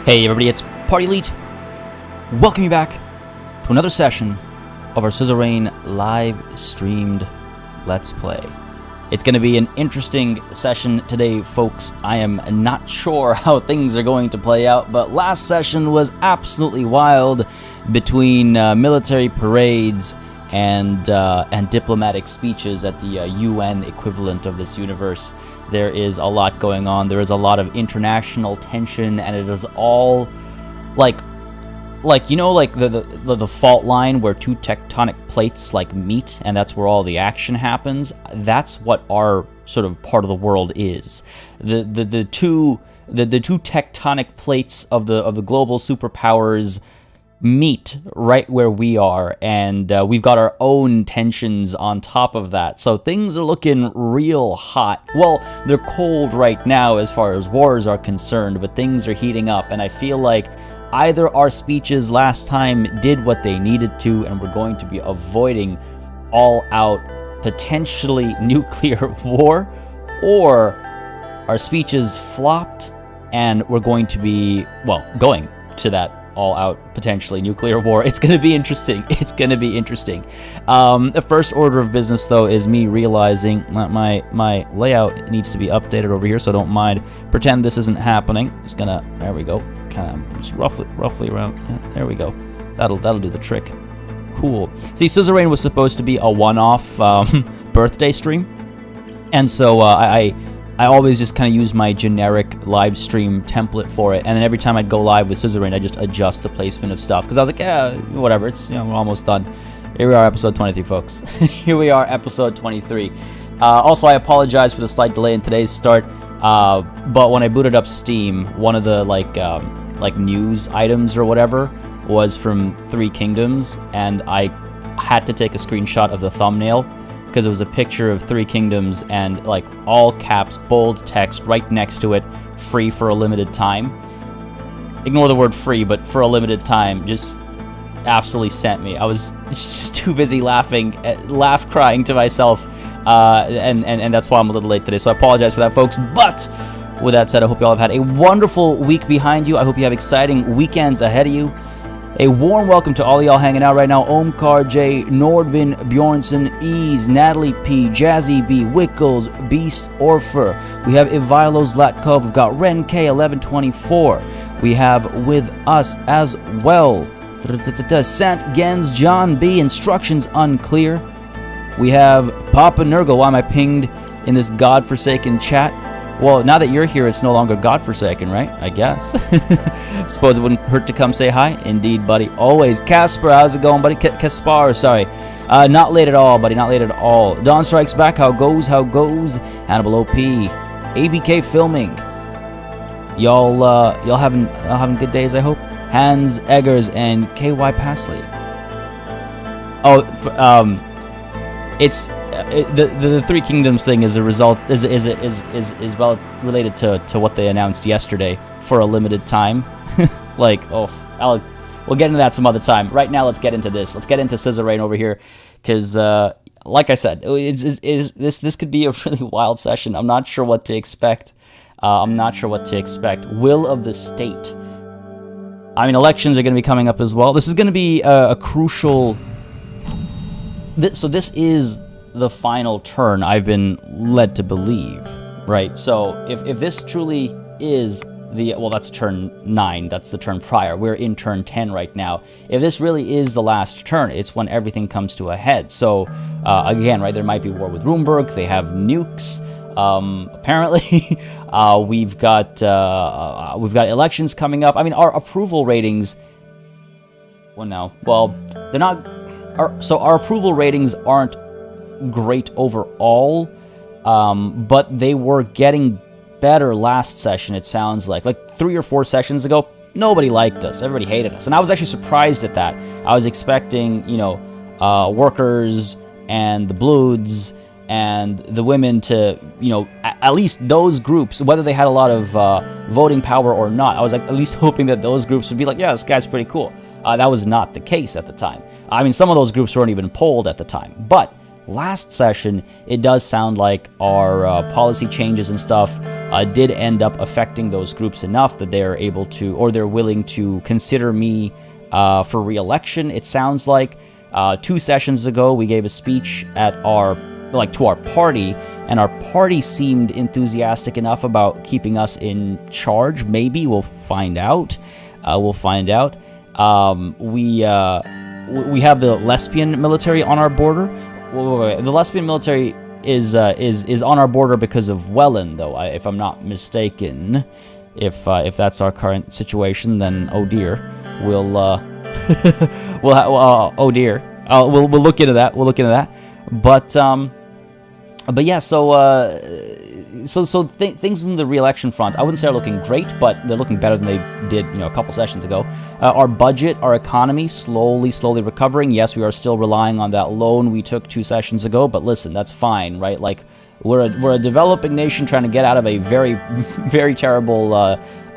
Hey everybody, it's Party Elite. Welcome you back to another session of our Suzerain live streamed Let's Play. It's going to be an interesting session today, folks. I am not sure how things are going to play out, but last session was absolutely wild between military parades and diplomatic speeches at the UN equivalent of this universe. There is a lot going on. There is a lot of international tension, and it is all like you know, like the fault line where two tectonic plates like meet, and that's where all the action happens. That's what our sort of part of the world is. The two tectonic plates of the global superpowers meet right where we are, and we've got our own tensions on top of that, so things are looking real hot. Well, they're cold right now as far as wars are concerned, but things are heating up, and I feel like either our speeches last time did what they needed to, and we're going to be avoiding all-out, potentially nuclear war, or our speeches flopped, and we're going to be, well, going to that all-out, potentially nuclear war. It's going to be interesting. It's going to be interesting. The first order of business, though, is me realizing my layout needs to be updated over here, so don't mind. Pretend this isn't happening. Just gonna, there we go. Kind of just roughly around. Yeah, there we go. That'll do the trick. Cool. See, Suzerain was supposed to be a one-off birthday stream, and so I always just kind of use my generic live stream template for it, and then every time I'd go live with Suzerain, I just adjust the placement of stuff, because I was like, yeah, whatever, it's, you know, we're almost done. Here we are, episode 23, folks. Here we are, episode 23. Also, I apologize for the slight delay in today's start, but when I booted up Steam, one of the, like news items or whatever was from Three Kingdoms, and I had to take a screenshot of the thumbnail, because it was a picture of Three Kingdoms and like all caps, bold text right next to it, free for a limited time. Ignore the word free, but for a limited time, just absolutely sent me. I was just too busy crying to myself, and that's why I'm a little late today, so I apologize for that, folks. But with that said, I hope you all have had a wonderful week behind you. I hope you have exciting weekends ahead of you. A warm welcome to all y'all hanging out right now. Omkar J, Nordvin, Bjornson, Ease, Natalie P, Jazzy B, Wickles, Beast Orfer. We have Ivilo Zlatkov. We've got Ren K 1124. We have with us as well Sant Gens, John B, instructions unclear. We have Papa Nurgle. Why am I pinged in this godforsaken chat? Well, now that you're here, it's no longer godforsaken, right? I guess. Suppose it wouldn't hurt to come say hi. Indeed, buddy. Always. Casper, how's it going, buddy? Kaspar, sorry. Not late at all, buddy. Not late at all. Dawn Strikes Back. How goes? Hannibal OP. AVK Filming. Y'all having good days, I hope. Hans Eggers and KY Pasley. Oh, it's the Three Kingdoms thing is a result is well related to what they announced yesterday for a limited time. Like, we'll get into that some other time. Right now, let's get into this. Let's get into Suzerain over here, because like I said, this could be a really wild session. I'm not sure what to expect. Will of the state. I mean, elections are going to be coming up as well. This is going to be a crucial. So this is the final turn, I've been led to believe, right? So if this truly is that's turn 9, that's the turn prior, we're in turn 10 right now. If this really is the last turn, it's when everything comes to a head. So again, right, there might be war with Rumburg, they have nukes, apparently. we've got elections coming up. I mean, our approval ratings, they're not, our approval ratings aren't great overall, but they were getting better last session, it sounds like 3 or 4 sessions ago. Nobody liked us, everybody hated us, and I was actually surprised at that. I was expecting, workers and the bloods and the women to, at least those groups, whether they had a lot of voting power or not, I was at least hoping that those groups would be like, yeah, this guy's pretty cool. That was not the case at the time. I mean, some of those groups weren't even polled at the time, but last session, it does sound like our policy changes and stuff did end up affecting those groups enough that they're able to, or they're willing to consider me for re-election. It sounds like 2 sessions ago we gave a speech at to our party, and our party seemed enthusiastic enough about keeping us in charge. Maybe we'll find out. We'll find out. We have the lesbian military on our border. Wait. The lesbian military is on our border because of Welland, though, if I'm not mistaken. If that's our current situation, then oh dear, we'll oh dear, we'll look into that. We'll look into that. But yeah, so things from the re-election front, I wouldn't say are looking great, but they're looking better than they did, a couple sessions ago. Our budget, our economy, slowly recovering. Yes, we are still relying on that loan we took 2 sessions ago, but listen, that's fine, right? Like, we're a developing nation trying to get out of a very, very terrible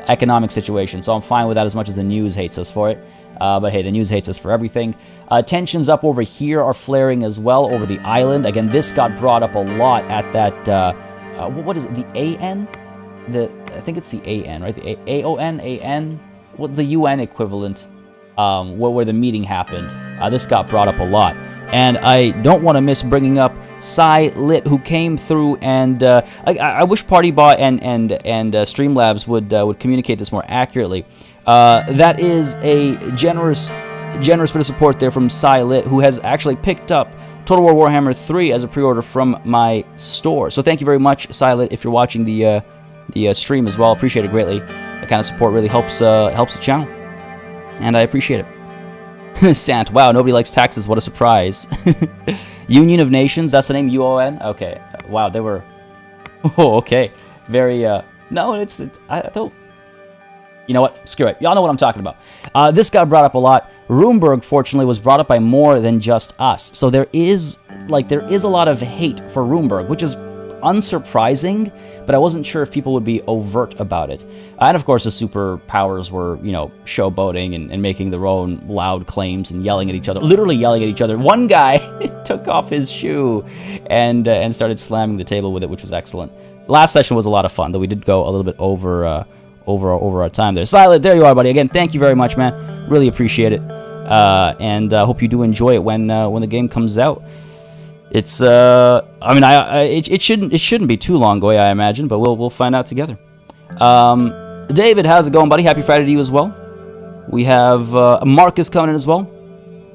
economic situation, so I'm fine with that as much as the news hates us for it. But hey, the news hates us for everything. Tensions up over here are flaring as well over the island. Again, this got brought up a lot at that, what is it, the AN? I think it's the AN, right? The AON, AN? What, the UN equivalent, where the meeting happened. This got brought up a lot. And I don't want to miss bringing up Lit, who came through, and I wish PartyBot and Streamlabs would communicate this more accurately. That is a generous bit of support there from Lit, who has actually picked up Total War Warhammer 3 as a pre-order from my store. So thank you very much, Lit, if you're watching the stream as well. Appreciate it greatly. That kind of support really helps the channel, and I appreciate it. Sant, wow, nobody likes taxes. What a surprise. Union of Nations, that's the name, UON? Okay, wow, they were... Oh, okay. Very, no, I don't... You know what? Screw it. Y'all know what I'm talking about. This got brought up a lot. Rumburg, fortunately, was brought up by more than just us. So there is a lot of hate for Rumburg, which is unsurprising, but I wasn't sure if people would be overt about it. And of course, the superpowers were, showboating and making their own loud claims and yelling at each other, literally yelling at each other. One guy took off his shoe and started slamming the table with it, which was excellent. Last session was a lot of fun, though we did go a little bit over our time there. Silent, there you are, buddy. Again, thank you very much, man. Really appreciate it. And hope you do enjoy it when the game comes out. It's it shouldn't be too long away, I imagine, but we'll find out together. David, how's it going, buddy? Happy Friday to you as well. We have Marcus coming in as well.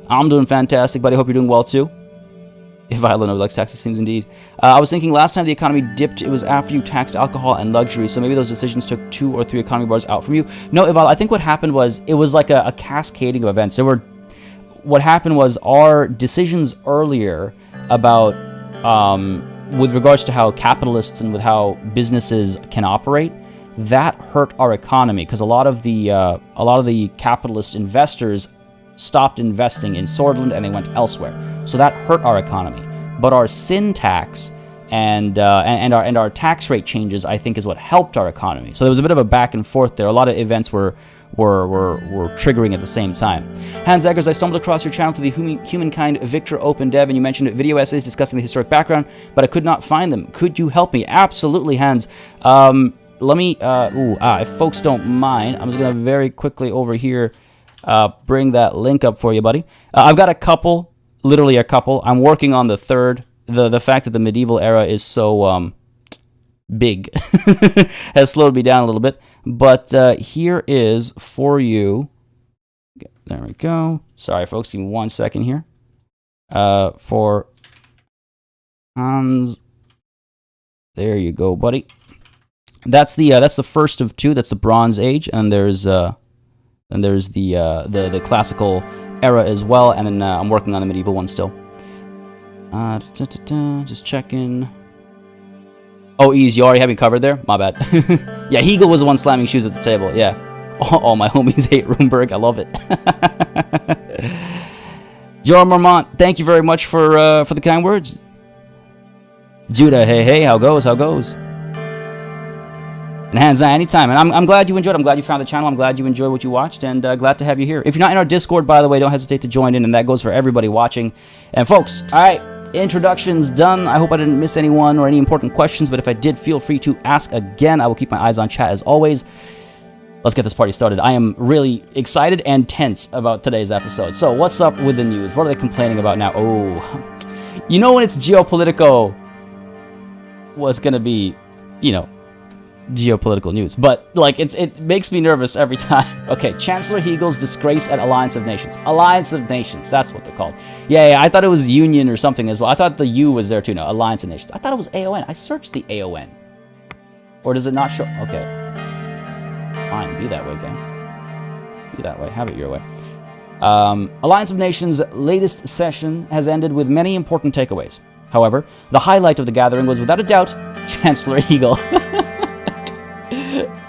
I'm doing fantastic, buddy. Hope you're doing well too. If Ireland likes taxes, seems indeed. I was thinking last time the economy dipped, it was after you taxed alcohol and luxury, so maybe those decisions took 2 or 3 economy bars out from you. No, Ival, I think what happened was, it was like a cascading of events. What happened was our decisions earlier about, with regards to how capitalists and with how businesses can operate, that hurt our economy, because a lot of the capitalist investors stopped investing in Sordland and they went elsewhere. So that hurt our economy. But our sin tax and our tax rate changes, I think, is what helped our economy. So there was a bit of a back and forth there. A lot of events were triggering at the same time. Hans Eggers, I stumbled across your channel through the Humankind Victor Open Dev, and you mentioned video essays discussing the historic background, but I could not find them. Could you help me? Absolutely, Hans. Let me, if folks don't mind, I'm just going to very quickly over here bring that link up for you, buddy. I've got a couple, literally a couple. I'm working on the third. The fact that the medieval era is so big has slowed me down a little bit. But here is for you. There we go. Sorry, folks. Give me 1 second here. For Hans. There you go, buddy. That's the first of 2. That's the Bronze Age, and there's the classical era as well. And then I'm working on the medieval one still. Just checking. Oh, easy. You already have me covered there? My bad. Yeah, Hegel was the one slamming shoes at the table. Yeah. All my homies hate Rumburg. I love it. Joe Marmont, thank you very much for the kind words. Judah, hey, how goes? And hands down, anytime. And I'm glad you enjoyed. I'm glad you found the channel. I'm glad you enjoyed what you watched, and glad to have you here. If you're not in our Discord, by the way, don't hesitate to join in, and that goes for everybody watching. And folks, all right, Introductions done. I hope I didn't miss anyone or any important questions, but if I did, feel free to ask again. I will keep my eyes on chat as always. Let's get this party started. I am really excited and tense about today's episode. So, what's up with the news? What are they complaining about now? Oh, you know when it's Geopolitical, what's going to be, you know, geopolitical news. But, like, it makes me nervous every time. Okay, Chancellor Hegel's disgrace at Alliance of Nations. Alliance of Nations, that's what they're called. Yeah, I thought it was Union or something as well. I thought the U was there too. No, Alliance of Nations. I thought it was AON. I searched the AON. Or does it not show? Okay. Fine, be that way, gang. Be that way. Have it your way. Alliance of Nations' latest session has ended with many important takeaways. However, the highlight of the gathering was without a doubt Chancellor Hegel.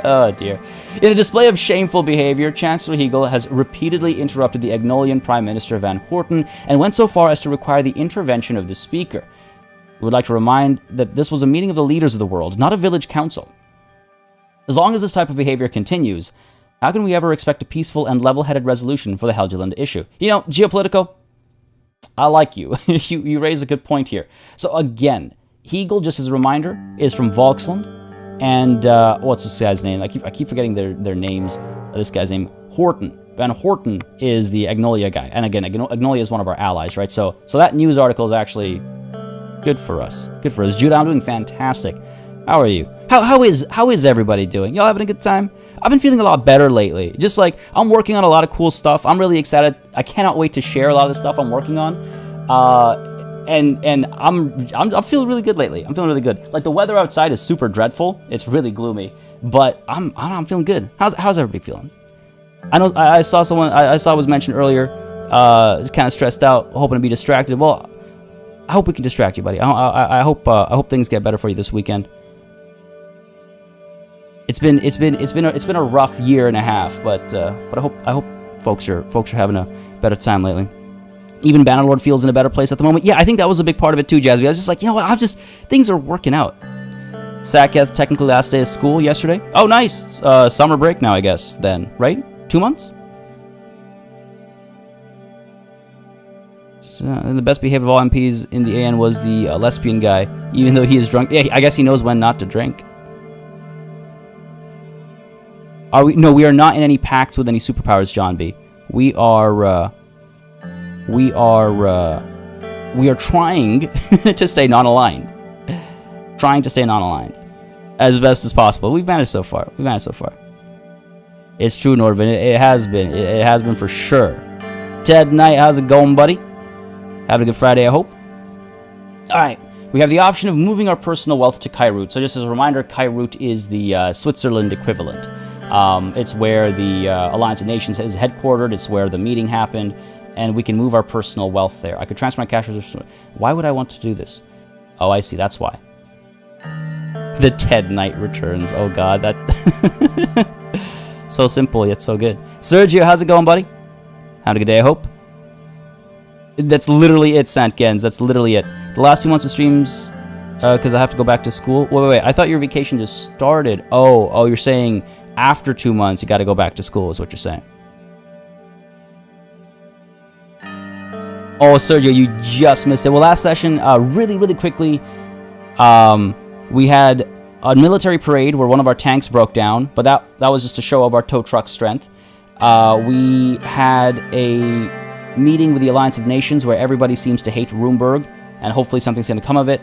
Oh dear. In a display of shameful behavior, Chancellor Hegel has repeatedly interrupted the Agnolian Prime Minister Van Horten and went so far as to require the intervention of the Speaker. We would like to remind that this was a meeting of the leaders of the world, not a village council. As long as this type of behavior continues, how can we ever expect a peaceful and level-headed resolution for the Helgeland issue? You know, Geopolitical, I like you. You raise a good point here. So again, Hegel, just as a reminder, is from Volksland. And what's this guy's name? I keep forgetting their names. This guy's name, Horten. Van Horten is the Agnolia guy. And again, Agnolia is one of our allies, right? So that news article is actually good for us. Good for us. Judah, I'm doing fantastic. How are you? How is everybody doing? Y'all having a good time? I've been feeling a lot better lately. Just like I'm working on a lot of cool stuff. I'm really excited. I cannot wait to share a lot of the stuff I'm working on. And I'm feeling really good lately. I'm feeling really good. Like the weather outside is super dreadful. It's really gloomy, but I'm feeling good. How's everybody feeling? I know I saw someone I saw was mentioned earlier. Just kind of stressed out, hoping to be distracted. Well, I hope we can distract you, buddy. I hope things get better for you this weekend. It's been a rough year and a half, but I hope folks are having a better time lately. Even Bannerlord feels in a better place at the moment. Yeah, I think that was a big part of it too, Jasby. I was just like, you know what, things are working out. Saketh, technically last day of school yesterday. Oh, nice. Summer break now, I guess, then, right? 2 months? The best behaved of all MPs in the AN was the lesbian guy, even though he is drunk. Yeah, I guess he knows when not to drink. No, we are not in any pacts with any superpowers, John B. We are trying to stay non-aligned. Trying to stay non-aligned as best as possible. We've managed so far. It's true, Norvin. It has been. It has been for sure. Ted Knight, how's it going, buddy? Having a good Friday, I hope. All right. We have the option of moving our personal wealth to Kairut. So just as a reminder, Kairut is the Switzerland equivalent. It's where the Alliance of Nations is headquartered. It's where the meeting happened. And we can move our personal wealth there. I could transfer my cash reserves. Why would I want to do this? Oh, I see. That's why. The Ted Knight returns. Oh, God. That so simple, yet so good. Sergio, how's it going, buddy? Having a good day, I hope. That's literally it, Sant Gens. That's literally it. The last 2 months of streams, because I have to go back to school. Wait. I thought your vacation just started. Oh, you're saying after 2 months you got to go back to school is what you're saying. Oh, Sergio, you just missed it. Well, last session, really quickly, we had a military parade where one of our tanks broke down, but that was just a show of our tow truck strength. We had a meeting with the Alliance of Nations where everybody seems to hate Rumburg, and hopefully something's going to come of it.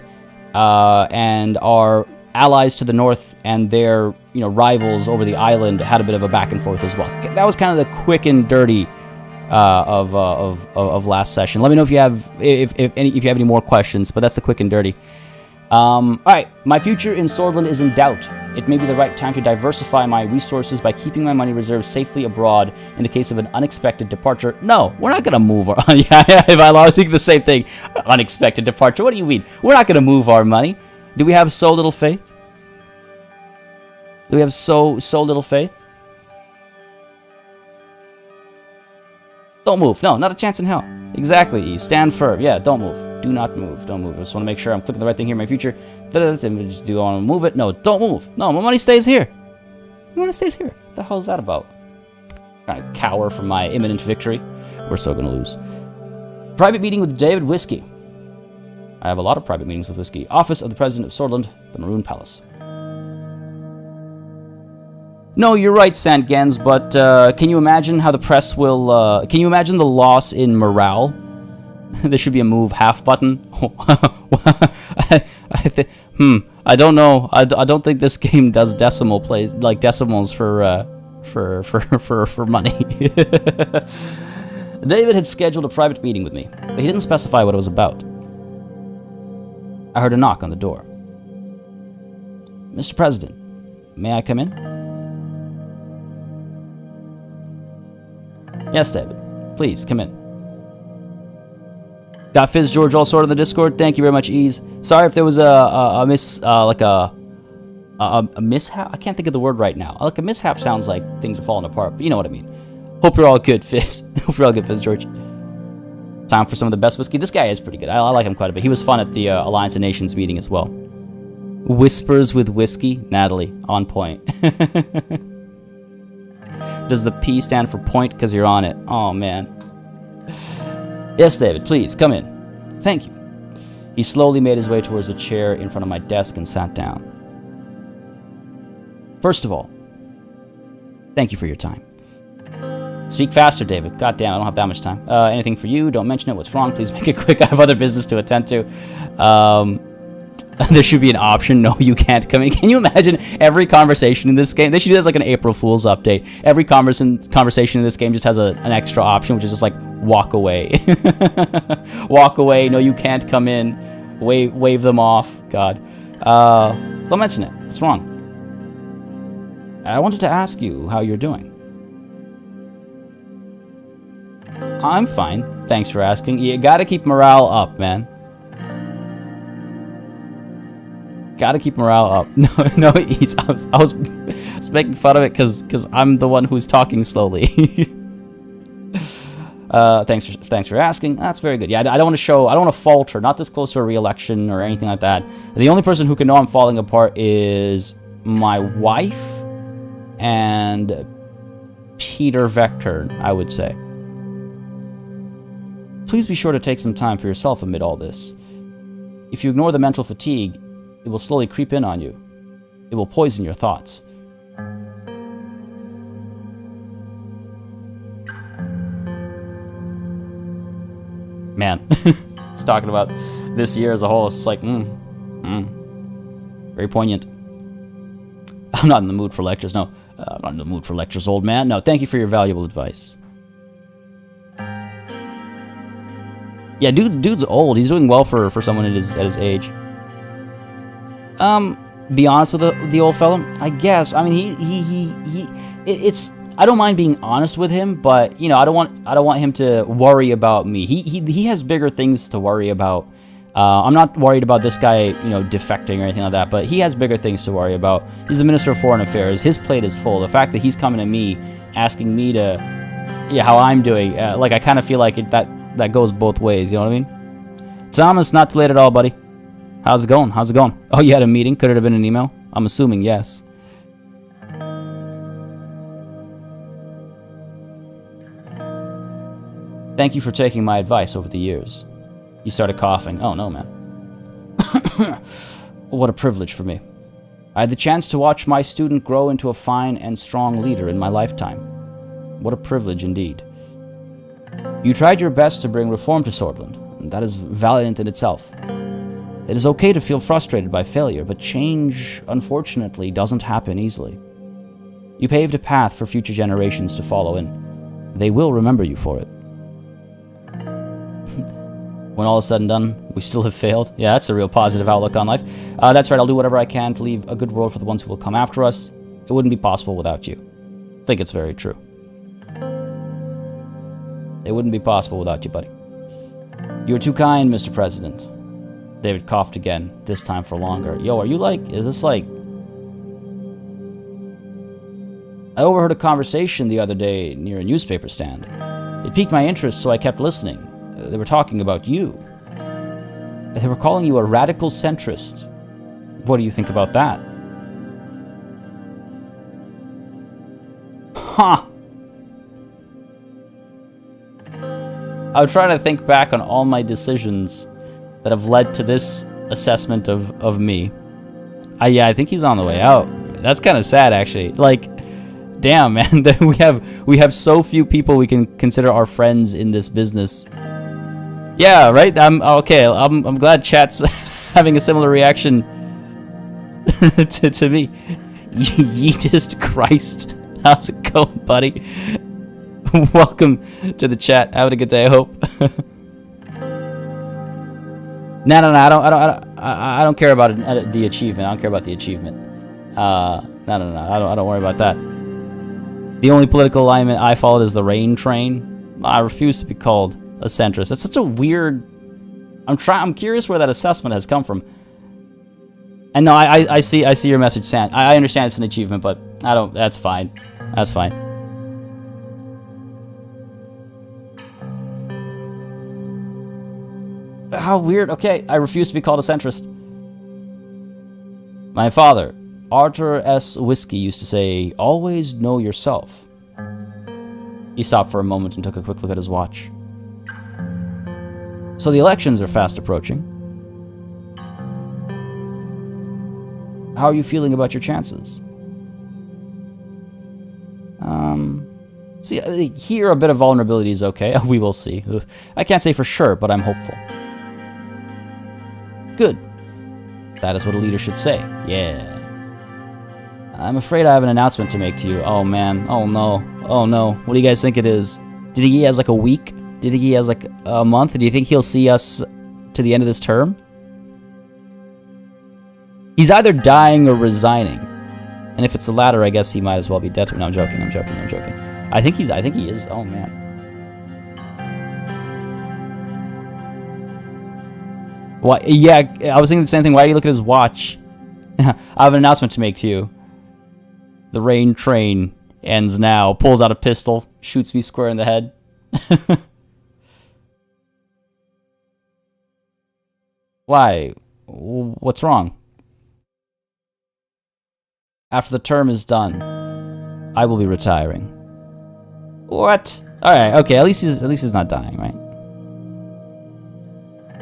And our allies to the north and their rivals over the island had a bit of a back and forth as well. That was kind of the quick and dirty of last session. Let me know if you have any more questions, but that's the quick and dirty. All right, my future in Sordland is in doubt. It may be the right time to diversify my resources by keeping my money reserves safely abroad in the case of an unexpected departure. No, we're not going to move our... yeah, I was thinking the same thing. Unexpected departure. What do you mean? We're not going to move our money. Do we have so little faith? Do we have so little faith? Don't move. No, not a chance in hell. Exactly. Stand firm. Yeah, don't move. Do not move. Don't move. I just want to make sure I'm clicking the right thing here in my future. Do I want to move it? No, don't move. No, my money stays here. My money stays here. What the hell is that about? Trying to cower from my imminent victory. We're so going to lose. Private meeting with David Whiskey. I have a lot of private meetings with Whiskey. Office of the President of Sordland, the Maroon Palace. No, you're right, Sandgens, but can you imagine how the press will... can you imagine the loss in morale? There should be a move half button. I don't know. I don't think this game does decimal plays, like decimals for money. David had scheduled a private meeting with me, but he didn't specify what it was about. I heard a knock on the door. Mr. President, may I come in? Yes, David. Please, come in. Got Fizz George all sorted in the Discord. Thank you very much, Ease. Sorry if there was a mishap. I can't think of the word right now. Like a mishap sounds like things are falling apart, but you know what I mean. Hope you're all good, Fizz. Hope you're all good, Fizz George. Time for some of the best whiskey. This guy is pretty good. I like him quite a bit. He was fun at the Alliance of Nations meeting as well. Whispers with whiskey. Natalie, on point. Does the P stand for point because you're on it? Oh, man. Yes, David, please, come in. Thank you. He slowly made his way towards a chair in front of my desk and sat down. First of all, thank you for your time. Speak faster, David. God damn, I don't have that much time. Anything for you? Don't mention it. What's wrong? Please make it quick. I have other business to attend to. There should be an option. No, you can't come in. Can you imagine every conversation in this game? They should do this like an April Fool's update. Every conversation in this game just has an extra option, which is just like, walk away. Walk away. No, you can't come in. Wave them off. God. Don't mention it. What's wrong? I wanted to ask you how you're doing. I'm fine. Thanks for asking. You gotta keep morale up, man. Gotta keep morale up. No, ease. I was making fun of it because I'm the one who's talking slowly. Thanks for asking. That's very good. Yeah, I don't want to falter. Not this close to a re-election or anything like that. The only person who can know I'm falling apart is my wife and Peter Vector, I would say. Please be sure to take some time for yourself amid all this. If you ignore the mental fatigue, it will slowly creep in on you. It will poison your thoughts. Man, just talking about this year as a whole, it's like, very poignant. I'm not in the mood for lectures, no. I'm not in the mood for lectures, old man. No, thank you for your valuable advice. Yeah, dude's old. He's doing well for someone at his age. Be honest with the old fella, I guess. I mean, it's. I don't mind being honest with him, but you know, I don't want him to worry about me. He has bigger things to worry about. I'm not worried about this guy, you know, defecting or anything like that, but he has bigger things to worry about. He's the Minister of Foreign Affairs. His plate is full. The fact that he's coming to me, asking me to, how I'm doing, like I kind of feel like that goes both ways. You know what I mean? Thomas, not too late at all, buddy. How's it going? Oh, you had a meeting? Could it have been an email? I'm assuming yes. Thank you for taking my advice over the years. He started coughing. Oh, no, man. What a privilege for me. I had the chance to watch my student grow into a fine and strong leader in my lifetime. What a privilege indeed. You tried your best to bring reform to Sordland, and that is valiant in itself. It is okay to feel frustrated by failure, but change, unfortunately, doesn't happen easily. You paved a path for future generations to follow in. They will remember you for it. When all is said and done, we still have failed. Yeah, that's a real positive outlook on life. That's right, I'll do whatever I can to leave a good world for the ones who will come after us. It wouldn't be possible without you. I think it's very true. It wouldn't be possible without you, buddy. You are too kind, Mr. President. David coughed again, this time for longer. Yo, are you like, is this like... I overheard a conversation the other day near a newspaper stand. It piqued my interest, so I kept listening. They were talking about you. They were calling you a radical centrist. What do you think about that? Huh. I'm trying to think back on all my decisions that have led to this assessment of me. Yeah, I think he's on the way out. That's kind of sad, actually. Like, damn, man, we have so few people we can consider our friends in this business. Yeah, right. Okay. I'm glad chat's having a similar reaction to me. Yeetist Christ, how's it going, buddy? Welcome to the chat. Having a good day, I hope. No, I don't care about the achievement. I don't care about the achievement. No, I don't worry about that. The only political alignment I followed is the rain train. I refuse to be called a centrist. That's such a weird... I'm curious where that assessment has come from. And no, I see your message, Sam. I understand it's an achievement, but I don't... That's fine. That's fine. How weird. Okay, I refuse to be called a centrist. My father, Arthur S. Whiskey, used to say, always know yourself. He stopped for a moment and took a quick look at his watch. So the elections are fast approaching. How are you feeling about your chances? See, here a bit of vulnerability is okay. We will see. I can't say for sure, but I'm hopeful. Good. That is what a leader should say. Yeah. I'm afraid I have an announcement to make to you. Oh, man. Oh, no. Oh, no. What do you guys think it is? Do you think he has like a week? Do you think he has like a month? Do you think he'll see us to the end of this term? He's either dying or resigning. And if it's the latter, I guess he might as well be dead to me. No, I'm joking. I think he is. Oh, man. Why? Yeah, I was thinking the same thing. Why do you look at his watch? I have an announcement to make to you. The rain train ends now. Pulls out a pistol, shoots me square in the head. Why? What's wrong? After the term is done, I will be retiring. What? All right. Okay. At least he's not dying, right?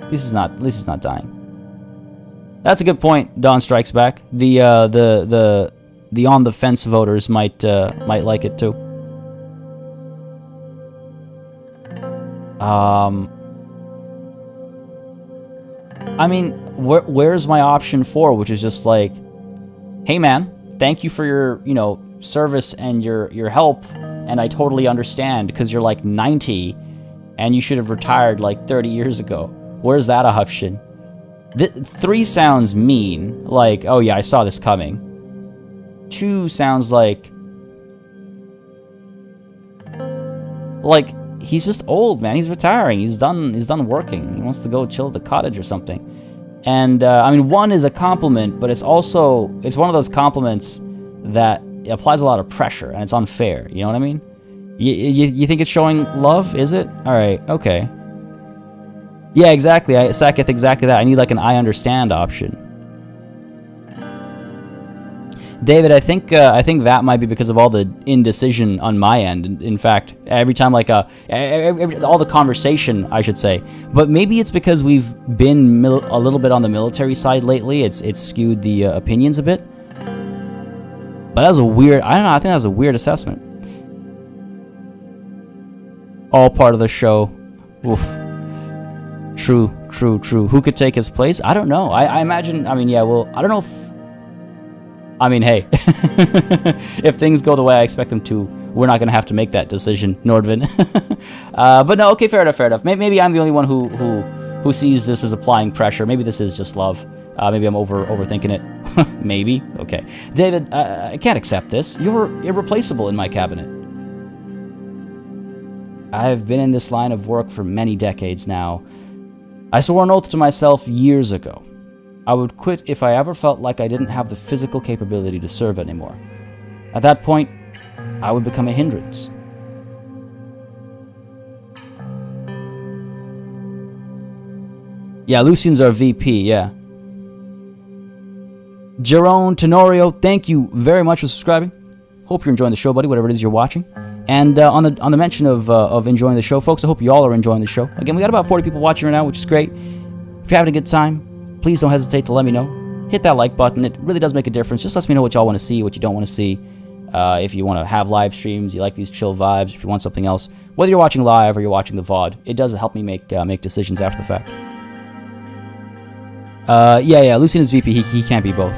At least he's not dying. That's a good point. Dawn Strikes Back. The on the fence voters might like it too. I mean, where's my option 4, which is just like, hey man, thank you for your service and your help, and I totally understand because you're like 90 and you should have retired like 30 years ago. Where's that option? 3 sounds mean, like, oh yeah, I saw this coming. 2 sounds like he's just old, man. He's retiring. He's done working. He wants to go chill at the cottage or something. And I mean, 1 is a compliment, but it's one of those compliments that applies a lot of pressure, and it's unfair. You know what I mean? You think it's showing love? Is it? All right. Okay. Yeah, exactly. Sacketh, exactly that. I need like an I understand option. David, I think that might be because of all the indecision on my end. In fact, every time all the conversation, I should say. But maybe it's because we've been a little bit on the military side lately. It's skewed the opinions a bit. But that was a weird. I don't know. I think that was a weird assessment. All part of the show. Oof. True. Who could take his place? I don't know. I imagine. I mean, yeah. Well, I don't know if. I mean, hey, if things go the way I expect them to, we're not going to have to make that decision, Nordvin. But no, okay, fair enough. Maybe I'm the only one who sees this as applying pressure. Maybe this is just love. Maybe I'm overthinking it. Maybe. Okay. David, I can't accept this. You're irreplaceable in my cabinet. I've been in this line of work for many decades now. I swore an oath to myself years ago. I would quit if I ever felt like I didn't have the physical capability to serve anymore. At that point, I would become a hindrance. Yeah, Lucian's our VP, yeah. Jerome Tenorio, thank you very much for subscribing. Hope you're enjoying the show, buddy, whatever it is you're watching. And on the mention of enjoying the show, folks, I hope you all are enjoying the show. Again, we got about 40 people watching right now, which is great. If If you're having a good time, please don't hesitate to let me know. Hit that like button. It really does make a difference. Just lets me know what y'all want to see, what you don't want to see. If you want to have live streams, you like these chill vibes, if you want something else. Whether you're watching live or you're watching the VOD, it does help me make decisions after the fact. Yeah, Lucian is VP. He can't be both.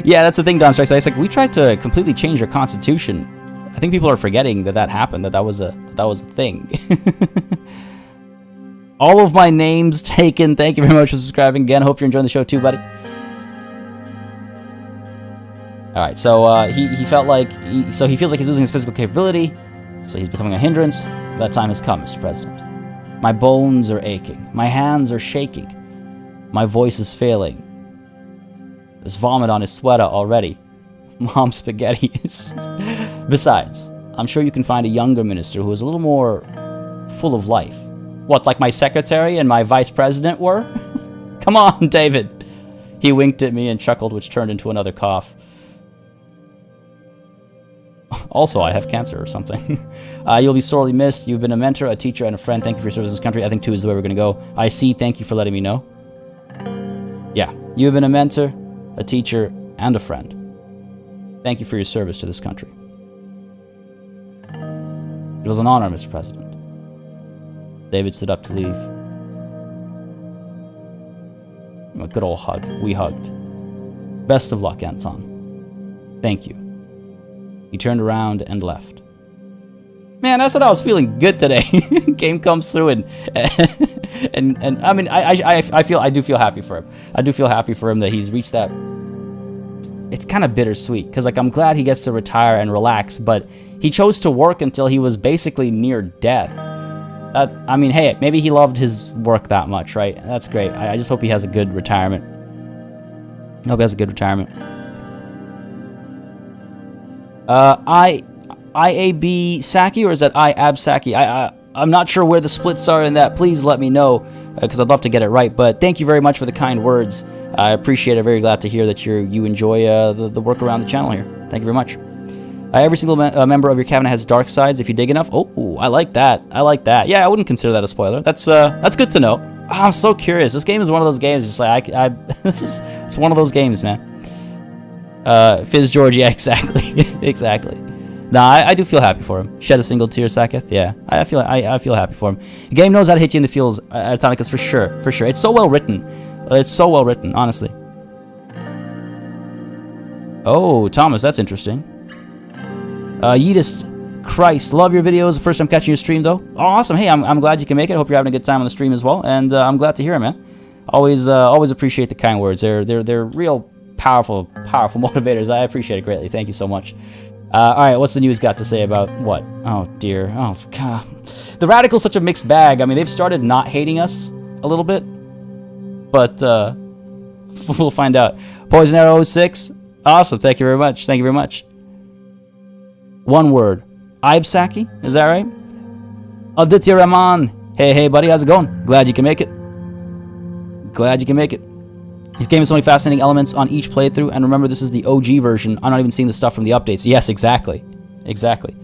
Yeah, that's the thing, Don Strikes. It's like, we tried to completely change our constitution. I think people are forgetting that happened, that was a thing. All of my names taken. Thank you very much for subscribing again. Hope you're enjoying the show too, buddy. All right, so he felt like he feels like he's losing his physical capability, so he's becoming a hindrance. That time has come, Mr. President. My bones are aching. My hands are shaking. My voice is failing. There's vomit on his sweater already. Mom spaghetti is... Besides, I'm sure you can find a younger minister who is a little more full of life. What, like my secretary and my vice president were? Come on, David. He winked at me and chuckled, which turned into another cough. Also, I have cancer or something. You'll be sorely missed. You've been a mentor, a teacher, and a friend. Thank you for your service in this country. I think 2 is the way we're going to go. I see. Thank you for letting me know. Yeah. You've been a mentor, a teacher, and a friend. Thank you for your service to this country. It was an honor, Mr. President. David stood up to leave. A good old hug. We hugged. Best of luck, Anton. Thank you. He turned around and left. Man, I said I was feeling good today. Game comes through and I mean I do feel happy for him. I do feel happy for him that he's reached that. It's kind of bittersweet because like I'm glad he gets to retire and relax, but he chose to work until he was basically near death. I mean, hey, maybe he loved his work that much, right? That's great. I just hope he has a good retirement. I hope he has a good retirement. IAB Saki, or is that IAB Saki? I'm not sure where the splits are in that. Please let me know, because I'd love to get it right. But thank you very much for the kind words. I appreciate it. Very glad to hear that you enjoy the work around the channel here. Thank you very much. Every single member of your cabinet has dark sides if you dig enough. Oh, I like that. I like that. Yeah, I wouldn't consider that a spoiler. That's good to know. Oh, I'm so curious. This game is one of those games. It's like it's one of those games, man. Fizz George, yeah, exactly, exactly. Nah, I do feel happy for him. Shed a single tear, Saketh. Yeah, I feel happy for him. The game knows how to hit you in the feels, Atonicus, for sure, for sure. It's so well written. It's so well written, honestly. Oh, Thomas, that's interesting. Yeetus Christ, love your videos. First time catching your stream, though. Awesome. Hey, I'm glad you can make it. Hope you're having a good time on the stream as well. And I'm glad to hear it, man. Always appreciate the kind words. They're real powerful motivators. I appreciate it greatly. Thank you so much. All right, what's the news got to say about what? Oh dear. Oh god. The Radical's such a mixed bag. I mean, they've started not hating us a little bit, but we'll find out. Poison Arrow 06. Awesome. Thank you very much. Thank you very much. One word. Ibsaki, is that right? Aditya Rahman. Hey, buddy, how's it going? Glad you can make it. Glad you can make it. This game has so many fascinating elements on each playthrough, and remember, this is the OG version. I'm not even seeing the stuff from the updates. Yes, exactly. Exactly.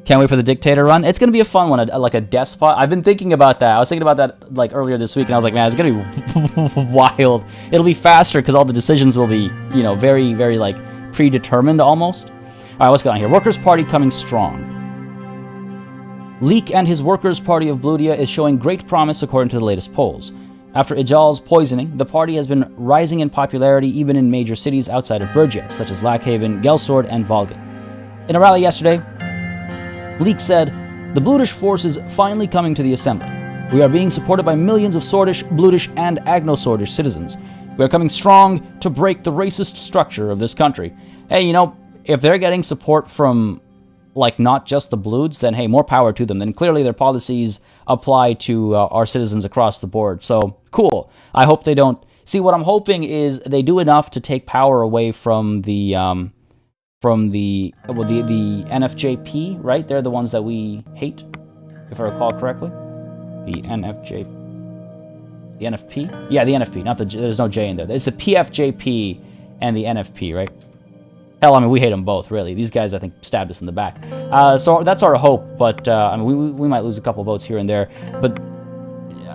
Can't wait for the Dictator run. It's going to be a fun one, like a despot. I've been thinking about that. I was thinking about that like earlier this week, and I was like, man, it's going to be wild. It'll be faster because all the decisions will be, very, very, like, predetermined almost. All right, what's going on here? Workers' Party coming strong. Leek and his Workers' Party of Bludia is showing great promise according to the latest polls. After Ijal's poisoning, the party has been rising in popularity even in major cities outside of Bergia, such as Lackhaven, Gelsord, and Volga. In a rally yesterday, Leek said, "The Blutish force is finally coming to the assembly. We are being supported by millions of Sordish, Blutish, and Agno-Sordish citizens. We are coming strong to break the racist structure of this country." Hey, if they're getting support from, like, not just the Bloods, then hey, more power to them. Then clearly their policies apply to our citizens across the board. So, cool. I hope they don't... See, what I'm hoping is they do enough to take power away from the NFJP, right? They're the ones that we hate, if I recall correctly. The NFP? Yeah, the NFP. There's no J in there. It's the PFJP and the NFP, right? Hell, I mean, we hate them both, really. These guys, I think, stabbed us in the back. So that's our hope, but I mean, we might lose a couple votes here and there. But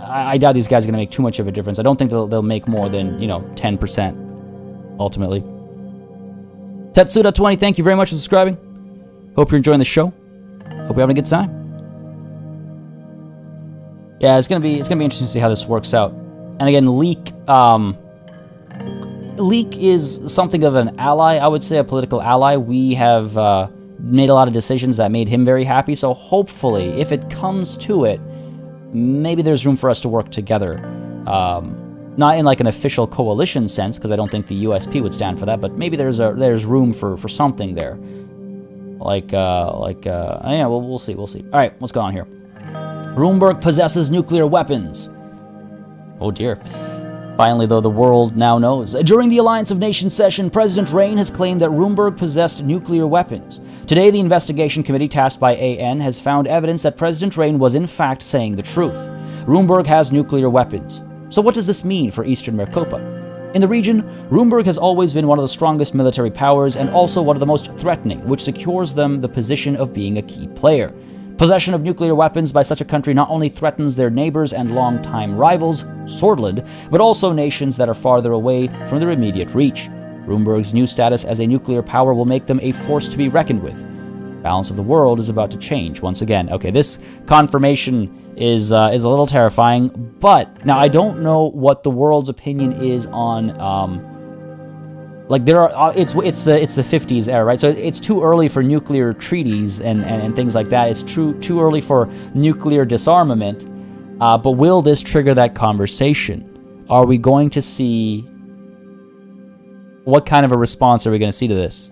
I doubt these guys are going to make too much of a difference. I don't think they'll make more than, 10% ultimately. Tetsuda20, thank you very much for subscribing. Hope you're enjoying the show. Hope you're having a good time. Yeah, it's gonna be interesting to see how this works out. And again, Leak is something of an ally, I would say, a political ally. We have made a lot of decisions that made him very happy, so hopefully, if it comes to it, maybe there's room for us to work together. Not in like an official coalition sense, because I don't think the USP would stand for that, but maybe there's room for something there. Yeah, we'll see. All right, what's going on here? Rumburg possesses nuclear weapons. Oh dear. Finally, though, the world now knows. During the Alliance of Nations session, President Rain has claimed that Rumburg possessed nuclear weapons. Today, the investigation committee tasked by AN has found evidence that President Rain was in fact saying the truth. Rumburg has nuclear weapons. So what does this mean for Eastern Mercopa? In the region, Rumburg has always been one of the strongest military powers and also one of the most threatening, which secures them the position of being a key player. Possession of nuclear weapons by such a country not only threatens their neighbors and longtime rivals, Sordland, but also nations that are farther away from their immediate reach. Rumburg's new status as a nuclear power will make them a force to be reckoned with. Balance of the world is about to change once again. Okay, this confirmation is a little terrifying, but now I don't know what the world's opinion is on it's the 50s era, right? So it's too early for nuclear treaties and things like that. It's too early for nuclear disarmament. But will this trigger that conversation? Are we going to see what kind of a response are we going to see to this?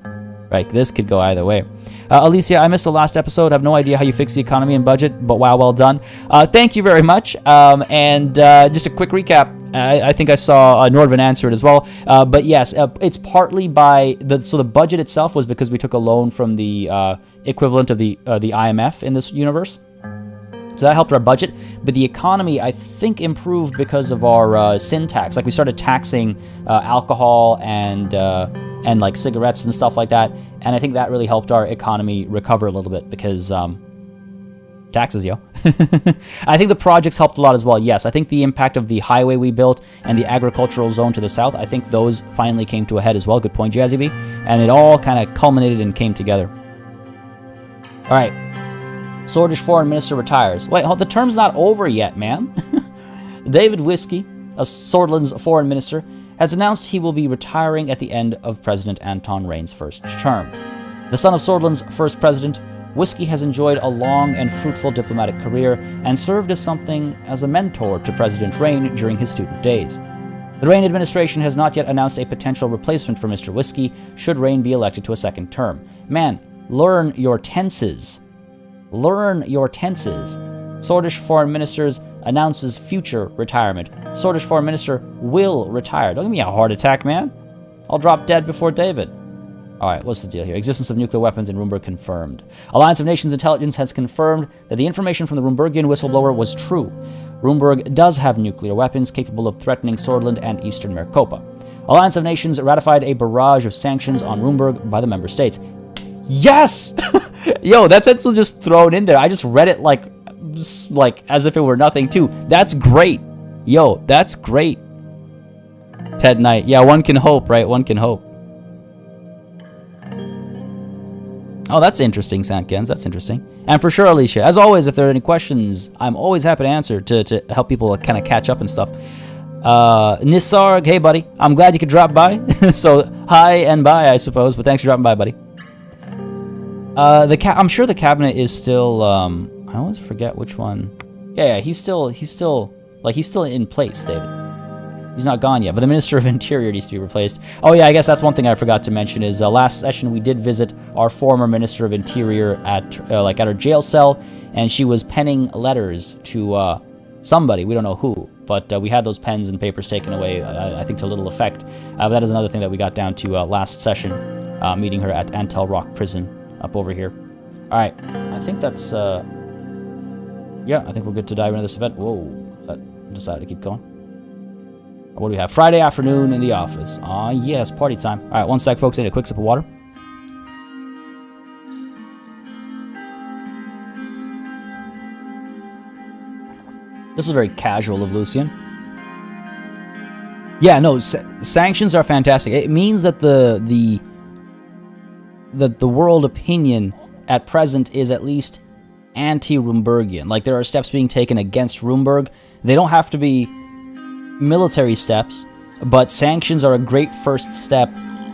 Right, this could go either way. Alicia, I missed the last episode. I have no idea how you fix the economy and budget, but wow, well done. Thank you very much. And just a quick recap. I think I saw Nordvin answer it as well. But yes, it's partly by the budget itself was because we took a loan from the equivalent of the IMF in this universe. So that helped our budget, but the economy, I think, improved because of our sin tax. Like, we started taxing alcohol and like cigarettes and stuff like that, and I think that really helped our economy recover a little bit because taxes, yo. I think the projects helped a lot as well. Yes, I think the impact of the highway we built and the agricultural zone to the south, I think those finally came to a head as well. Good point, Jazzy B. And it all kind of culminated and came together. All right. Swordfish foreign minister retires. Wait, the term's not over yet, man. David Whiskey, a Sordland's foreign minister, has announced he will be retiring at the end of President Anton Rain's first term. The son of Sordland's first president, Whiskey has enjoyed a long and fruitful diplomatic career and served as something as a mentor to President Rain during his student days. The Rain administration has not yet announced a potential replacement for Mr. Whiskey should Rain be elected to a second term. Man, learn your tenses. Learn your tenses. Sordfish foreign ministers announces future retirement. Sordfish foreign minister will retire. Don't give me a heart attack, man. I'll drop dead before David. Alright, what's the deal here? Existence of nuclear weapons in Rumburg confirmed. Alliance of Nations intelligence has confirmed that the information from the Rumburgian whistleblower was true. Rumburg does have nuclear weapons capable of threatening Sordland and Eastern Mercopa. Alliance of Nations ratified a barrage of sanctions on Rumburg by the member states. Yes! Yo, that sentence was just thrown in there. I just read it like as if it were nothing too. That's great. Yo, that's great. Ted Knight. Yeah, one can hope, right? One can hope. Oh, that's interesting, Sanctions. That's interesting. And for sure, Alicia, as always, if there are any questions, I'm always happy to answer to help people kind of catch up and stuff. Nisarg, hey, buddy. I'm glad you could drop by. So, hi and bye, I suppose. But thanks for dropping by, buddy. I'm sure the cabinet is still. I always forget which one. Yeah, he's still in place, David. He's not gone yet, but the Minister of Interior needs to be replaced. Oh yeah, I guess that's one thing I forgot to mention is last session we did visit our former Minister of Interior at our jail cell, and she was penning letters to somebody, we don't know who, but we had those pens and papers taken away, I think to little effect. But that is another thing that we got down to last session, meeting her at Antel Rock Prison up over here. All right, I think that's yeah, I think we're good to dive into this event. Whoa, that decided to keep going. What do we have? Friday afternoon in the office. Ah, yes, party time. All right, one sec, folks. I need a quick sip of water. This is very casual of Lucian. Yeah, no, sanctions are fantastic. It means that the world opinion at present is at least anti-Rumburgian. Like, there are steps being taken against Rumburg. They don't have to be military steps, but sanctions are a great first step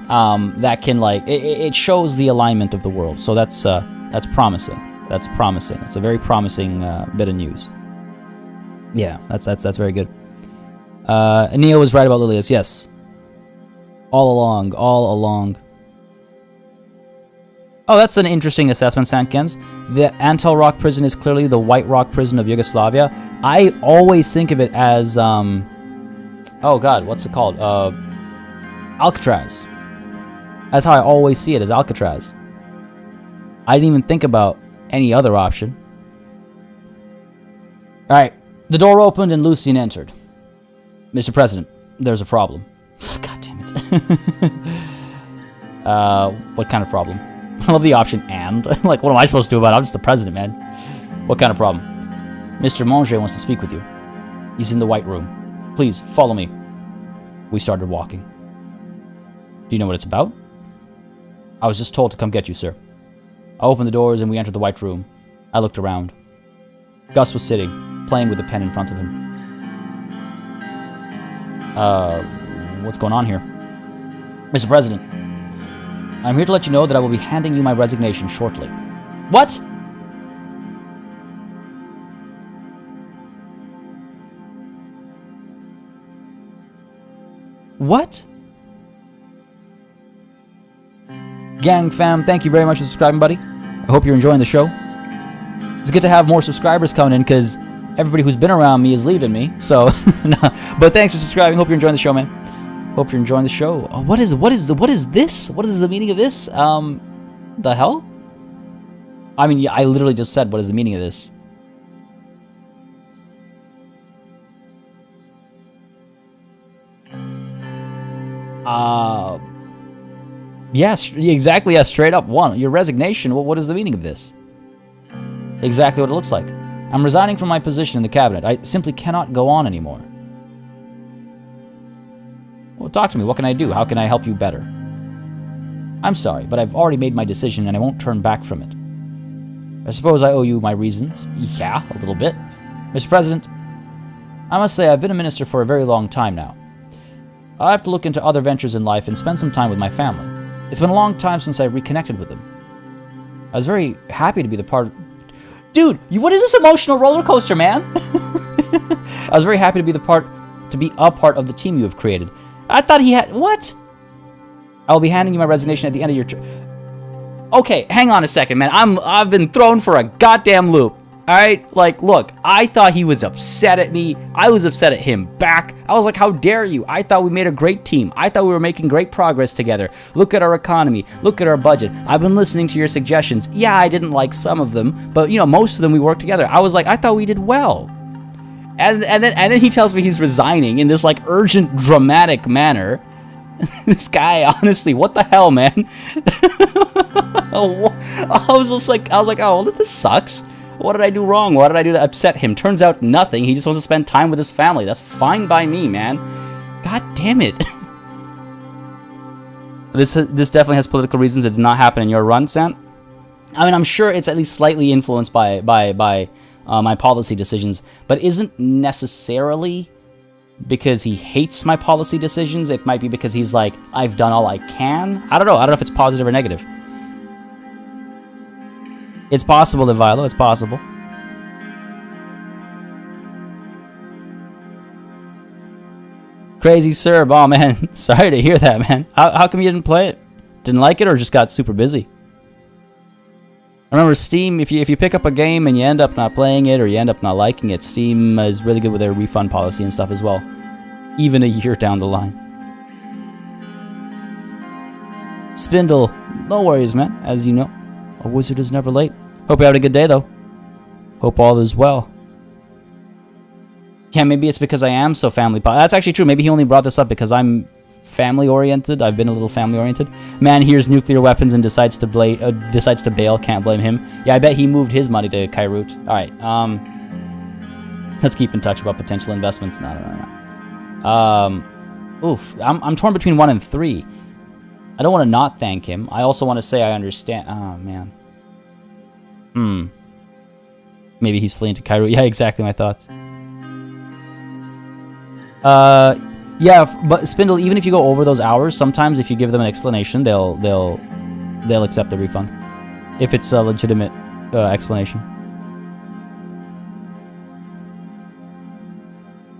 that can, like, it shows the alignment of the world. So that's promising. That's promising. It's a very promising bit of news. Yeah, that's very good. Neo was right about Lilius, yes. All along. Oh, that's an interesting assessment, Sanctions. The Antel Rock prison is clearly the White Rock prison of Yugoslavia. I always think of it as, oh god, what's it called? Alcatraz. That's how I always see it, as Alcatraz. I didn't even think about any other option. Alright, the door opened and Lucian entered. Mr. President, there's a problem. God damn it. What kind of problem? I love the option and. Like, what am I supposed to do about it? I'm just the president, man. What kind of problem? Mr. Manger wants to speak with you. He's in the White Room. Please, follow me. We started walking. Do you know what it's about? I was just told to come get you, sir. I opened the doors and we entered the White Room. I looked around. Gus was sitting, playing with a pen in front of him. What's going on here? Mr. President, I'm here to let you know that I will be handing you my resignation shortly. What? What? Gang fam, thank you very much for subscribing, buddy. I hope you're enjoying the show. It's good to have more subscribers coming in, because everybody who's been around me is leaving me, so... no. But thanks for subscribing. Hope you're enjoying the show, man. Hope you're enjoying the show. Oh, what is this? What is the meaning of this? The hell? I mean, yeah, I literally just said, what is the meaning of this? Yes, exactly, yeah, straight up. One, your resignation, what is the meaning of this? Exactly what it looks like. I'm resigning from my position in the cabinet. I simply cannot go on anymore. Well, talk to me. What can I do? How can I help you better? I'm sorry, but I've already made my decision and I won't turn back from it. I suppose I owe you my reasons. Yeah, a little bit. Mr. President, I must say I've been a minister for a very long time now. I have to look into other ventures in life and spend some time with my family. It's been a long time since I reconnected with them. I was very happy to be the part of... Dude, what is this emotional roller coaster, man? I was very happy to be a part of the team you have created. I thought he had... What? I will be handing you my resignation at the end of your... Okay, hang on a second, man. I've been thrown for a goddamn loop. Alright? Like, look, I thought he was upset at me. I was upset at him back. I was like, how dare you? I thought we made a great team. I thought we were making great progress together. Look at our economy. Look at our budget. I've been listening to your suggestions. Yeah, I didn't like some of them, but, you know, most of them we worked together. I was like, I thought we did well. And then he tells me he's resigning in this, like, urgent, dramatic manner. This guy, honestly, what the hell, man? I was like, oh, well, this sucks. What did I do wrong? What did I do to upset him? Turns out nothing. He just wants to spend time with his family. That's fine by me, man. God damn it. This definitely has political reasons. It did not happen in your run, Sant. I mean, I'm sure it's at least slightly influenced by my policy decisions, but isn't necessarily because he hates my policy decisions. It might be because he's like, I've done all I can. I don't know if it's positive or negative. It's possible, Livilo. It's possible. Crazy Serb. Oh, man. Sorry to hear that, man. How come you didn't play it? Didn't like it or just got super busy? I remember Steam, if you pick up a game and you end up not playing it or you end up not liking it, Steam is really good with their refund policy and stuff as well. Even a year down the line. Spindle. No worries, man. As you know, a wizard is never late. Hope you had a good day, though. Hope all is well. Yeah, maybe it's because I am so family... That's actually true. Maybe he only brought this up because I'm family-oriented. I've been a little family-oriented. Man hears nuclear weapons and decides to bail. Can't blame him. Yeah, I bet he moved his money to Kairut. Alright, Let's keep in touch about potential investments. No. Oof. I'm torn between 1 and 3. I don't want to not thank him. I also want to say I understand. Oh, man. Maybe he's fleeing to Cairo. Yeah, exactly my thoughts. Yeah, but Spindle, even if you go over those hours, sometimes if you give them an explanation, they'll accept the refund. If it's a legitimate explanation.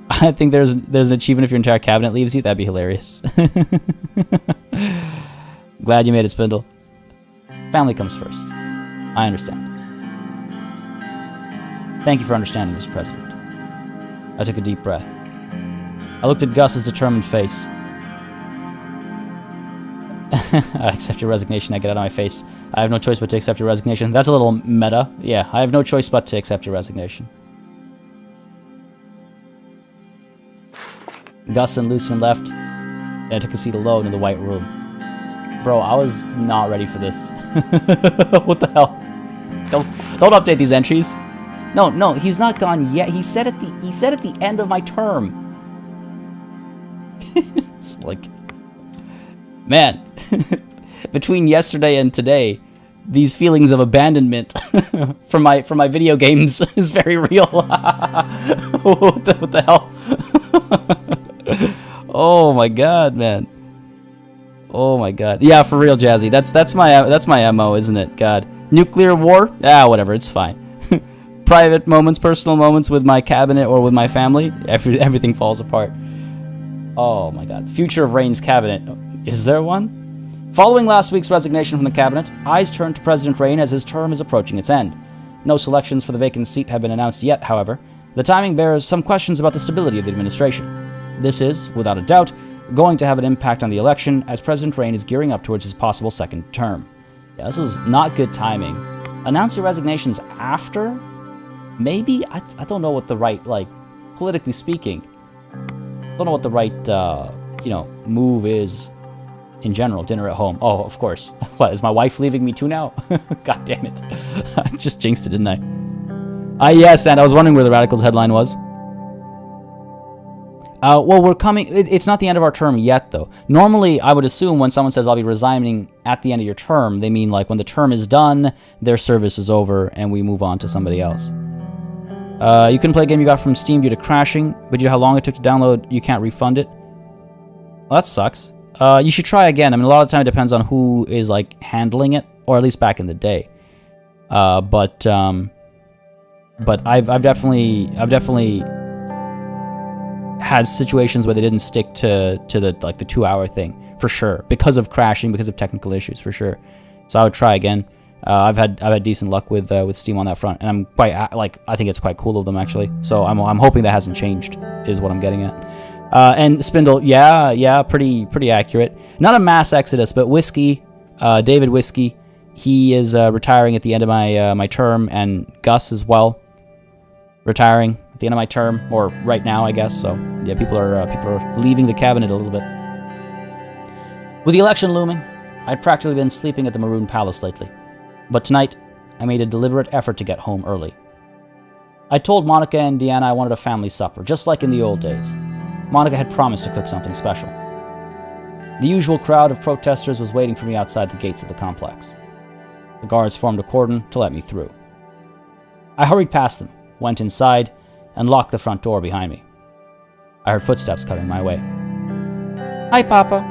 I think there's an achievement if your entire cabinet leaves you. That'd be hilarious. Glad you made it, Spindle. Family comes first. I understand. Thank you for understanding, Mr. President. I took a deep breath. I looked at Gus's determined face. I accept your resignation. I get out of my face. I have no choice but to accept your resignation. That's a little meta. Yeah, I have no choice but to accept your resignation. Gus and Lucian left, and I took a seat alone in the white room. Bro, I was not ready for this. What the hell? Don't update these entries. No, he's not gone yet. He said at the end of my term. It's like, man, between yesterday and today, these feelings of abandonment for my video games is very real. What the hell? Oh my god, man. Oh my god. Yeah, for real, Jazzy. That's my MO, isn't it? God. Nuclear war? Ah, whatever, it's fine. Private moments, personal moments with my cabinet or with my family, everything falls apart. Oh my god. Future of Rain's cabinet. Is there one? Following last week's resignation from the cabinet, eyes turned to President Rain as his term is approaching its end. No selections for the vacant seat have been announced yet, however. The timing bears some questions about the stability of the administration. This is, without a doubt, going to have an impact on the election as President Rain is gearing up towards his possible second term. Yeah, this is not good timing. Announce your resignations after? Maybe? I don't know what the right, like, politically speaking, don't know what the right, move is in general. Dinner at home. Oh, of course. What, is my wife leaving me too now? God damn it. I just jinxed it, didn't I? Yes, and I was wondering where the Radicals headline was. Well, we're coming... It's not the end of our term yet, though. Normally, I would assume when someone says, I'll be resigning at the end of your term, they mean, like, when the term is done, their service is over, and we move on to somebody else. You couldn't play a game you got from Steam due to crashing, but you know how long it took to download, you can't refund it? Well, that sucks. You should try again. I mean, a lot of the time it depends on who is, like, handling it, or at least back in the day. But I've definitely had situations where they didn't stick to the 2-hour thing for sure, because of crashing, because of technical issues for sure. So I would try again. I've had decent luck with Steam on that front, and I'm quite I think it's quite cool of them actually. So I'm hoping that hasn't changed, is what I'm getting at. And Spindle, yeah, pretty accurate. Not a mass exodus, but Whiskey, David Whiskey, he is retiring at the end of my term, and Gus as well, retiring at the end of my term, or right now, I guess. So yeah, people are leaving the cabinet a little bit. With the election looming, I'd practically been sleeping at the Maroon Palace lately. But tonight, I made a deliberate effort to get home early. I told Monica and Deanna I wanted a family supper, just like in the old days. Monica had promised to cook something special. The usual crowd of protesters was waiting for me outside the gates of the complex. The guards formed a cordon to let me through. I hurried past them, went inside, and locked the front door behind me. I heard footsteps coming my way. Hi, Papa.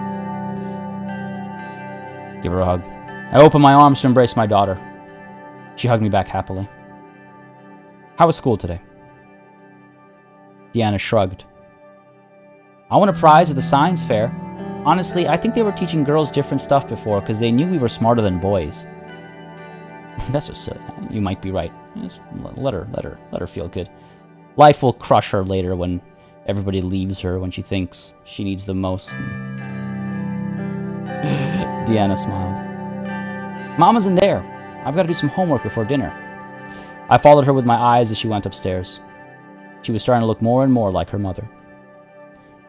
Give her a hug. I opened my arms to embrace my daughter. She hugged me back happily. How was school today? Deanna shrugged. I won a prize at the science fair. Honestly, I think they were teaching girls different stuff before because they knew we were smarter than boys. That's just silly. You might be right. Just let her feel good. Life will crush her later when everybody leaves her, when she thinks she needs the most. Deanna smiled. Mama's in there. I've got to do some homework before dinner. I followed her with my eyes as she went upstairs. She was starting to look more and more like her mother.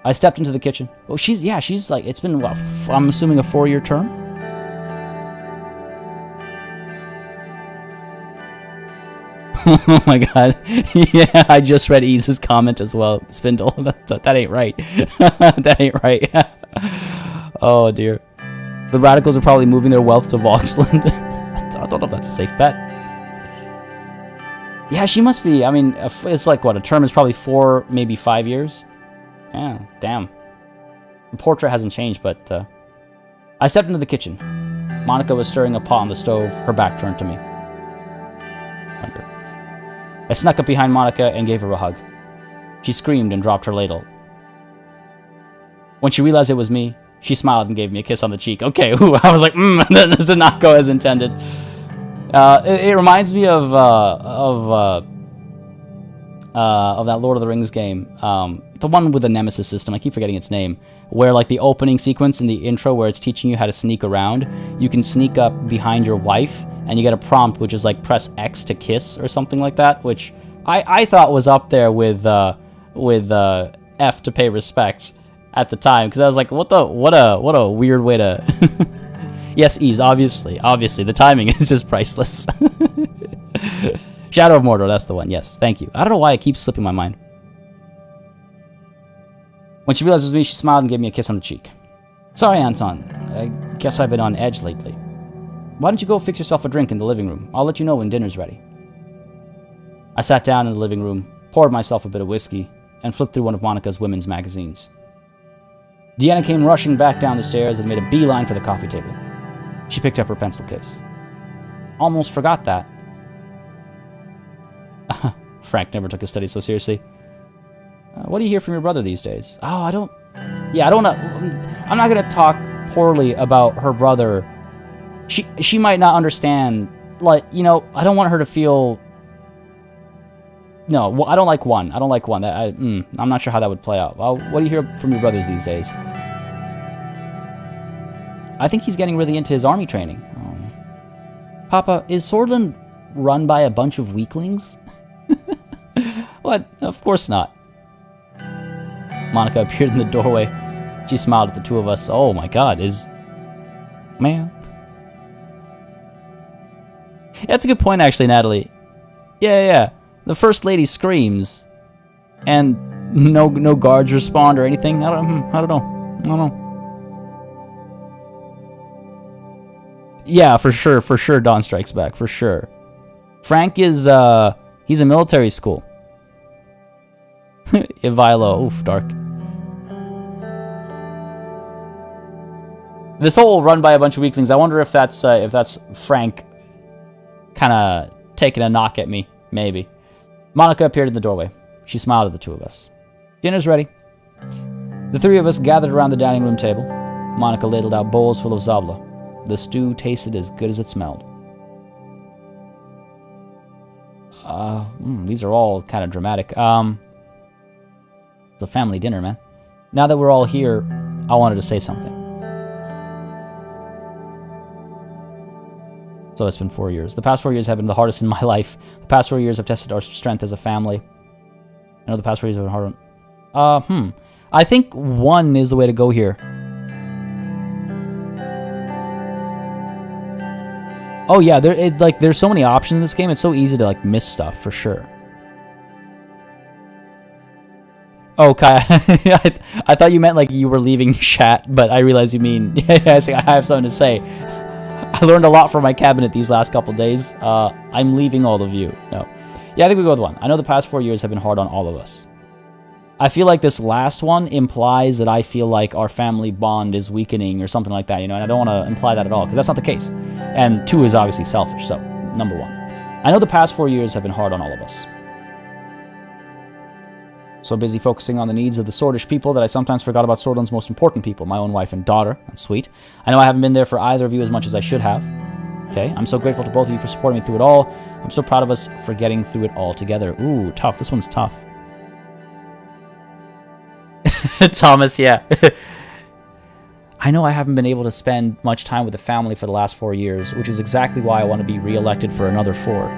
I stepped into the kitchen. Oh, she's like, it's been, what, I'm assuming a 4-year term? Oh my god. Yeah, I just read Ease's comment as well. Spindle. That ain't right. That ain't right. Oh dear. The radicals are probably moving their wealth to Voxland. I don't know if that's a safe bet. Yeah, she must be. I mean, it's like, what, a term is probably 4, maybe 5 years? Yeah, damn. The portrait hasn't changed, but... I stepped into the kitchen. Monica was stirring a pot on the stove, her back turned to me. I snuck up behind Monica and gave her a hug. She screamed and dropped her ladle. When she realized it was me, she smiled and gave me a kiss on the cheek. Okay, ooh, I was like, this did not go as intended. It reminds me of that Lord of the Rings game, the one with the Nemesis system. I keep forgetting its name. Where, like, the opening sequence in the intro, where it's teaching you how to sneak around, you can sneak up behind your wife, and you get a prompt which is like press X to kiss or something like that, which I thought was up there with F to pay respects at the time, because I was like, what a weird way to. Yes, Ease, obviously, the timing is just priceless. Shadow of Mordor, that's the one. Yes, thank you. I don't know why it keeps slipping my mind. When she realized it was me, she smiled and gave me a kiss on the cheek. Sorry, Anton. I guess I've been on edge lately. Why don't you go fix yourself a drink in the living room? I'll let you know when dinner's ready. I sat down in the living room, poured myself a bit of whiskey, and flipped through one of Monica's women's magazines. Deanna came rushing back down the stairs and made a beeline for the coffee table. She picked up her pencil case. Almost forgot that. Frank never took his studies so seriously. What do you hear from your brother these days? Oh, I don't want to... I'm not going to talk poorly about her brother. She might not understand. Like, you know, I don't want her to feel... No, well, I don't like one. I'm not sure how that would play out. Well, what do you hear from your brothers these days? I think he's getting really into his army training. Papa, is Sordland run by a bunch of weaklings? What? Of course not. Monica appeared in the doorway. She smiled at the two of us. Oh my god, Man. That's a good point, actually, Natalie. Yeah. The First Lady screams, and no guards respond or anything. I don't know. Yeah, for sure, Dawn Strikes Back, for sure. Frank is, he's a military school. Ivilo, oof, dark. This whole run by a bunch of weaklings, I wonder if that's Frank kind of taking a knock at me, maybe. Monica appeared in the doorway. She smiled at the two of us. Dinner's ready. The three of us gathered around the dining room table. Monica ladled out bowls full of zabla. The stew tasted as good as it smelled. These are all kind of dramatic. It's a family dinner, man. Now that we're all here, I wanted to say something. So it's been 4 years. The past 4 years have been the hardest in my life. The past 4 years have tested our strength as a family. I know the past 4 years have been hard. I think 1 is the way to go here. Oh yeah, there's so many options in this game. It's so easy to like miss stuff for sure. Oh, Kai, I thought you meant like you were leaving chat, but I realized you mean I have something to say. I learned a lot from my cabinet these last couple days. I'm leaving all of you. No. Yeah, I think we go with 1. I know the past 4 years have been hard on all of us. I feel like this last one implies that I feel like our family bond is weakening or something like that, you know, and I don't want to imply that at all, because that's not the case. And 2 is obviously selfish, so, number 1. I know the past 4 years have been hard on all of us. So busy focusing on the needs of the Swordish people that I sometimes forgot about Sordland's most important people, my own wife and daughter. That's sweet. I know I haven't been there for either of you as much as I should have. Okay, I'm so grateful to both of you for supporting me through it all. I'm so proud of us for getting through it all together. Ooh, tough. This one's tough. Thomas, yeah. I know I haven't been able to spend much time with the family for the last 4 years, which is exactly why I want to be re-elected for another 4.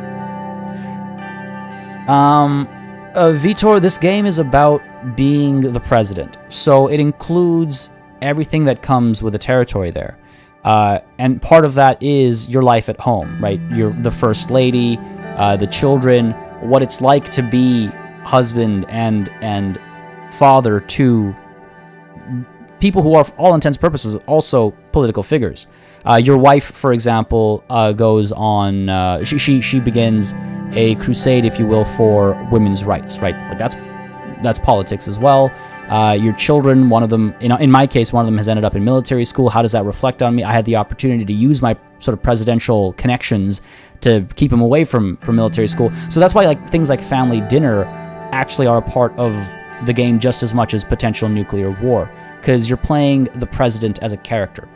Vitor, this game is about being the president, so it includes everything that comes with the territory there. And part of that is your life at home, right? You're the first lady, the children, what it's like to be husband and father to people who are, for all intents and purposes, also political figures. Your wife, for example, goes on. She begins a crusade, if you will, for women's rights. Right, like that's politics as well. Your children, one of them, in my case, one of them has ended up in military school. How does that reflect on me? I had the opportunity to use my sort of presidential connections to keep him away from military school. So that's why like things like family dinner actually are a part of the game just as much as potential nuclear war, because you're playing the president as a character.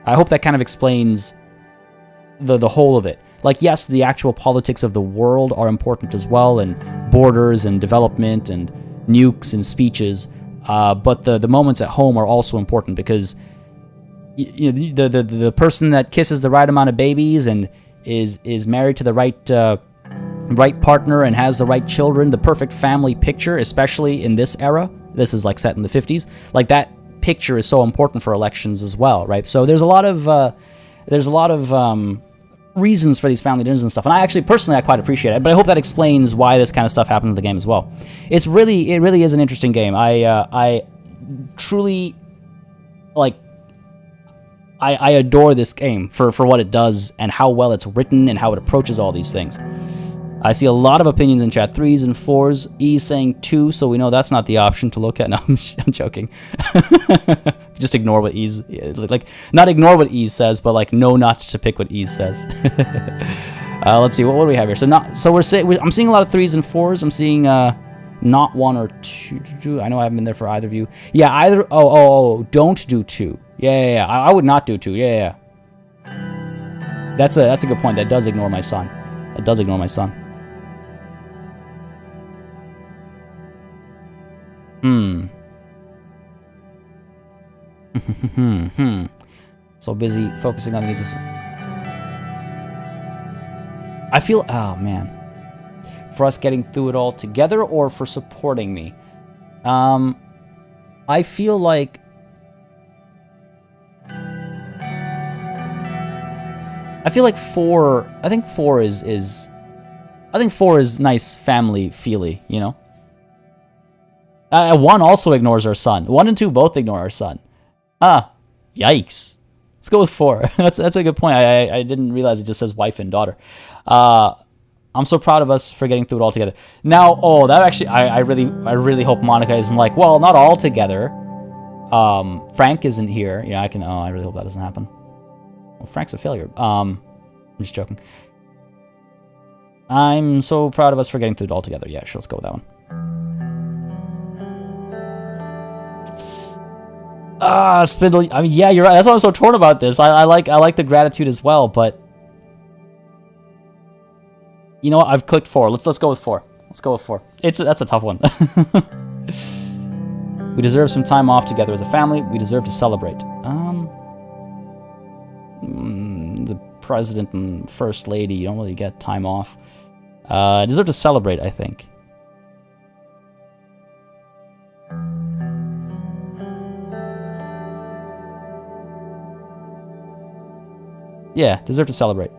I hope that kind of explains the whole of it. Like, yes, the actual politics of the world are important as well, and borders and development and nukes and speeches, but the moments at home are also important, because the person that kisses the right amount of babies and is married to the right partner and has the right children, the perfect family picture, especially in this era. This is like set in the 50s. Like that picture is so important for elections as well, right? So there's a lot of reasons for these family dinners and stuff, and I actually personally I quite appreciate it. But I hope that explains why this kind of stuff happens in the game as well. It really is an interesting game. I truly like. I adore this game for what it does and how well it's written and how it approaches all these things. I see a lot of opinions in chat, 3s and 4s. E's saying 2, so we know that's not the option to look at. No, I'm joking. Just ignore what E's, like, not ignore what E says, but like know not to pick what E says. Let's see, what do we have here? I'm seeing a lot of 3s and 4s. I'm seeing not 1 or 2. I know I haven't been there for either of you. Yeah, either. Oh, don't do 2. Yeah. I would not do 2. Yeah. That's a good point. That does ignore my son. So busy focusing on the needs. I feel, oh man, for us getting through it all together or for supporting me. I feel like four. I think 4 is nice family feely, you know. 1 also ignores our son. 1 and 2 both ignore our son. Yikes. Let's go with 4. That's a good point. I didn't realize it just says wife and daughter. I'm so proud of us for getting through it all together. Now, that actually, I really hope Monica isn't like, well, not all together. Frank isn't here. Yeah, I really hope that doesn't happen. Well, Frank's a failure. I'm just joking. I'm so proud of us for getting through it all together. Yeah, sure, let's go with that one. Spindle. I mean, yeah, you're right. That's why I'm so torn about this. I like the gratitude as well, but you know what? I've clicked 4. Let's go with 4. Let's go with 4. That's a tough one. We deserve some time off together as a family. We deserve to celebrate. The president and first lady, you don't really get time off. Deserve to celebrate, I think. Yeah, deserve to celebrate.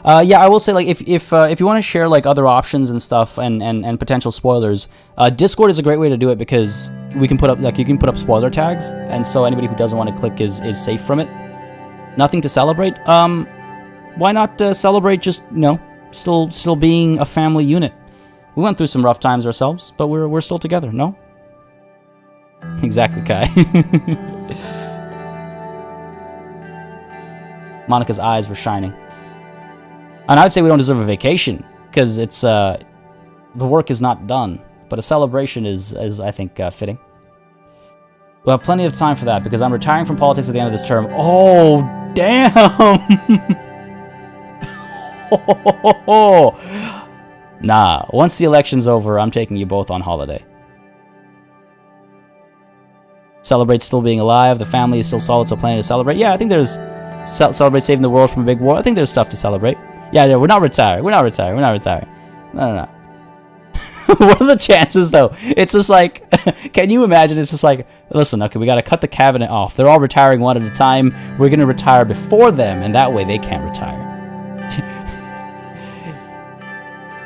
Yeah, I will say, like, if you want to share like other options and stuff and potential spoilers, Discord is a great way to do it, because we can put up, like, you can put up spoiler tags, and so anybody who doesn't want to click is safe from it. Nothing to celebrate. Why not celebrate just, you know, still being a family unit? We went through some rough times ourselves, but we're still together. No? Exactly, Kai. Monica's eyes were shining. And I'd say we don't deserve a vacation, because it's the work is not done, but a celebration is I think fitting. We'll have plenty of time for that, because I'm retiring from politics at the end of this term. Oh, damn! Nah, once the election's over, I'm taking you both on holiday. Celebrate still being alive. The family is still solid, so plenty to celebrate. Yeah, I think there's celebrate saving the world from a big war. I think there's stuff to celebrate. Yeah, we're not retired. We're not retiring. No. What are the chances, though? It's just like, can you imagine? It's just like, listen, okay, we got to cut the cabinet off. They're all retiring one at a time. We're going to retire before them, and that way they can't retire.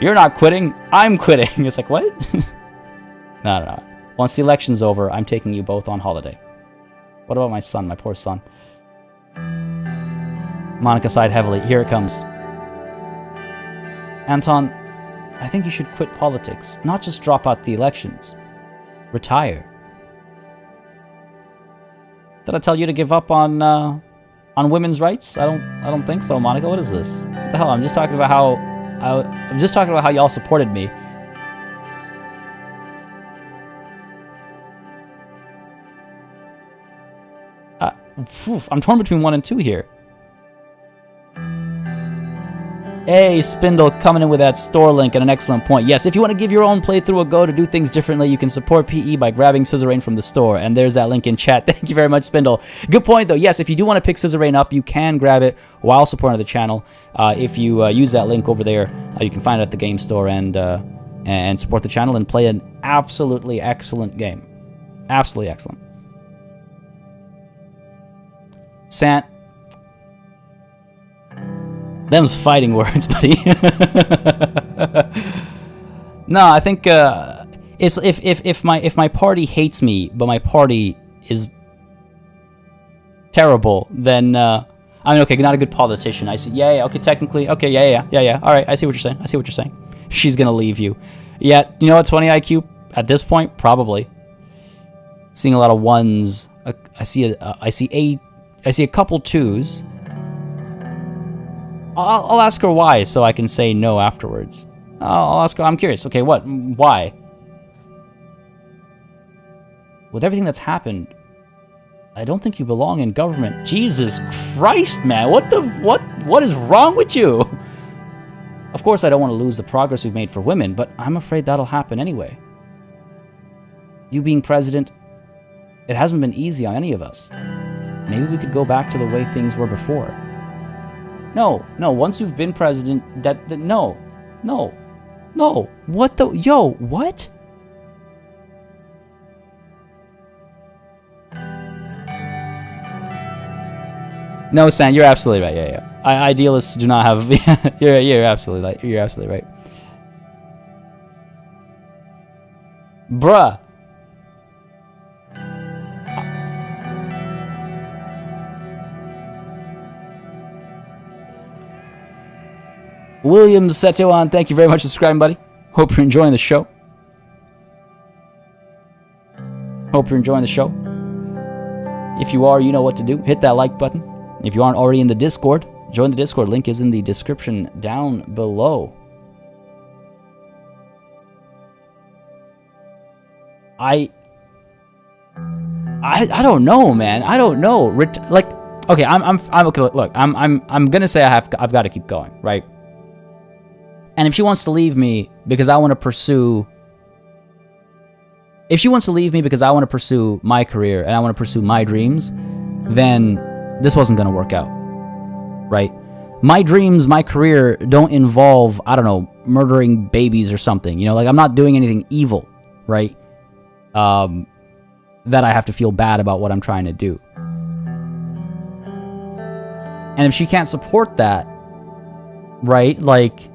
You're not quitting. I'm quitting. It's like, what? No. Once the election's over, I'm taking you both on holiday. What about my son, my poor son? Monica sighed heavily. Here it comes. Anton, I think you should quit politics. Not just drop out the elections. Retire. Did I tell you to give up on women's rights? I don't think so, Monica. What is this? What the hell? I'm just talking about how y'all supported me. I'm torn between 1 and 2 here. Hey, Spindle, coming in with that store link and an excellent point. Yes, if you want to give your own playthrough a go to do things differently, you can support PE by grabbing Suzerain from the store. And there's that link in chat. Thank you very much, Spindle. Good point, though. Yes, if you do want to pick Suzerain up, you can grab it while supporting the channel. If you use that link over there, you can find it at the game store and support the channel and play an absolutely excellent game. Absolutely excellent. Sant. Them's fighting words, buddy. No, I think it's if my party hates me, but my party is terrible, then I mean, okay, not a good politician. I see. Yeah. Okay, technically, okay. Yeah. All right, I see what you're saying. She's gonna leave you. Yeah. You know what's funny, IQ? At this point, probably. Seeing a lot of 1s. I see a couple 2s. I'll ask her why, so I can say no afterwards. I'll ask her. I'm curious. Okay, what? Why? With everything that's happened, I don't think you belong in government. Jesus Christ, man! What is wrong with you? Of course, I don't want to lose the progress we've made for women, but I'm afraid that'll happen anyway. You being president, it hasn't been easy on any of us. Maybe we could go back to the way things were before. No, once you've been president, no. What the, what? No, San, you're absolutely right, yeah. Idealists do not have, you're absolutely right, you're absolutely right. Bruh. William Setuan, thank you very much for subscribing, buddy. Hope you're enjoying the show. If you are, you know what to do. Hit that like button. If you aren't already in the Discord, join the Discord. Link is in the description down below. I don't know, man. I don't know. Okay, I'm okay. Look, I'm gonna say I've got to keep going, right? And if she wants to leave me because I want to pursue... If she wants to leave me because I want to pursue my career and I want to pursue my dreams, then this wasn't going to work out, right? My dreams, my career don't involve, I don't know, murdering babies or something. You know, like I'm not doing anything evil, right? That I have to feel bad about what I'm trying to do. And if she can't support that, right, like...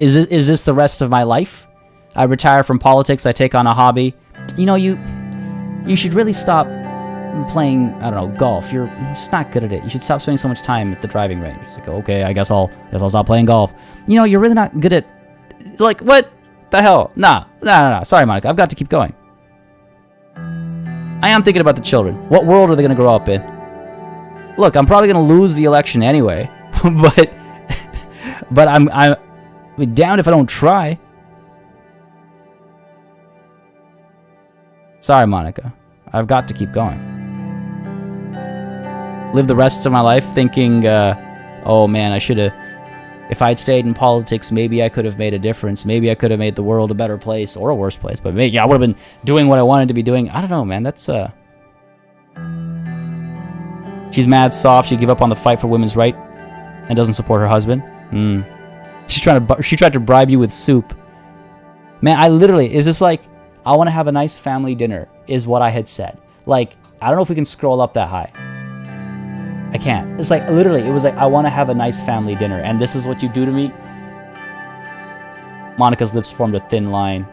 Is this the rest of my life? I retire from politics, I take on a hobby. You know, you should really stop playing, I don't know, golf. You're just not good at it. You should stop spending so much time at the driving range. It's like, okay, I guess I'll stop playing golf. You know, you're really not good at... Like, what the hell? Nah. Sorry, Monica, I've got to keep going. I am thinking about the children. What world are they going to grow up in? Look, I'm probably going to lose the election anyway, but I'm damned if I don't try. Sorry, Monica. I've got to keep going. Live the rest of my life thinking, oh man, I should have... If I'd stayed in politics, maybe I could have made a difference. Maybe I could have made the world a better place or a worse place. But maybe I would have been doing what I wanted to be doing. I don't know, man. That's, She's mad soft. She gave up on the fight for women's right and doesn't support her husband. She tried to bribe you with soup. Man, I literally... Is this like... I want to have a nice family dinner, is what I had said. Like, I don't know if we can scroll up that high. I can't. It's like, literally, it was like, I want to have a nice family dinner, and this is what you do to me? Monica's lips formed a thin line.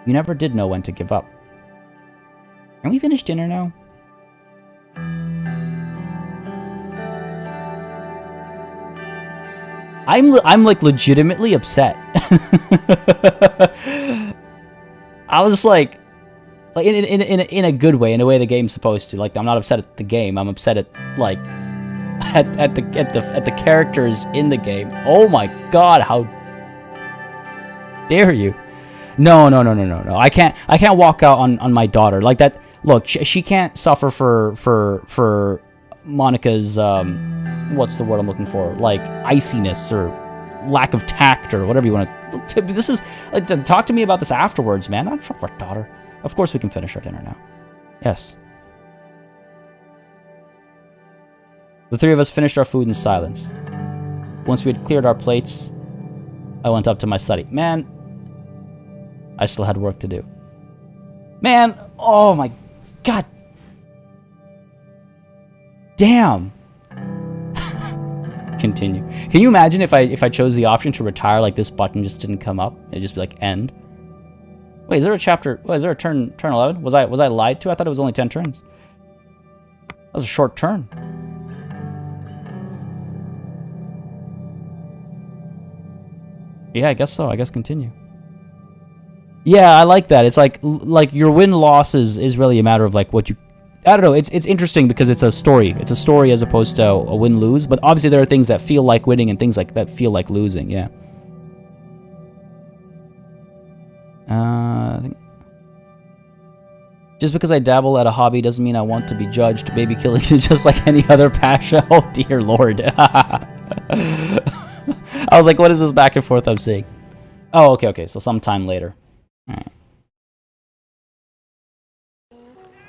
You never did know when to give up. Can we finish dinner now? I'm like legitimately upset. I was like in a good way, in a way the game's supposed to. Like, I'm not upset at the game. I'm upset at like at the characters in the game. Oh my god, how dare you? No. I can't walk out on my daughter like that. Look, she can't suffer for Monica's what's the word I'm looking for? Like iciness or lack of tact or whatever you want to. This is like, talk to me about this afterwards, man. Not in front of our daughter. Of course we can finish our dinner now. Yes. The three of us finished our food in silence. Once we had cleared our plates, I went up to my study. Man, I still had work to do. Man, oh my god. Damn. Continue. Can you imagine if I chose the option to retire, like this button just didn't come up? It'd just be like end. Wait, is there a chapter? Wait, is there a turn 11? Was I lied to? I thought it was only 10 turns. That was a short turn. Yeah, I guess so. I guess continue. Yeah, I like that. It's like your win-loss is really a matter of like what you. I don't know. It's interesting because it's a story. It's a story as opposed to a win-lose. But obviously there are things that feel like winning and things like that feel like losing. Yeah. I think just because I dabble at a hobby doesn't mean I want to be judged. Baby killing is just like any other passion. Oh dear lord. I was like, what is this back and forth I'm seeing? Oh, okay. So sometime later. All right.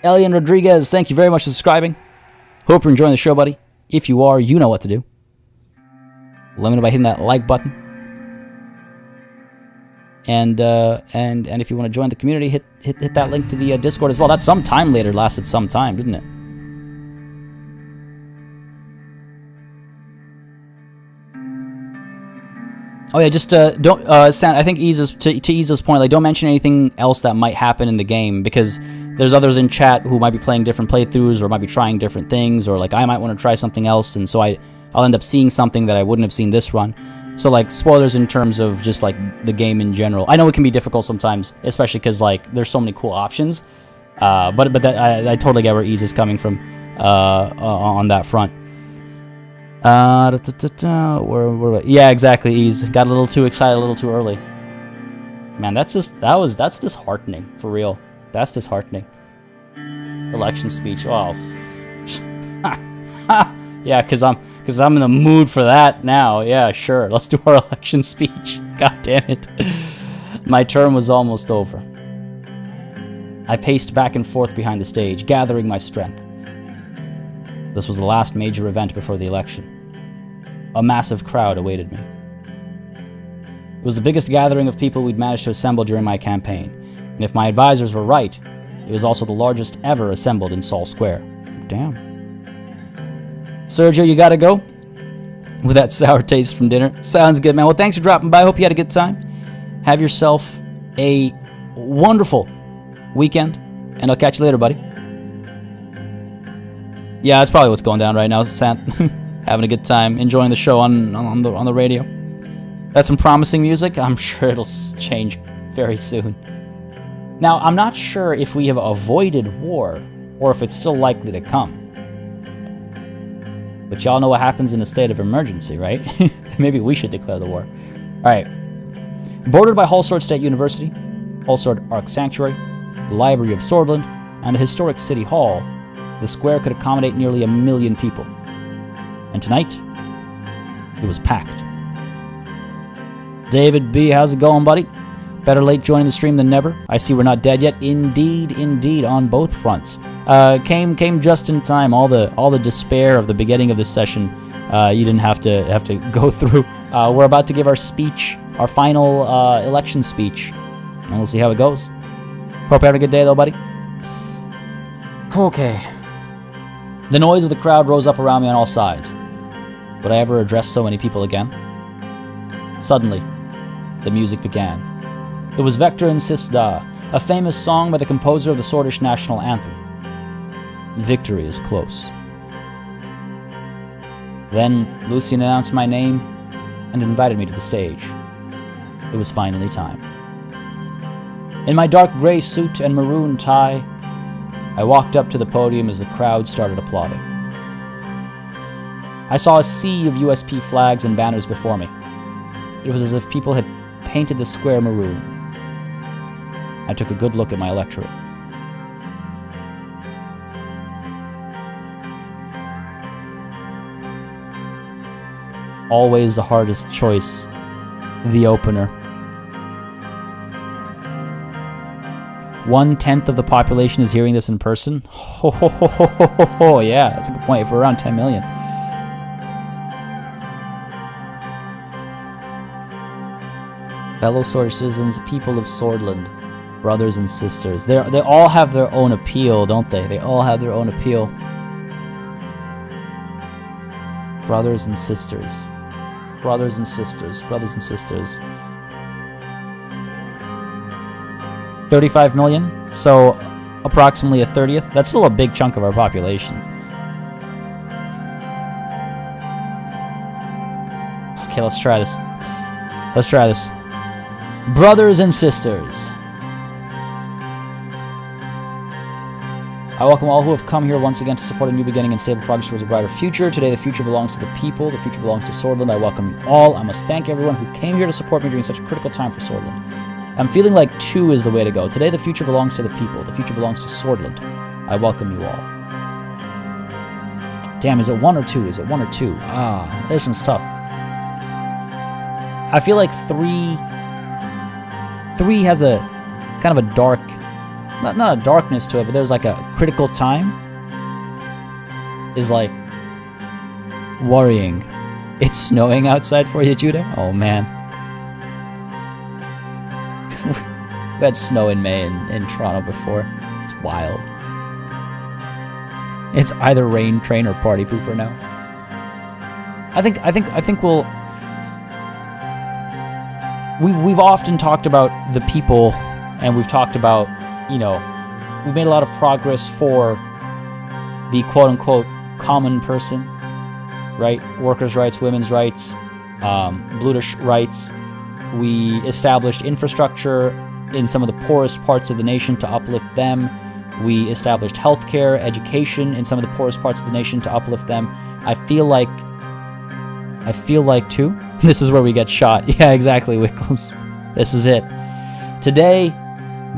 Elian Rodriguez, thank you very much for subscribing. Hope you're enjoying the show, buddy. If you are, you know what to do. Let me know by hitting that like button. And if you want to join the community, hit that link to the Discord as well. That sometime later lasted some time, didn't it? Oh yeah, just don't Sam, I think to Ease's point, like don't mention anything else that might happen in the game because there's others in chat who might be playing different playthroughs or might be trying different things, or like I might want to try something else, and so I'll end up seeing something that I wouldn't have seen this run. So like spoilers in terms of just like the game in general. I know it can be difficult sometimes, especially because like there's so many cool options. But I totally get where Ease is coming from on that front. Yeah, exactly. Ease got a little too excited, a little too early. Man, that's disheartening for real. That's disheartening. Election speech. Oh, yeah, because I'm in the mood for that now. Yeah, sure. Let's do our election speech. God damn it. My term was almost over. I paced back and forth behind the stage, gathering my strength. This was the last major event before the election. A massive crowd awaited me. It was the biggest gathering of people we'd managed to assemble during my campaign, and if my advisors were right, it was also the largest ever assembled in Sol Square. Damn. Sergio, you gotta go? With that sour taste from dinner. Sounds good, man. Well, thanks for dropping by. Hope you had a good time. Have yourself a wonderful weekend, and I'll catch you later, buddy. Yeah, that's probably what's going down right now, Sant. Having a good time, enjoying the show on the radio. That's some promising music. I'm sure it'll change very soon. Now, I'm not sure if we have avoided war, or if it's still likely to come. But y'all know what happens in a state of emergency, right? Maybe we should declare the war. Alright. Bordered by Hallsword State University, Hallsword Ark Sanctuary, the Library of Sordland, and the historic City Hall, the square could accommodate nearly 1 million people. And tonight, it was packed. David B., how's it going, buddy? Better late joining the stream than never. I see we're not dead yet. Indeed, on both fronts. Came just in time. All the despair of the beginning of this session, you didn't have to go through. We're about to give our speech, our final election speech, and we'll see how it goes. Hope you're having a good day, though, buddy. Okay. The noise of the crowd rose up around me on all sides. Would I ever address so many people again? Suddenly, the music began. It was Vector and Sisda, a famous song by the composer of the Sordish national anthem. Victory is close. Then Lucien announced my name and invited me to the stage. It was finally time. In my dark gray suit and maroon tie, I walked up to the podium as the crowd started applauding. I saw a sea of USP flags and banners before me. It was as if people had painted the square maroon. I took a good look at my electorate. Always the hardest choice, the opener. 1/10 of the population is hearing this in person. Oh, yeah, that's a good point. If we're around 10 million. Fellow Sordish citizens, people of Sordland, brothers and sisters. They all have their own appeal, don't they? They all have their own appeal. Brothers and sisters. Brothers and sisters. Brothers and sisters. 35 million, so approximately a 30th. That's still a big chunk of our population. Okay, let's try this. Let's try this. Brothers and sisters. I welcome all who have come here once again to support a new beginning and stable progress towards a brighter future. Today, the future belongs to the people. The future belongs to Sordland. I welcome you all. I must thank everyone who came here to support me during such a critical time for Sordland. I'm feeling like 2 is the way to go. Today, the future belongs to the people. The future belongs to Sordland. I welcome you all. Damn, is it 1 or 2? Is it 1 or 2? Ah, this one's tough. I feel like 3 has a kind of a dark, not a darkness to it, but there's like a critical time. Is like worrying. It's snowing outside for you, Judah? Oh, man. We've had snow in May in Toronto before. It's wild. It's either rain, train, or party pooper now. I think we've often talked about the people, and we've talked about, you know, we've made a lot of progress for the quote-unquote common person, right? Workers' rights, women's rights, Blutish rights. We established infrastructure in some of the poorest parts of the nation to uplift them. We established healthcare, education in some of the poorest parts of the nation to uplift them. I feel like too, this is where we get shot. Yeah, exactly, Wickles. This is it. Today,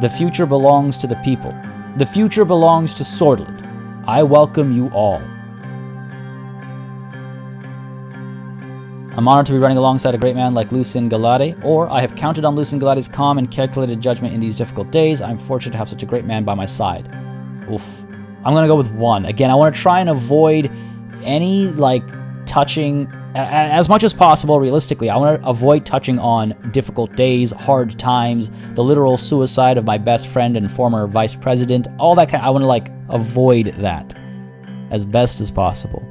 the future belongs to the people. The future belongs to Sordland. I welcome you all. I'm honored to be running alongside a great man like Lucien Galade, or I have counted on Lucien Galade's calm and calculated judgment in these difficult days. I'm fortunate to have such a great man by my side. Oof. I'm going to go with 1. Again, I want to try and avoid any, like, touching, as much as possible, realistically. I want to avoid touching on difficult days, hard times, the literal suicide of my best friend and former vice president, all that kind. I want to, like, avoid that as best as possible.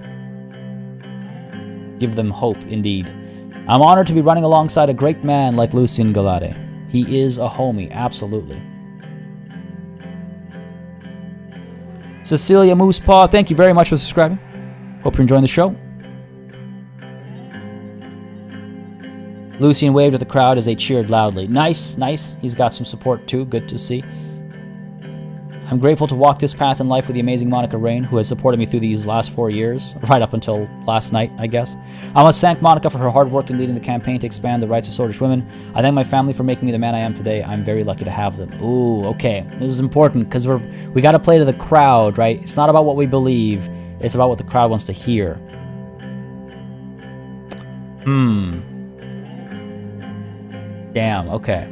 Give them hope, indeed. I'm honored to be running alongside a great man like Lucien Galade. He is a homie, absolutely. Cecilia Moosepaw, thank you very much for subscribing. Hope you're enjoying the show. Lucien waved at the crowd as they cheered loudly. Nice, nice. He's got some support too. Good to see. I'm grateful to walk this path in life with the amazing Monica Rain, who has supported me through these last 4 years, right up until last night, I guess. I must thank Monica for her hard work in leading the campaign to expand the rights of Sordish women. I thank my family for making me the man I am today. I'm very lucky to have them. Ooh, okay. This is important, because we got to play to the crowd, right? It's not about what we believe. It's about what the crowd wants to hear. Damn, okay.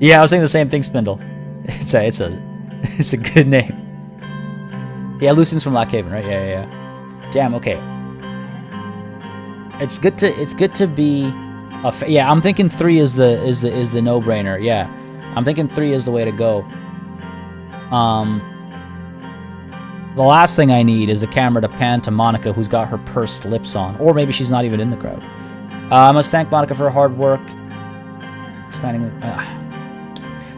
Yeah, I was saying the same thing, Spindle. It's a good name. Yeah, Lucien's from Lockhaven, right? Yeah. Damn, okay. It's good to be yeah, I'm thinking 3 is the no-brainer. Yeah. I'm thinking 3 is the way to go. The last thing I need is the camera to pan to Monica, who's got her pursed lips on. Or maybe she's not even in the crowd. I must thank Monica for her hard work. Expanding.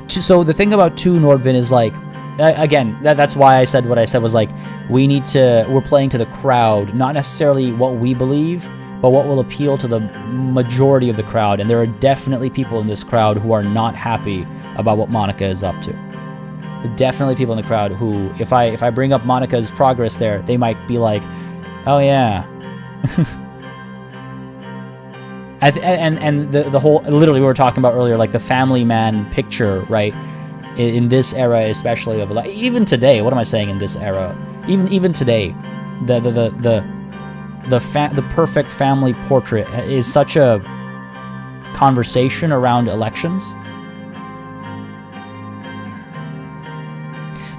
So the thing about 2 Nordvin is like, again, that's why I said what I said was like, we're playing to the crowd, not necessarily what we believe, but what will appeal to the majority of the crowd. And there are definitely people in this crowd who are not happy about what Monica is up to. Definitely people in the crowd who, if I bring up Monica's progress there, they might be like, oh yeah. and the whole, literally we were talking about earlier, like the family man picture, right? In this era, especially of like, even today, what am I saying in this era? Even today, the perfect family portrait is such a conversation around elections.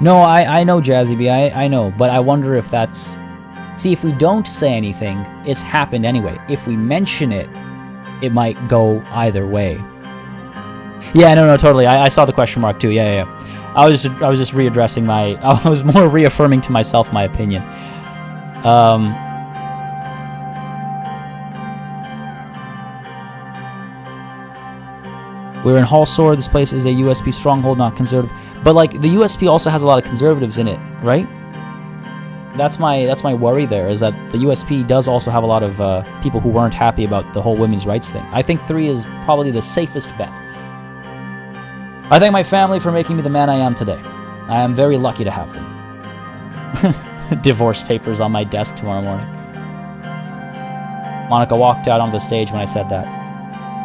No, I know, Jazzy B, I know, but I wonder if that's... See, if we don't say anything, it's happened anyway. If we mention it, it might go either way. Yeah, no, totally. I saw the question mark too. Yeah. I was just readdressing my... I was more reaffirming to myself my opinion. We're in Hallsor. This place is a USP stronghold, not conservative. But like the USP also has a lot of conservatives in it, right? That's my worry there, is that the USP does also have a lot of people who weren't happy about the whole women's rights thing. I think 3 is probably the safest bet. I thank my family for making me the man I am today. I am very lucky to have them. Divorce papers on my desk tomorrow morning. Monica walked out on the stage when I said that.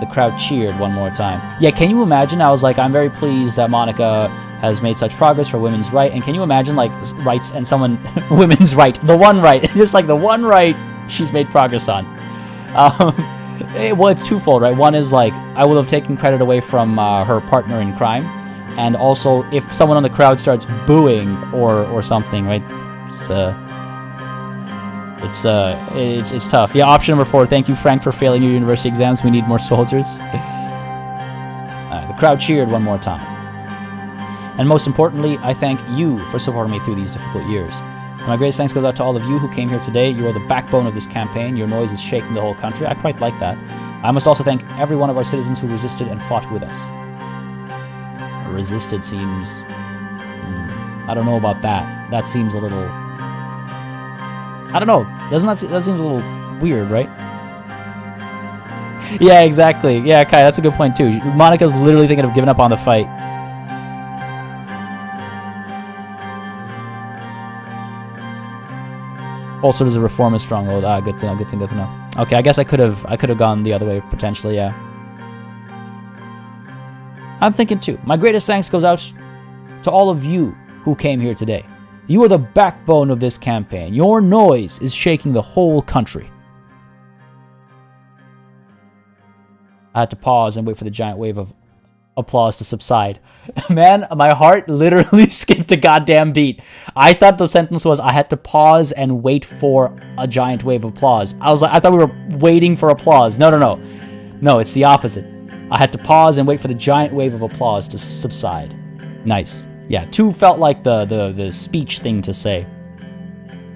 The crowd cheered one more time. Yeah, can you imagine? I was like, I'm very pleased that Monica has made such progress for women's right. And can you imagine, like, rights and someone... women's right. The one right. Just like the one right she's made progress on. Well, it's twofold, right? One is, like, I will have taken credit away from her partner in crime. And also, if someone on the crowd starts booing or something, right? It's tough. Yeah, option number 4. Thank you, Frank, for failing your university exams. We need more soldiers. The crowd cheered one more time. And most importantly, I thank you for supporting me through these difficult years. And my greatest thanks goes out to all of you who came here today. You are the backbone of this campaign. Your noise is shaking the whole country. I quite like that. I must also thank every one of our citizens who resisted and fought with us. Resisted seems... I don't know about that. That seems a little... I don't know. That seems a little weird, right? Yeah, exactly. Yeah, Kai, that's a good point too. Monica's literally thinking of giving up on the fight. Also, there's a reformist stronghold. Good to know. Good to know. Okay, I guess I could have gone the other way potentially. Yeah. I'm thinking too. My greatest thanks goes out to all of you who came here today. You are the backbone of this campaign. Your noise is shaking the whole country. I had to pause and wait for the giant wave of applause to subside. Man, my heart literally skipped a goddamn beat. I thought the sentence was, I had to pause and wait for a giant wave of applause. I thought we were waiting for applause. No. No, it's the opposite. I had to pause and wait for the giant wave of applause to subside. Nice. Yeah, 2 felt like the speech thing to say.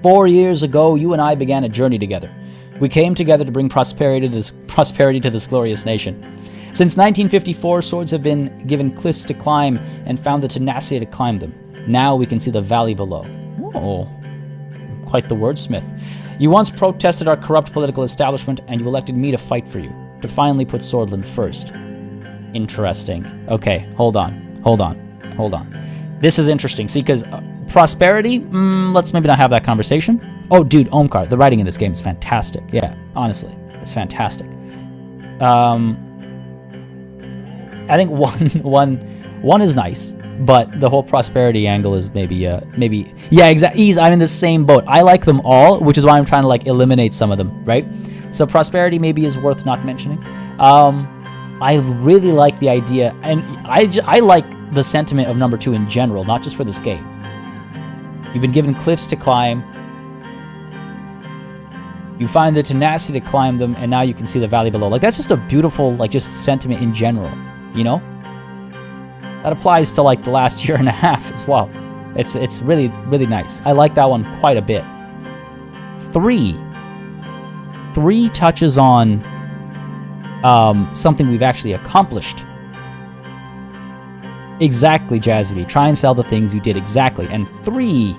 4 years ago, you and I began a journey together. We came together to bring prosperity to this glorious nation. Since 1954, swords have been given cliffs to climb and found the tenacity to climb them. Now we can see the valley below. Oh, quite the wordsmith. You once protested our corrupt political establishment, and you elected me to fight for you, to finally put Sordland first. Interesting. Okay, hold on. This is interesting. See, because prosperity, let's maybe not have that conversation. Oh, dude, Omkar, the writing in this game is fantastic. Yeah, honestly, it's fantastic. I think one is nice, but the whole prosperity angle is maybe yeah, exactly. I'm in the same boat. I like them all, which is why I'm trying to like eliminate some of them, right? So prosperity maybe is worth not mentioning. I really like the idea, and I like the sentiment of number 2 in general, not just for this game. You've been given cliffs to climb. You find the tenacity to climb them, and now you can see the valley below. Like, that's just a beautiful, like, just sentiment in general, you know? That applies to, like, the last year and a half as well. It's really, really nice. I like that one quite a bit. 3 touches on something we've actually accomplished. Exactly, Jazzy. Try and sell the things you did exactly. And 3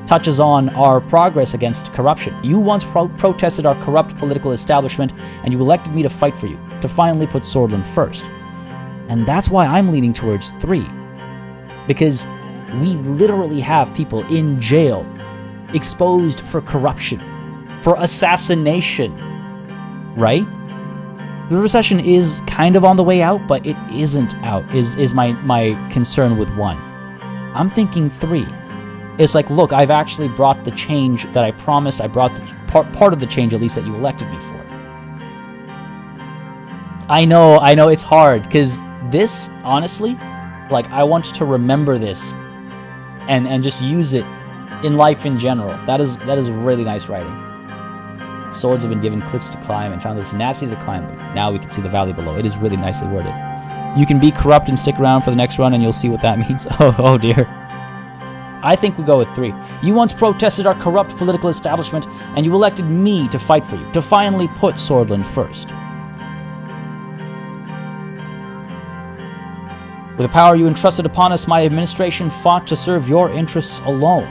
touches on our progress against corruption. You once protested our corrupt political establishment, and you elected me to fight for you, to finally put Sordland first. And that's why I'm leaning towards 3. Because we literally have people in jail, exposed for corruption, for assassination, right? The recession is kind of on the way out, but it isn't out, is my concern with 1. I'm thinking 3. It's like, look, I've actually brought the change that I promised. I brought the part of the change, at least, that you elected me for. I know, it's hard, because this, honestly, like, I want to remember this and just use it in life in general. That is really nice writing. Swords have been given cliffs to climb and found it nasty to climb them. Now we can see the valley below. It is really nicely worded. You can be corrupt and stick around for the next run, and you'll see what that means. Oh dear. I think we go with 3. You once protested our corrupt political establishment, and you elected me to fight for you, to finally put Sordland first. With the power you entrusted upon us, my administration fought to serve your interests alone.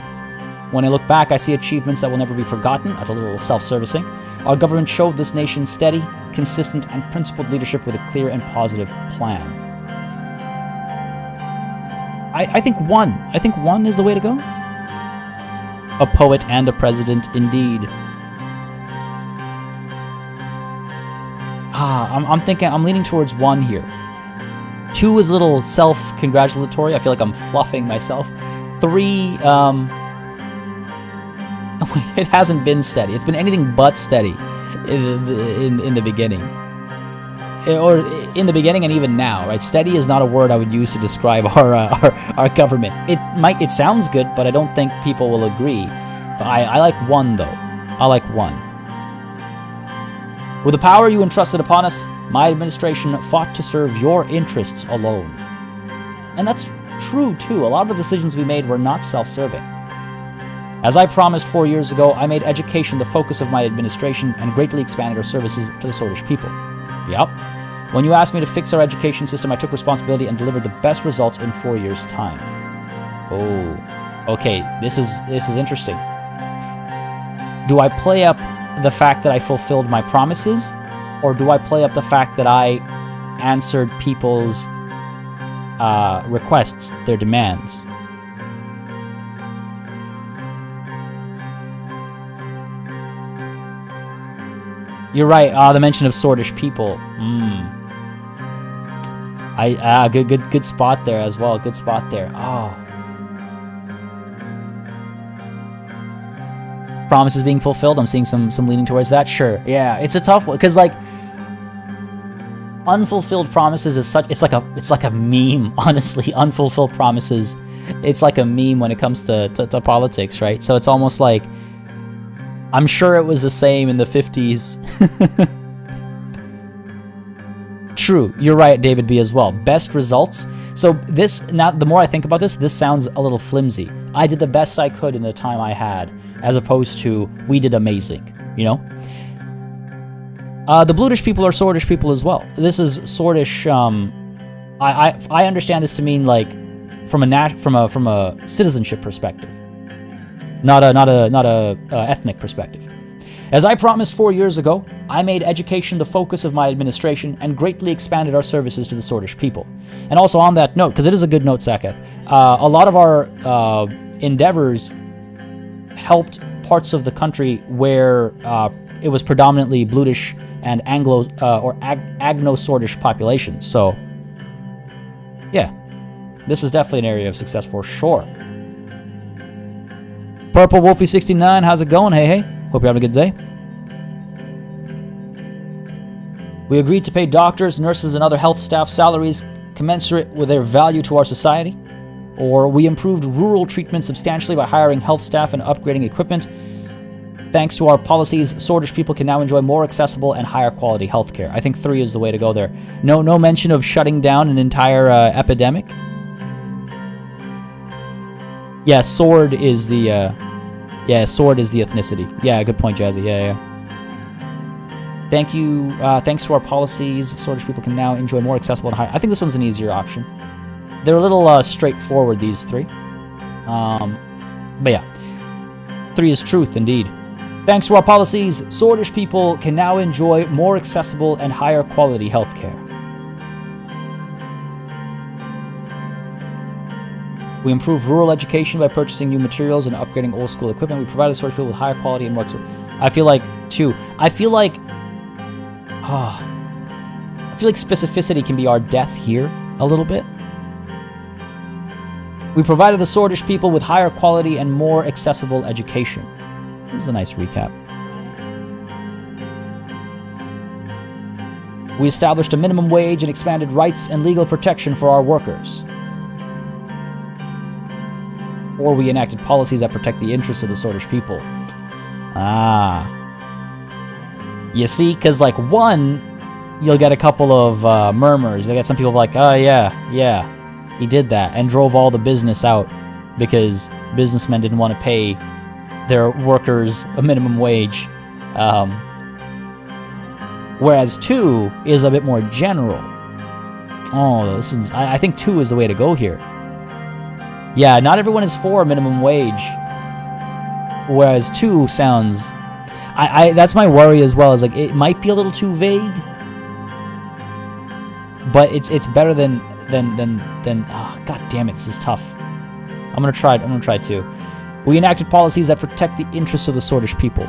When I look back, I see achievements that will never be forgotten. That's a little self-servicing. Our government showed this nation steady, consistent, and principled leadership with a clear and positive plan. I think 1. I think 1 is the way to go. A poet and a president, indeed. I'm leaning towards 1 here. 2 is a little self-congratulatory. I feel like I'm fluffing myself. 3, it hasn't been steady. It's been anything but steady in the beginning. Or in the beginning and even now, right? Steady is not a word I would use to describe our government. It sounds good, but I don't think people will agree. I like 1, though. I like 1. With the power you entrusted upon us, my administration fought to serve your interests alone. And that's true, too. A lot of the decisions we made were not self-serving. As I promised 4 years ago, I made education the focus of my administration and greatly expanded our services to the Sordish people. Yep. When you asked me to fix our education system, I took responsibility and delivered the best results in 4 years' time. Oh, okay, this is interesting. Do I play up the fact that I fulfilled my promises, or do I play up the fact that I answered people's requests, their demands? You're right. The mention of Sordish people. Good spot there as well. Good spot there. Oh. Promises being fulfilled. I'm seeing some leaning towards that. Sure. Yeah, it's a tough one because like unfulfilled promises is such. It's like a meme. Honestly, unfulfilled promises. It's like a meme when it comes to politics, right? So it's almost like. I'm sure it was the same in the 50s. True, you're right, David B. as well. Best results. So this, now the more I think about this sounds a little flimsy. I did the best I could in the time I had, as opposed to we did amazing, you know? The Bludish people are Sordish people as well. This is Sordish, I understand this to mean like from a citizenship perspective. Not a ethnic perspective. As I promised 4 years ago, I made education the focus of my administration and greatly expanded our services to the Sordish people. And also on that note, because it is a good note, Saketh, a lot of our endeavors helped parts of the country where it was predominantly Bludish and Anglo or Agno-Sordish populations. So, yeah, this is definitely an area of success for sure. Purple Wolfie 69, how's it going? Hey. Hope you're having a good day. We agreed to pay doctors, nurses, and other health staff salaries commensurate with their value to our society. Or we improved rural treatment substantially by hiring health staff and upgrading equipment. Thanks to our policies, Sordish people can now enjoy more accessible and higher quality healthcare. I think 3 is the way to go there. No mention of shutting down an entire epidemic. Yeah, sword is the sword is the ethnicity. Yeah, good point, Jazzy. Yeah. Thank you. Thanks to our policies, Swordish people can now enjoy more accessible and higher. I think this one's an easier option. They're a little straightforward, these three. But yeah, 3 is truth indeed. Thanks to our policies, Swordish people can now enjoy more accessible and higher quality healthcare. We improve rural education by purchasing new materials and upgrading old school equipment. We provide the Swordish people with higher quality and more. I feel like 2. I feel like specificity can be our death here a little bit. We provided the Swordish people with higher quality and more accessible education. This is a nice recap. We established a minimum wage and expanded rights and legal protection for our workers. Or we enacted policies that protect the interests of the Swordish people. You see, because like 1, you'll get a couple of murmurs. You'll get some people like, oh yeah, he did that and drove all the business out because businessmen didn't want to pay their workers a minimum wage. Whereas 2 is a bit more general. I think 2 is the way to go here. Yeah, not everyone is for minimum wage. Whereas 2 sounds... that's my worry as well, is like it might be a little too vague. But it's better than god damn it, this is tough. I'm gonna try 2. We enacted policies that protect the interests of the Swordish people.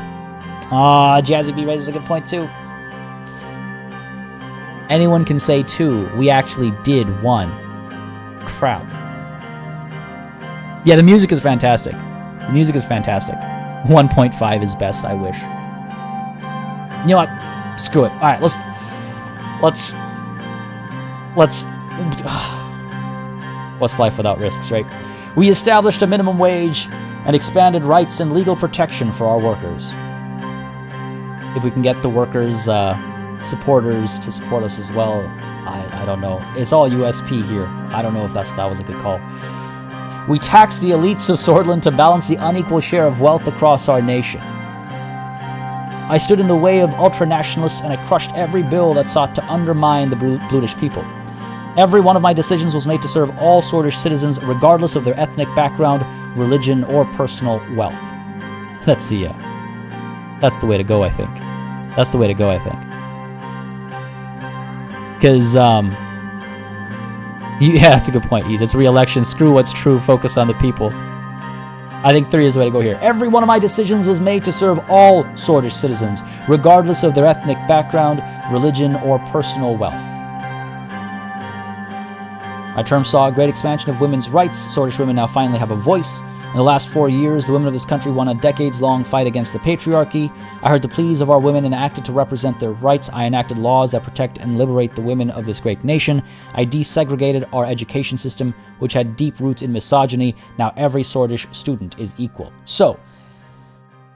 Jazzy B raises a good point too. Anyone can say 2. We actually did 1. Crap. Yeah, the music is fantastic. 1.5 is best, I wish. You know what? Screw it. All right, let's what's life without risks, right? We established a minimum wage and expanded rights and legal protection for our workers. If we can get the workers' supporters to support us as well, I don't know. It's all USP here. I don't know if that was a good call. We taxed the elites of Sordland to balance the unequal share of wealth across our nation. I stood in the way of ultranationalists and I crushed every bill that sought to undermine the Brutish people. Every one of my decisions was made to serve all Swordish citizens, regardless of their ethnic background, religion, or personal wealth. That's the way to go, I think. Because, yeah, that's a good point, Ease. It's re-election. Screw what's true. Focus on the people. I think 3 is the way to go here. Every one of my decisions was made to serve all Swordish citizens, regardless of their ethnic background, religion, or personal wealth. My term saw a great expansion of women's rights. Swordish women now finally have a voice. In the last 4 years, the women of this country won a decades-long fight against the patriarchy. I heard the pleas of our women and acted to represent their rights. I enacted laws that protect and liberate the women of this great nation. I desegregated our education system, which had deep roots in misogyny. Now every Swordish student is equal. So,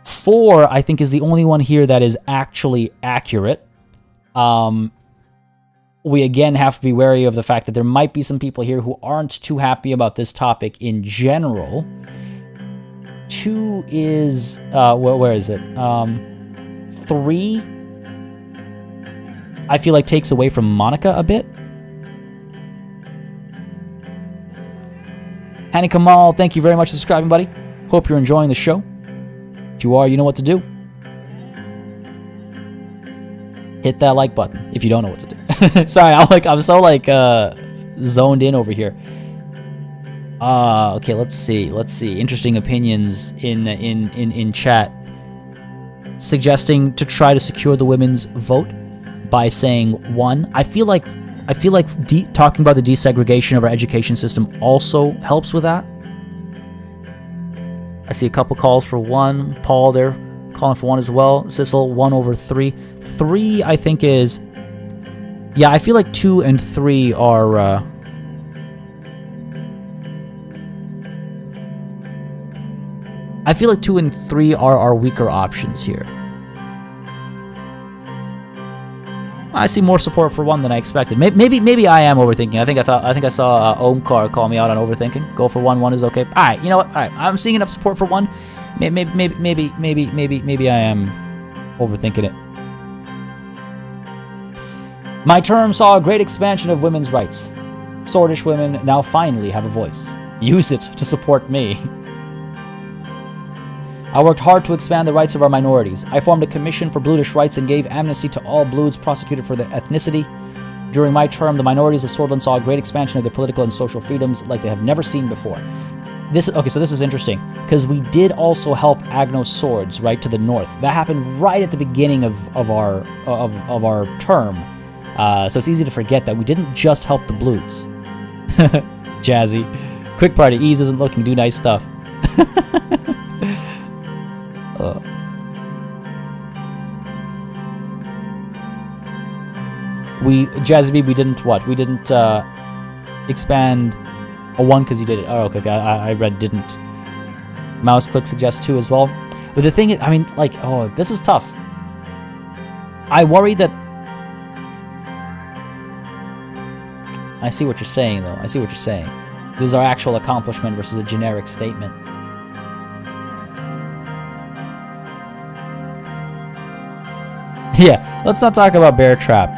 4, I think, is the only one here that is actually accurate. We again have to be wary of the fact that there might be some people here who aren't too happy about this topic in general. 2 is, where is it? 3, I feel like takes away from Monica a bit. Hani Kamal, thank you very much for subscribing, buddy. Hope you're enjoying the show. If you are, you know what to do. Hit that like button if you don't know what to do. Sorry, I'm so zoned in over here. Okay, let's see. Interesting opinions in chat, suggesting to try to secure the women's vote by saying 1. I feel like talking about the desegregation of our education system also helps with that. I see a couple calls for 1. Paul there calling for 1 as well. Sissel, 1 over 3. 3, I think, is... Yeah, I feel like 2 and 3 are... I feel like 2 and 3 are our weaker options here. I see more support for 1 than I expected. Maybe I am overthinking. I think I saw Omkar call me out on overthinking. Go for 1. 1 is okay. All right, you know what? All right, I'm seeing enough support for 1. Maybe I am overthinking it. My term saw a great expansion of women's rights. Swordish women now finally have a voice. Use it to support me. I worked hard to expand the rights of our minorities. I formed a commission for Bludish rights and gave amnesty to all Bloods prosecuted for their ethnicity. During my term, the minorities of Sordland saw a great expansion of their political and social freedoms like they have never seen before. So this is interesting, because we did also help Agnos Swords, right, to the north. That happened right at the beginning of our term. So it's easy to forget that we didn't just help the Blues. Jazzy. Quick party. Ease isn't looking. Do nice stuff. Jazzy, we didn't what? We didn't expand a 1 because you did it. Oh, okay. I read didn't. Mouse click suggests 2 as well. But the thing is, I mean, like, oh, this is tough. I worry that. I see what you're saying, though. I see what you're saying. This is our actual accomplishment versus a generic statement. Yeah, let's not talk about Bear Trap.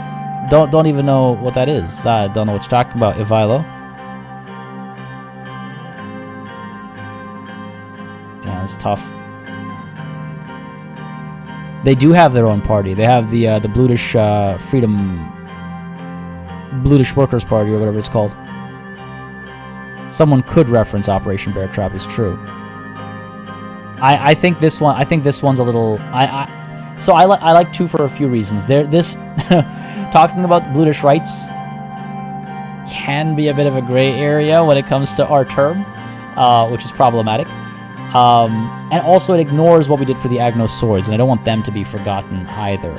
Don't even know what that is. I don't know what you're talking about, Ivilo. Yeah, it's tough. They do have their own party. They have the Bludish Bludish Workers Party or whatever it's called. Someone could reference Operation Bear Trap. Is true. I think this one. I think this one's a little. So I like 2 for a few reasons. This talking about Bludish rights can be a bit of a gray area when it comes to our term, which is problematic. And also it ignores what we did for the Agnos Swords, and I don't want them to be forgotten either.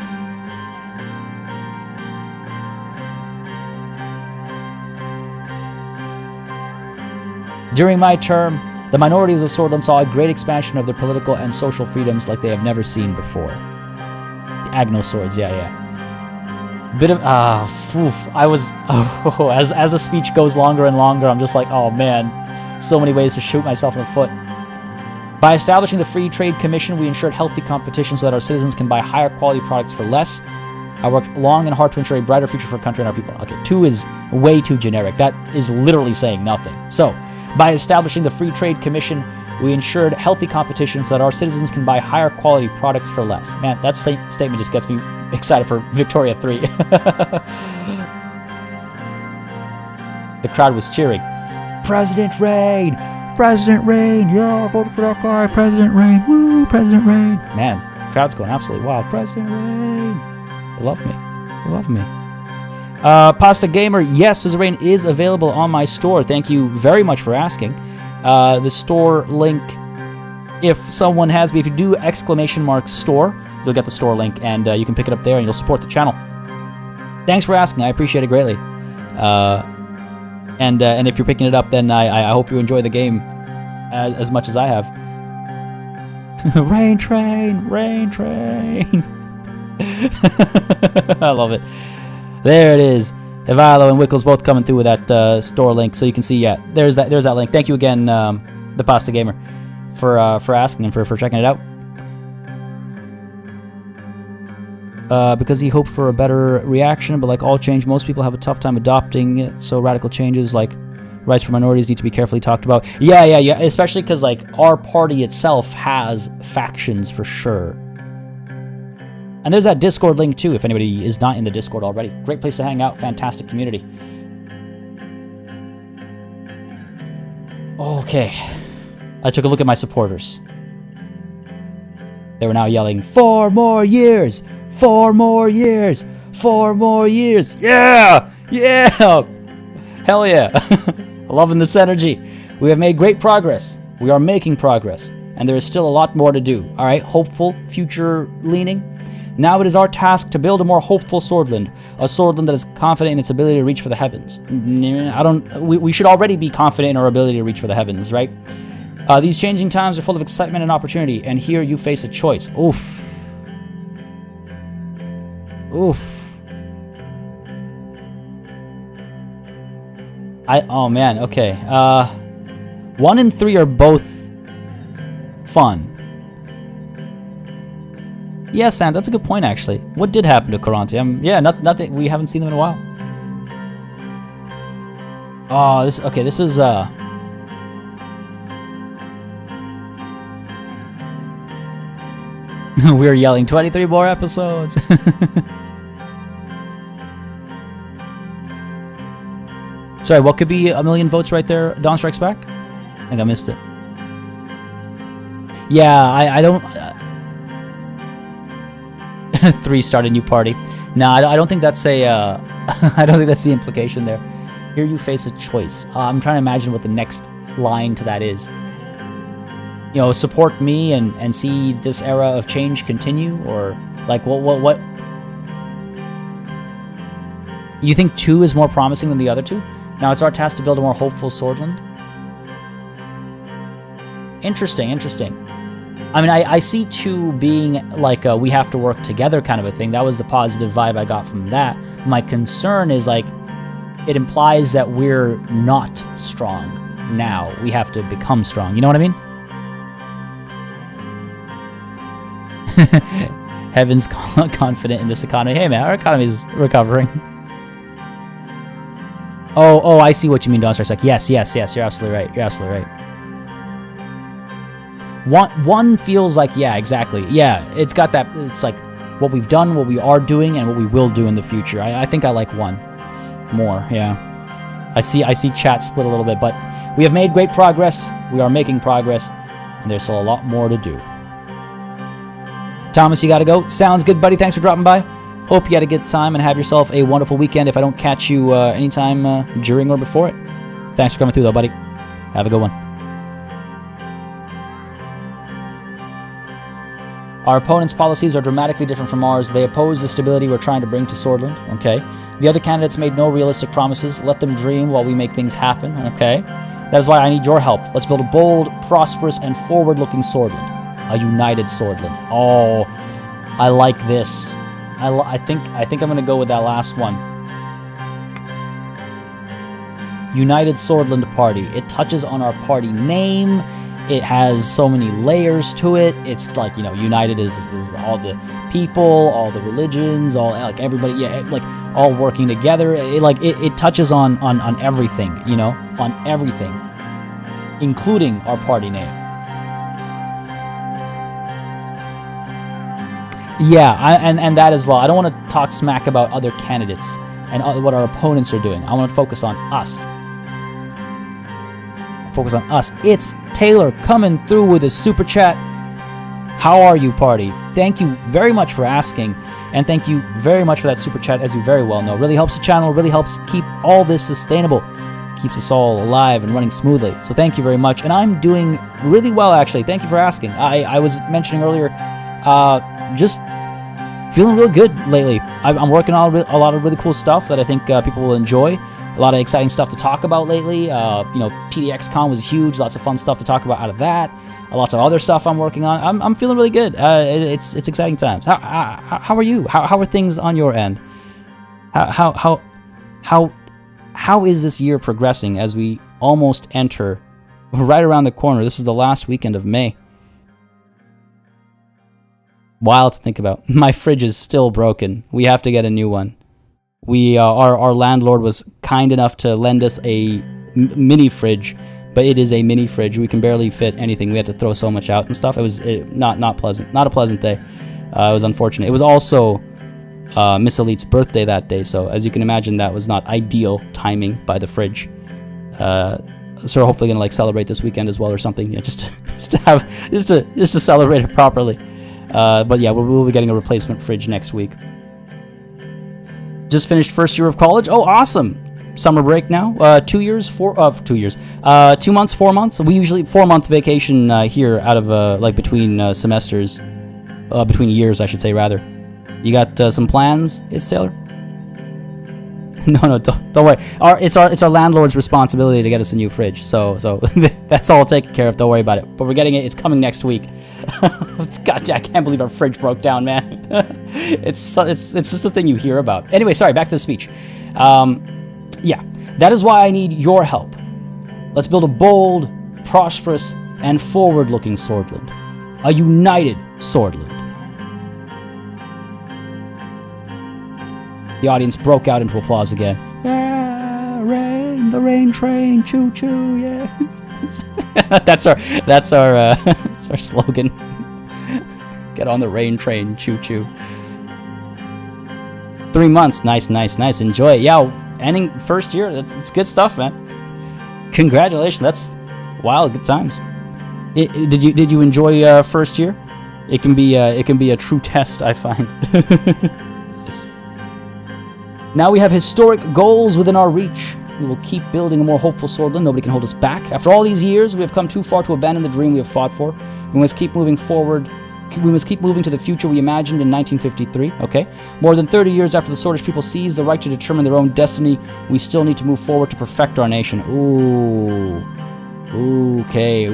During my term, the minorities of Sordland saw a great expansion of their political and social freedoms like they have never seen before. The Agnos Swords, yeah. Bit of as the speech goes longer and longer, I'm just like, oh man, so many ways to shoot myself in the foot. By establishing the Free Trade Commission, we ensured healthy competition so that our citizens can buy higher quality products for less. I worked long and hard to ensure a brighter future for our country and our people. Okay, 2 is way too generic. That is literally saying nothing. So, by establishing the Free Trade Commission, we ensured healthy competition so that our citizens can buy higher quality products for less. Man, that statement just gets me excited for Victoria 3. The crowd was cheering. President Rain! President Rain! Yeah, I voted for that guy. President Rain! Woo! President Rain! Man, the crowd's going absolutely wild. President Rain! They love me. They love me. Pasta Gamer, yes, Suzerain is available on my store. Thank you very much for asking. The store link, if someone has me, if you do !store, you'll get the store link, and you can pick it up there, and you'll support the channel. Thanks for asking. I appreciate it greatly. And if you're picking it up, then I hope you enjoy the game as much as I have. Rain train, rain train. I love it. There it is. Ivilo and Wickles both coming through with that store link, so you can see. Yeah, there's that link. Thank you again, the Pasta Gamer, for asking and for checking it out. Because he hoped for a better reaction, but like all change, most people have a tough time adopting it, so radical changes like rights for minorities need to be carefully talked about. Yeah, especially because like our party itself has factions for sure. And there's that Discord link too, if anybody is not in the Discord already. Great place to hang out, fantastic community. Okay, I took a look at my supporters. They were now yelling, 4 more years! 4 more years! 4 more years! Yeah! Yeah! Hell yeah! Loving this energy. We have made great progress. We are making progress. And there is still a lot more to do. Alright, hopeful, future leaning. Now it is our task to build a more hopeful Sordland. A Sordland that is confident in its ability to reach for the heavens. We should already be confident in our ability to reach for the heavens, right? These changing times are full of excitement and opportunity, and here you face a choice. Oof. Oof. Oh man, okay. 1 and 3 are both fun. Yeah, Sam, that's a good point actually. What did happen to Coranti? Yeah, nothing. We haven't seen them in a while. Oh, this is we're yelling 23 more episodes. Sorry, what could be 1 million votes right there? Dawn Strikes Back? I think I missed it. Yeah, I don't... 3 start a new party. No, I don't think that's a... I don't think that's the implication there. Here you face a choice. I'm trying to imagine what the next line to that is. You know, support me and see this era of change continue? Or, like, what... You think 2 is more promising than the other 2? Now it's our task to build a more hopeful Sordland. Interesting. I mean, I see 2 being like a we have to work together kind of a thing. That was the positive vibe I got from that. My concern is, like, it implies that we're not strong now. We have to become strong. You know what I mean? Heaven's confident in this economy. Hey, man, our economy's recovering. Oh, I see what you mean, Dawn Strikes Back. Yes, you're absolutely right. One feels like, yeah, exactly. Yeah, it's got that, it's like what we've done, what we are doing, and what we will do in the future. I think I like 1 more, yeah. I see chat split a little bit, but we have made great progress. We are making progress, and there's still a lot more to do. Thomas, you gotta go. Sounds good, buddy. Thanks for dropping by. Hope you had a good time and have yourself a wonderful weekend if I don't catch you anytime during or before it. Thanks for coming through, though, buddy. Have a good one. Our opponents' policies are dramatically different from ours. They oppose the stability we're trying to bring to Sordland. Okay. The other candidates made no realistic promises. Let them dream while we make things happen. Okay. That is why I need your help. Let's build a bold, prosperous, and forward-looking Sordland. A united Sordland. Oh, I like this. I think I'm gonna go with that last one. United Sordland Party. It touches on our party name. It has so many layers to it. It's like, you know, united is all the people, all the religions, all, like, everybody, yeah, like, all working together. It touches on everything, you know, on everything, including our party name. Yeah, and that as well. I don't want to talk smack about other candidates and what our opponents are doing. I want to focus on us. It's Taylor coming through with a super chat. How are you, party? Thank you very much for asking, and thank you very much for that super chat, as you very well know. Really helps the channel, really helps keep all this sustainable, keeps us all alive and running smoothly. So thank you very much, and I'm doing really well, actually. Thank you for asking. I was mentioning earlier, just feeling real good lately. I'm working on a lot of really cool stuff that I think people will enjoy. A lot of exciting stuff to talk about lately. You know, PDXCon was huge. Lots of fun stuff to talk about out of that. Lots of other stuff I'm working on. I'm feeling really good. It's exciting times. How are you? How are things on your end? How is this year progressing as we almost enter right around the corner? This is the last weekend of May. Wild to think about. My fridge is still broken. We have to get a new one. Our landlord was kind enough to lend us a mini fridge, but it is a mini fridge. We can barely fit anything. We had to throw so much out and stuff. It was not pleasant. Not a pleasant day. It was unfortunate. It was also Miss Elite's birthday that day, so as you can imagine, that was not ideal timing by the fridge. So we're hopefully gonna celebrate this weekend as well or something. Yeah, just to celebrate it properly. But yeah, we'll be getting a replacement fridge next week. Just finished first year of college. Oh, awesome! Summer break now. 2 years, 2 years. 2 months, 4 months. We usually 4-month vacation here out of between semesters, between years, I should say rather. You got some plans? It's Taylor. No, don't worry. It's our landlord's responsibility to get us a new fridge. So that's all taken care of. Don't worry about it. But we're getting it. It's coming next week. God, I can't believe our fridge broke down, man. It's just a thing you hear about. Anyway, sorry. Back to the speech. Yeah, that is why I need your help. Let's build a bold, prosperous, and forward-looking Sordland. A united Sordland. The audience broke out into applause again. Yeah, rain, the rain train, choo-choo, yeah. that's our slogan. Get on the rain train, choo-choo. 3 months, nice. Enjoy it. Yeah, ending first year. That's good stuff, man. Congratulations. That's wild. Good times. Did you enjoy first year? It can be a true test, I find. Now we have historic goals within our reach. We will keep building a more hopeful Sordland. Nobody can hold us back. After all these years, we have come too far to abandon the dream we have fought for. We must keep moving forward. We must keep moving to the future we imagined in 1953, okay? More than 30 years after the Sordish people seized the right to determine their own destiny, we still need to move forward to perfect our nation. Ooh. Okay.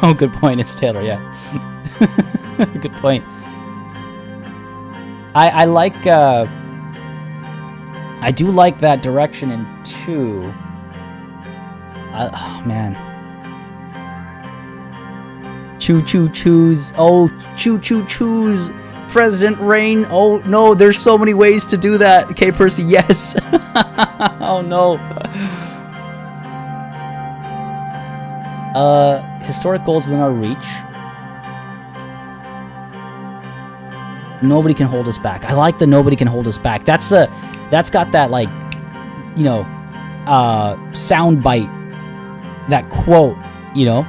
Oh, good point. It's Taylor, yeah. Good point. I like, I do like that direction in 2. Oh, man. Choose. Oh, choose. President Reign. Oh, no, there's so many ways to do that. Okay, Percy, yes. Oh, no. Historic goals within our reach. Nobody can hold us back. I like the nobody can hold us back. That's got that, like, you know, sound bite. That quote, you know.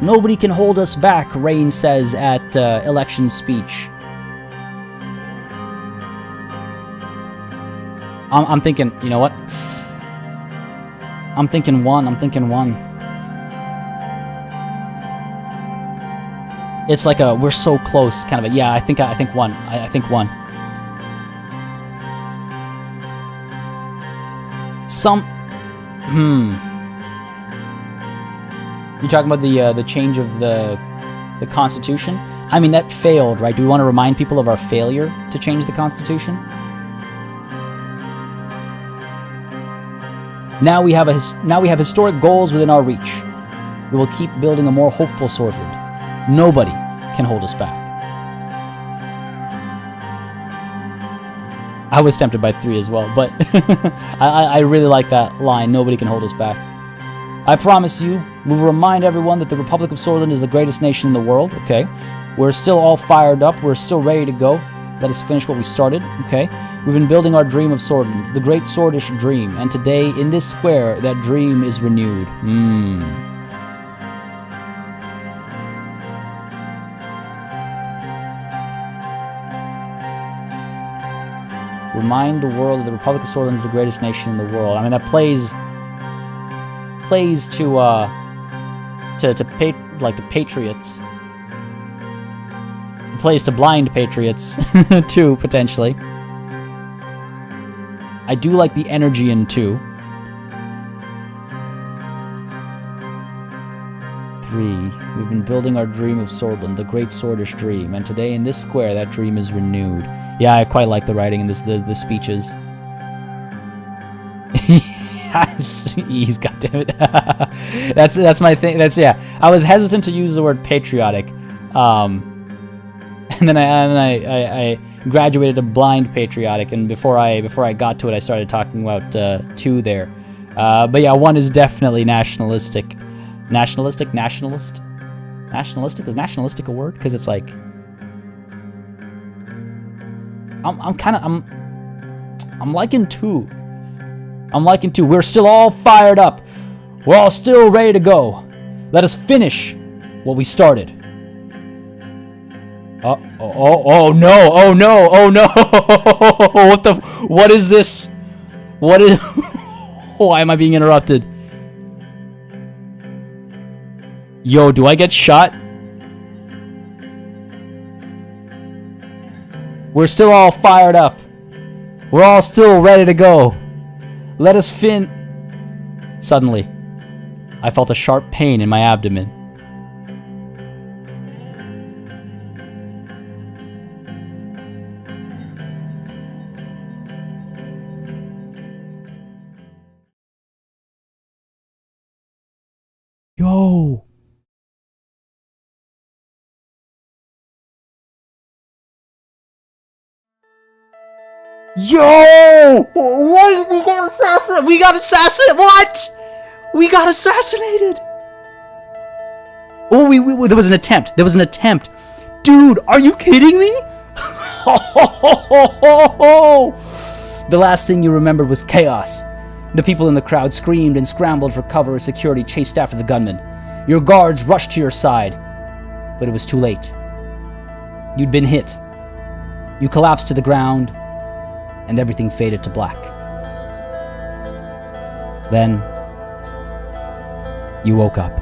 Nobody can hold us back, Reign says at election speech. I'm thinking, you know what? I'm thinking one. It's like a we're so close kind of a yeah. I think one. I think one. You talking about the change of the Constitution? I mean, that failed, right? Do we want to remind people of our failure to change the Constitution? Now we have historic goals within our reach. We will keep building a more hopeful Sordland. Nobody can hold us back. I was tempted by 3 as well, but I really like that line. Nobody can hold us back. I promise you, we will remind everyone that the Republic of Sordland is the greatest nation in the world, okay? We're still all fired up. We're still ready to go. Let us finish what we started, okay? We've been building our dream of Sordland, the great Sordish dream, and today, in this square, that dream is renewed. Remind the world that the Republic of Sordland is the greatest nation in the world. I mean, that plays to patriots. It plays to blind patriots too, potentially. I do like the energy in 2. 3. We've been building our dream of Sordland, the great Sordish dream, and today in this square that dream is renewed. Yeah, I quite like the writing in the speeches. He's goddamn it. that's my thing. I was hesitant to use the word patriotic, and then I graduated to blind patriotic, and before I got to it, I started talking about 2 there. But yeah, 1 is definitely nationalistic. Nationalist. Nationalistic, is nationalistic a word? Because it's like I'm liking 2. We're still all fired up. We're all still ready to go. Let us finish what we started. Oh no. What is this? Why am I being interrupted? Yo, do I get shot? We're still all fired up. We're all still ready to go. Let us Suddenly, I felt a sharp pain in my abdomen. Yo. Yo! What? We got assassinated! We got assassinated! What? We got assassinated! Oh, there was an attempt. There was an attempt. Dude, are you kidding me? The last thing you remembered was chaos. The people in the crowd screamed and scrambled for cover as security chased after the gunman. Your guards rushed to your side, but it was too late. You'd been hit. You collapsed to the ground, and everything faded to black. Then, you woke up.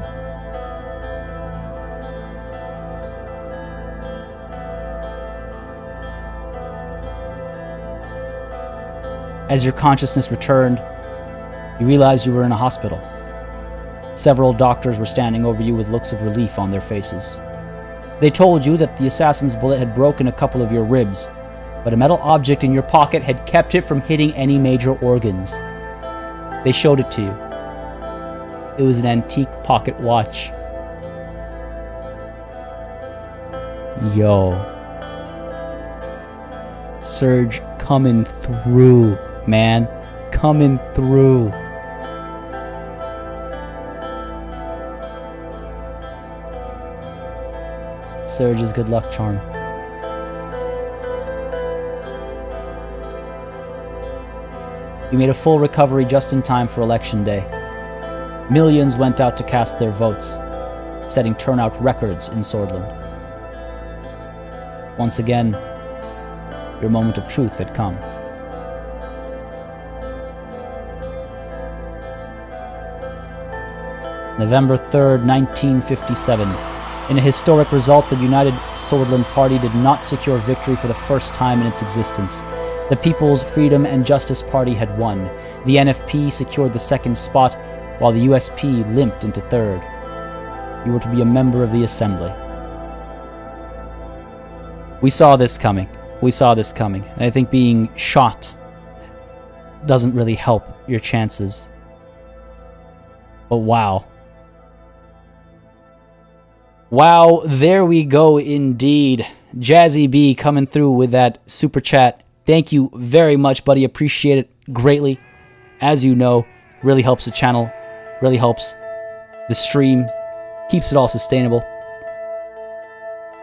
As your consciousness returned, you realized you were in a hospital. Several doctors were standing over you with looks of relief on their faces. They told you that the assassin's bullet had broken a couple of your ribs, but a metal object in your pocket had kept it from hitting any major organs. They showed it to you. It was an antique pocket watch. Yo. Surge coming through, man. Coming through. Surge's good luck charm. You made a full recovery just in time for Election Day. Millions went out to cast their votes, setting turnout records in Sordland. Once again, your moment of truth had come. November 3rd, 1957. In a historic result, the United Sordland Party did not secure victory for the first time in its existence. The People's Freedom and Justice Party had won. The NFP secured the second spot, while the USP limped into third. You were to be a member of the Assembly. We saw this coming. We saw this coming. And I think being shot doesn't really help your chances. But wow. Wow, there we go indeed. Jazzy B coming through with that super chat. Thank you very much, buddy. Appreciate it greatly. As you know, really helps the channel, really helps the stream, keeps it all sustainable.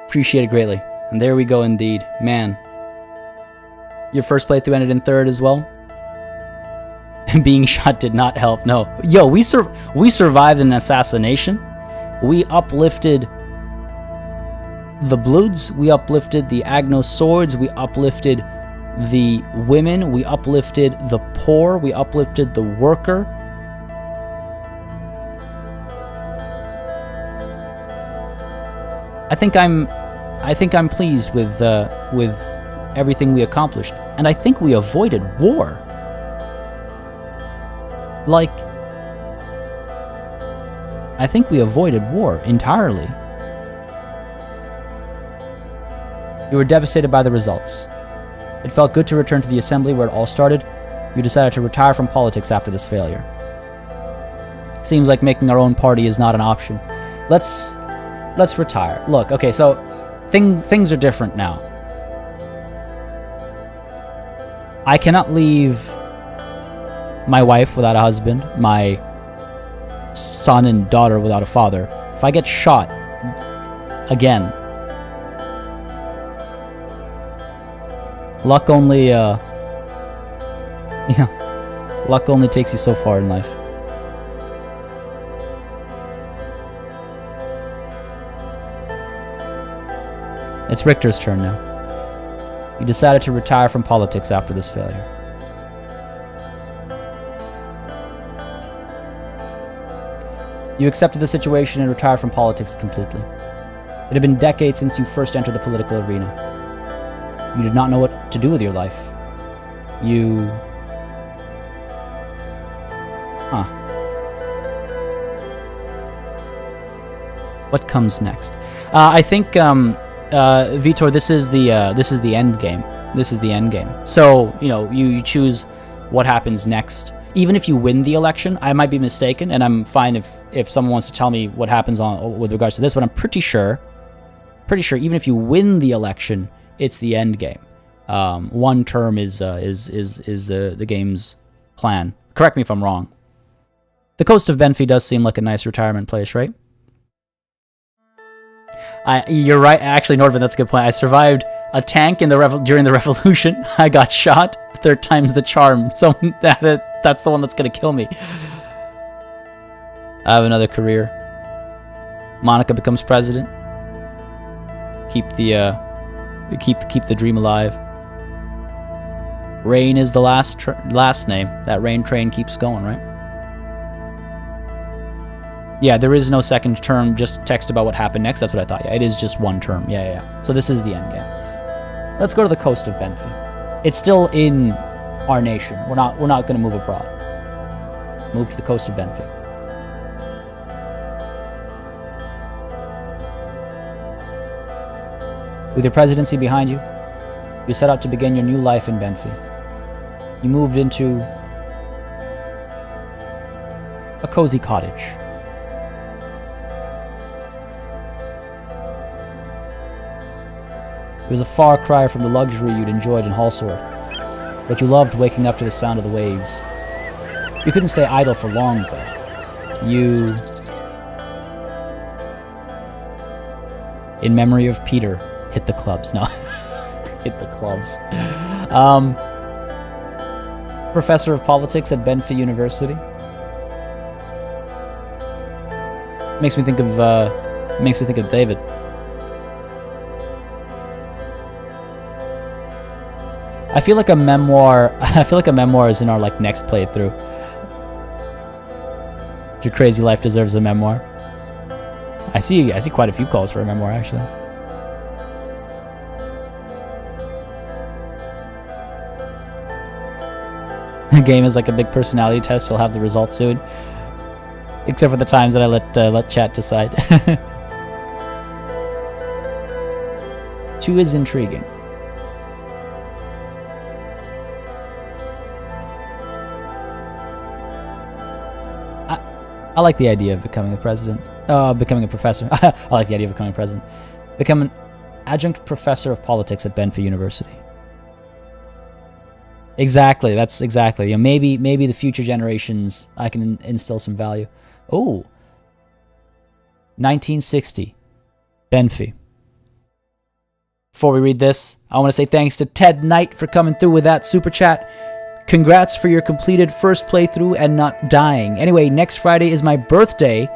Appreciate it greatly. And there we go indeed. Man. Your first playthrough ended in third as well? Being shot did not help, no. Yo, we survived an assassination. We uplifted the Bloods, we uplifted the Agno Swords, we uplifted the women, we uplifted the poor, we uplifted the worker. I think I'm pleased with everything we accomplished, and I think we avoided war. Like, I think we avoided war entirely. You were devastated by the results. It felt good to return to the assembly where it all started. You decided to retire from politics after this failure. Seems like making our own party is not an option. Let's retire. Look, okay, so things are different now. I cannot leave my wife without a husband, my son and daughter without a father. If I get shot again, luck only luck only takes you so far in life. It's Richter's turn now. You decided to retire from politics after this failure. You accepted the situation and retired from politics completely. It had been decades since you first entered the political arena. You did not know what to do with your life. What comes next? I think, Vitor, this is the end game. This is the end game. So, you choose what happens next. even if you win the election, I might be mistaken, and I'm fine if someone wants to tell me what happens on with regards to this, but I'm pretty sure even if you win the election, it's the end game. One term is the game's plan. Correct me if I'm wrong. The coast of Benfi does seem like a nice retirement place, right? You're right. Actually, Nordman, that's a good point. I survived a tank in during the revolution. I got shot. Third time's the charm. So that's the one that's gonna kill me. I have another career. Monica becomes president. Keep the dream alive. Rain is the last name. That rain train keeps going, right? Yeah, there is no second term, just text about what happened next. That's what I thought. Yeah, it is just one term. Yeah. So this is the end game. Let's go to the coast of Benfi. It's still in our nation. We're not going to move abroad. Move to the coast of Benfi. With your presidency behind you, you set out to begin your new life in Benfi. You moved into a cozy cottage. It was a far cry from the luxury you'd enjoyed in Hallsword, but you loved waking up to the sound of the waves. You couldn't stay idle for long, though. You... In memory of Peter, hit the clubs. No. Hit the clubs. Professor of Politics at Benfi University. Makes me think of David. I feel like a memoir is in our next playthrough. Your crazy life deserves a memoir. I see quite a few calls for a memoir, actually. The game is like a big personality test. You'll have the results soon. Except for the times that I let chat decide. 2 is intriguing. I like the idea of becoming a president. Becoming a professor. I like the idea of becoming president. Become an adjunct professor of politics at Benfi University. Exactly. That's exactly. Maybe the future generations, I can instill some value. Oh. 1960. Benfi. Before we read this, I want to say thanks to Ted Knight for coming through with that super chat. Congrats for your completed first playthrough and not dying. Anyway, next Friday is my birthday,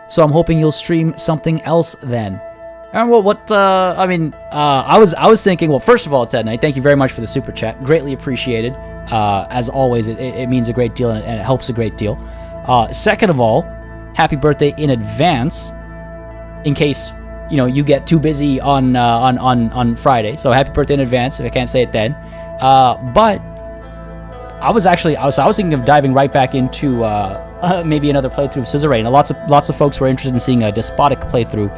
so I'm hoping you'll stream something else then. And well, I was thinking, well, first of all, Ted Knight, thank you very much for the super chat. Greatly appreciated. As always, it means a great deal and it helps a great deal. Second of all, happy birthday in advance, in case you get too busy on Friday. So happy birthday in advance if I can't say it then. But I was thinking of diving right back into maybe another playthrough of Suzerain. Lots of folks were interested in seeing a despotic playthrough.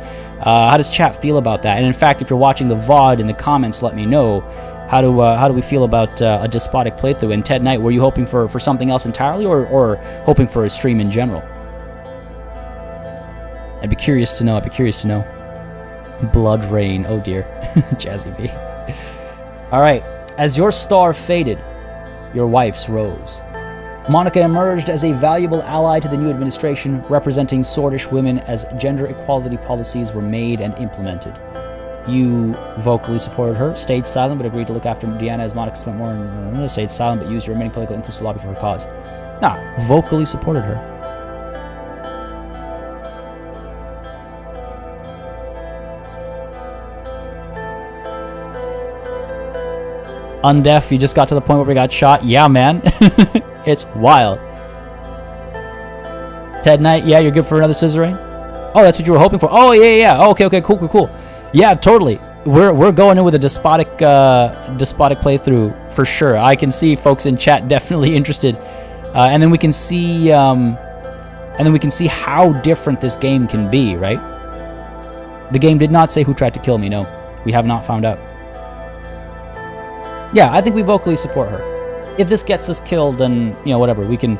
How does chat feel about that? And in fact, if you're watching the VOD in the comments, let me know how do we feel about a despotic playthrough. And Ted Knight, were you hoping for something else entirely, or hoping for a stream in general? I'd be curious to know. Blood rain. Oh dear. Jazzy V. All right. As your star faded, your wife's rose. Monica emerged as a valuable ally to the new administration, representing Swordish women as gender equality policies were made and implemented. You vocally supported her, stayed silent but agreed to look after Deanna as Monica spent more, stayed silent but used your remaining political influence to lobby for her cause. Vocally supported her. Undeaf, you just got to the point where we got shot. Yeah, man. It's wild. Ted Knight, yeah, you're good for another Suzerain? Oh, that's what you were hoping for. Oh, yeah. Oh, okay, cool. Yeah, totally. We're going in with a despotic playthrough for sure. I can see folks in chat definitely interested. And then we can see how different this game can be, right? The game did not say who tried to kill me, no. We have not found out. Yeah, I think we vocally support her. if this gets us killed, then, you know, whatever, we can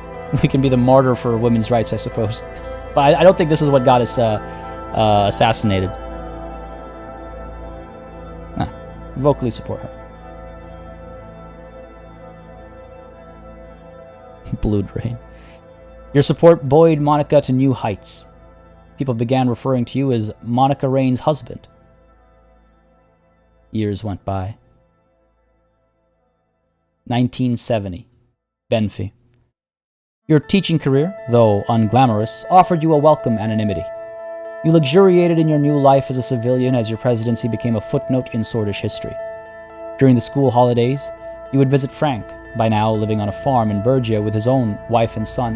be the martyr for women's rights, I suppose. But I don't think this is what got us assassinated. Vocally support her. Blue Drain. Your support buoyed Monica to new heights. People began referring to you as Monica Rain's husband. Years went by. 1970. Benfi. Your teaching career, though unglamorous, offered you a welcome anonymity. You luxuriated in your new life as a civilian as your presidency became a footnote in Sordish history. During the school holidays, you would visit Frank, by now living on a farm in Bergia with his own wife and son.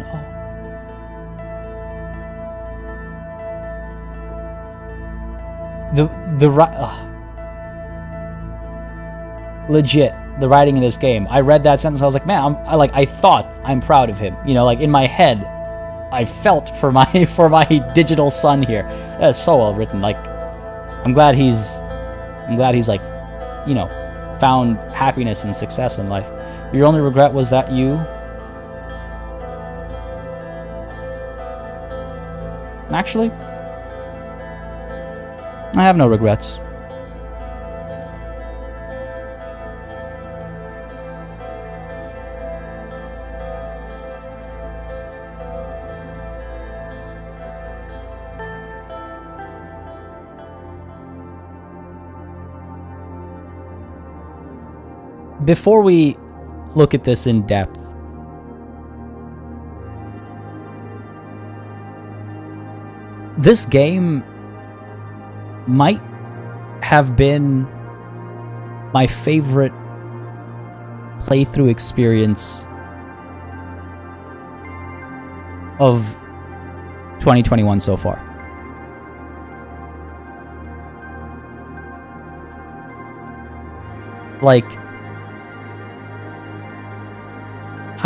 Legit, the writing in this game. I read that sentence, I was like, man, I thought I'm proud of him. You know, like in my head, I felt for my digital son here. That's so well written. Like, I'm glad he's like, you know, found happiness and success in life. Your only regret was that you... Actually, I have no regrets. Before we look at this in depth, this game might have been my favorite playthrough experience of 2021 so far. Like,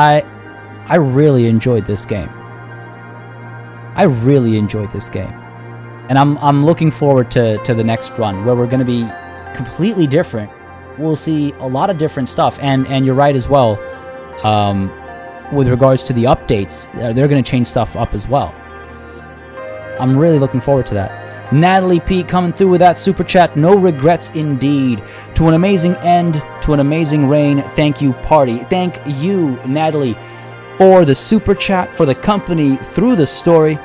I really enjoyed this game. I really enjoyed this game. And I'm looking forward to the next run, where we're going to be completely different. We'll see a lot of different stuff. And you're right as well, with regards to the updates, they're going to change stuff up as well. I'm really looking forward to that. Natalie P coming through with that super chat. No regrets indeed. To an amazing end, to an amazing reign. Thank you, party. Thank you, Natalie, for the super chat, for the company through the story,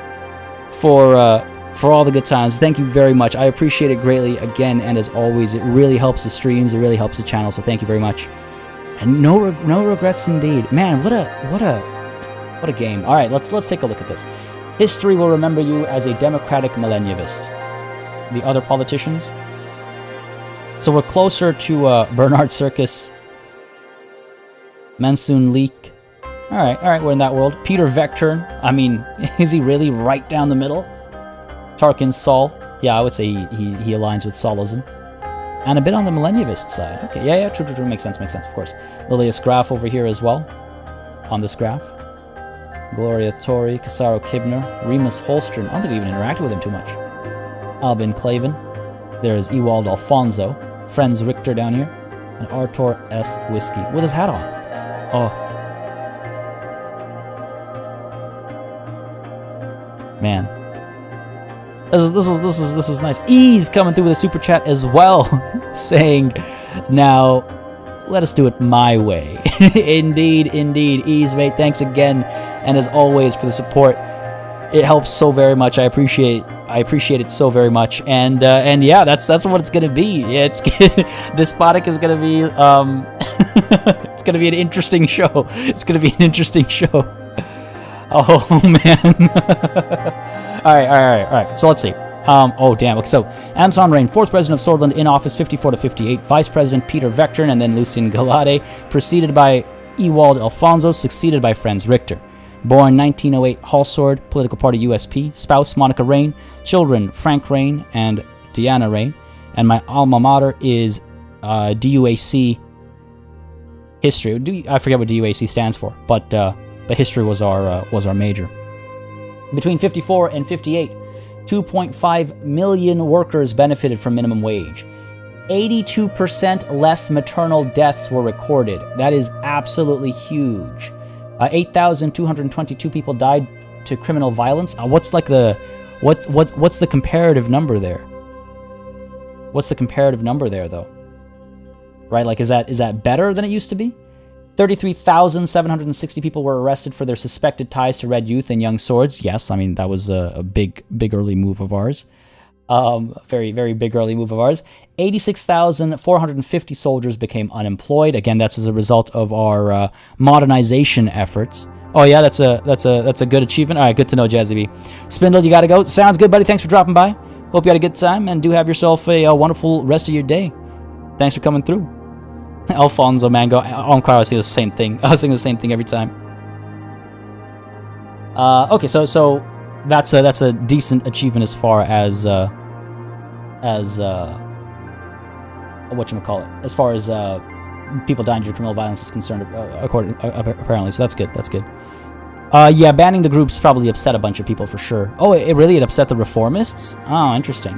for all the good times. Thank you very much. I appreciate it greatly. Again, and as always, it really helps the streams. It really helps the channel. So thank you very much. And no regrets indeed. Man, what a game. All right, let's take a look at this. History will remember you as a democratic millennialist. The other politicians. So we're closer to Bernard Circus, Mansoon Leak. All right, we're in that world. Peter Vecturn. I mean, is he really right down the middle? Tarkin Sol. Yeah, I would say he aligns with Solism. And a bit on the millennialist side. Okay, yeah, true. Makes sense, of course. Lilius Graf over here as well, on this graph. Gloria Tori, Casaro Kibner, Remus Holstrom. I don't think we even interacted with him too much. Albin Clavin. There's Ewald Alfonso. Friends Richter down here. And Artur S. Whiskey with his hat on. Oh. Man. This is nice. Ease coming through with a super chat as well, saying, now, let us do it my way. Indeed. Ease, mate, thanks again. And as always, for the support. It helps so very much. I appreciate it so very much. And yeah, that's what it's gonna be. Yeah, Despotic is gonna be it's gonna be an interesting show. Oh man. All right. So let's see. Oh damn. Okay, so Anton Rain, 4th president of Sordland, in office 54 to 58. Vice President Peter Vecturn, and then Lucien Galade, preceded by Ewald Alfonso, succeeded by Franz Richter. Born 1908, Hallsword, political party USP. Spouse Monica Rain. Children Frank Rain and Diana Rain. And my alma mater is DUAC History. I forget what DUAC stands for, but history was our major. Between 54 and 58, 2.5 million workers benefited from minimum wage. 82% less maternal deaths were recorded. That is absolutely huge. 8,222 people died to criminal violence. What's like the what's the comparative number there? What's the comparative number there though? Right, like is that better than it used to be? 33,760 people were arrested for their suspected ties to Red Youth and Young Swords. Yes, I mean that was a big early move of ours. Very, very big early move of ours. 86,450 soldiers became unemployed. Again, that's as a result of our modernization efforts. Oh yeah, that's a good achievement. All right, good to know, Jazzy B. Spindle, you gotta go. Sounds good, buddy. Thanks for dropping by. Hope you had a good time, and do have yourself a wonderful rest of your day. Thanks for coming through. Alfonso Mango. I'm quite honestly the same thing. I was saying the same thing every time. Okay, so that's a decent achievement as far as whatchamacallit, as far as people dying due to criminal violence is concerned, apparently. So that's good. That's good. Yeah, banning the groups probably upset a bunch of people for sure. Oh, it upset the reformists? Oh, interesting.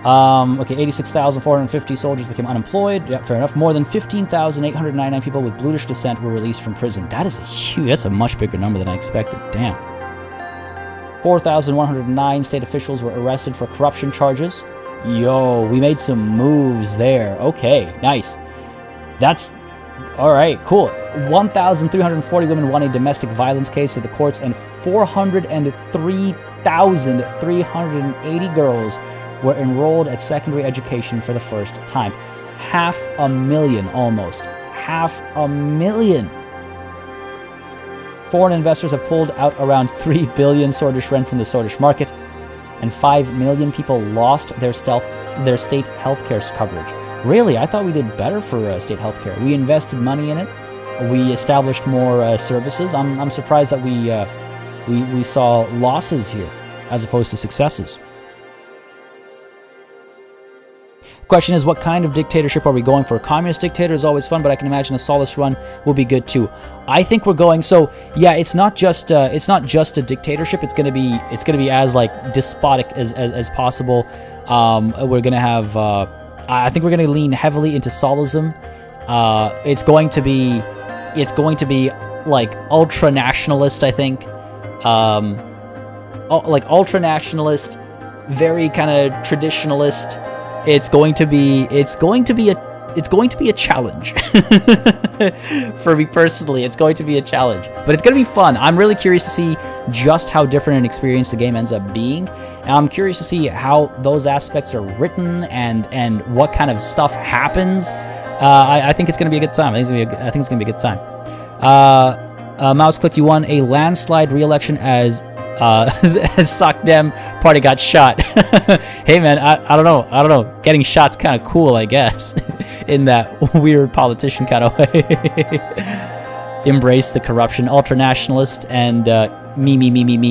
Okay, 86,450 soldiers became unemployed. Yeah, fair enough. More than 15,899 people with Bluish descent were released from prison. That's a much bigger number than I expected. Damn. 4,109 state officials were arrested for corruption charges. Yo, we made some moves there. Okay, nice. That's... Alright, cool. 1,340 women won a domestic violence case at the courts, and 403,380 girls were enrolled at secondary education for the first time. 500,000, almost. 500,000. Foreign investors have pulled out around 3 billion Sordish rent from the Sordish market, and 5 million people lost their state healthcare coverage. Really? I thought we did better for state healthcare. We invested money in it. We established more services. I'm surprised that we saw losses here as opposed to successes. Question is, what kind of dictatorship are we going for? A communist dictator is always fun, but I can imagine a Solace run will be good too. I think we're going. So yeah, it's not just a dictatorship. It's gonna be as like despotic as possible. We're gonna have. I think we're gonna lean heavily into Solism. It's going to be like ultra nationalist. I think, like ultra nationalist, very kind of traditionalist. It's going to be a challenge. For me personally, it's going to be a challenge, but it's going to be fun. I'm really curious to see just how different an experience the game ends up being, and I'm curious to see how those aspects are written and what kind of stuff happens. I think it's going to be a good time. I think it's going to be a good time. Mouse Click, you won a landslide re-election as Sockdem party got shot. Hey man, I don't know. Getting shot's kind of cool, I guess, in that weird politician kind of way. Embrace the corruption, ultranationalist, and me.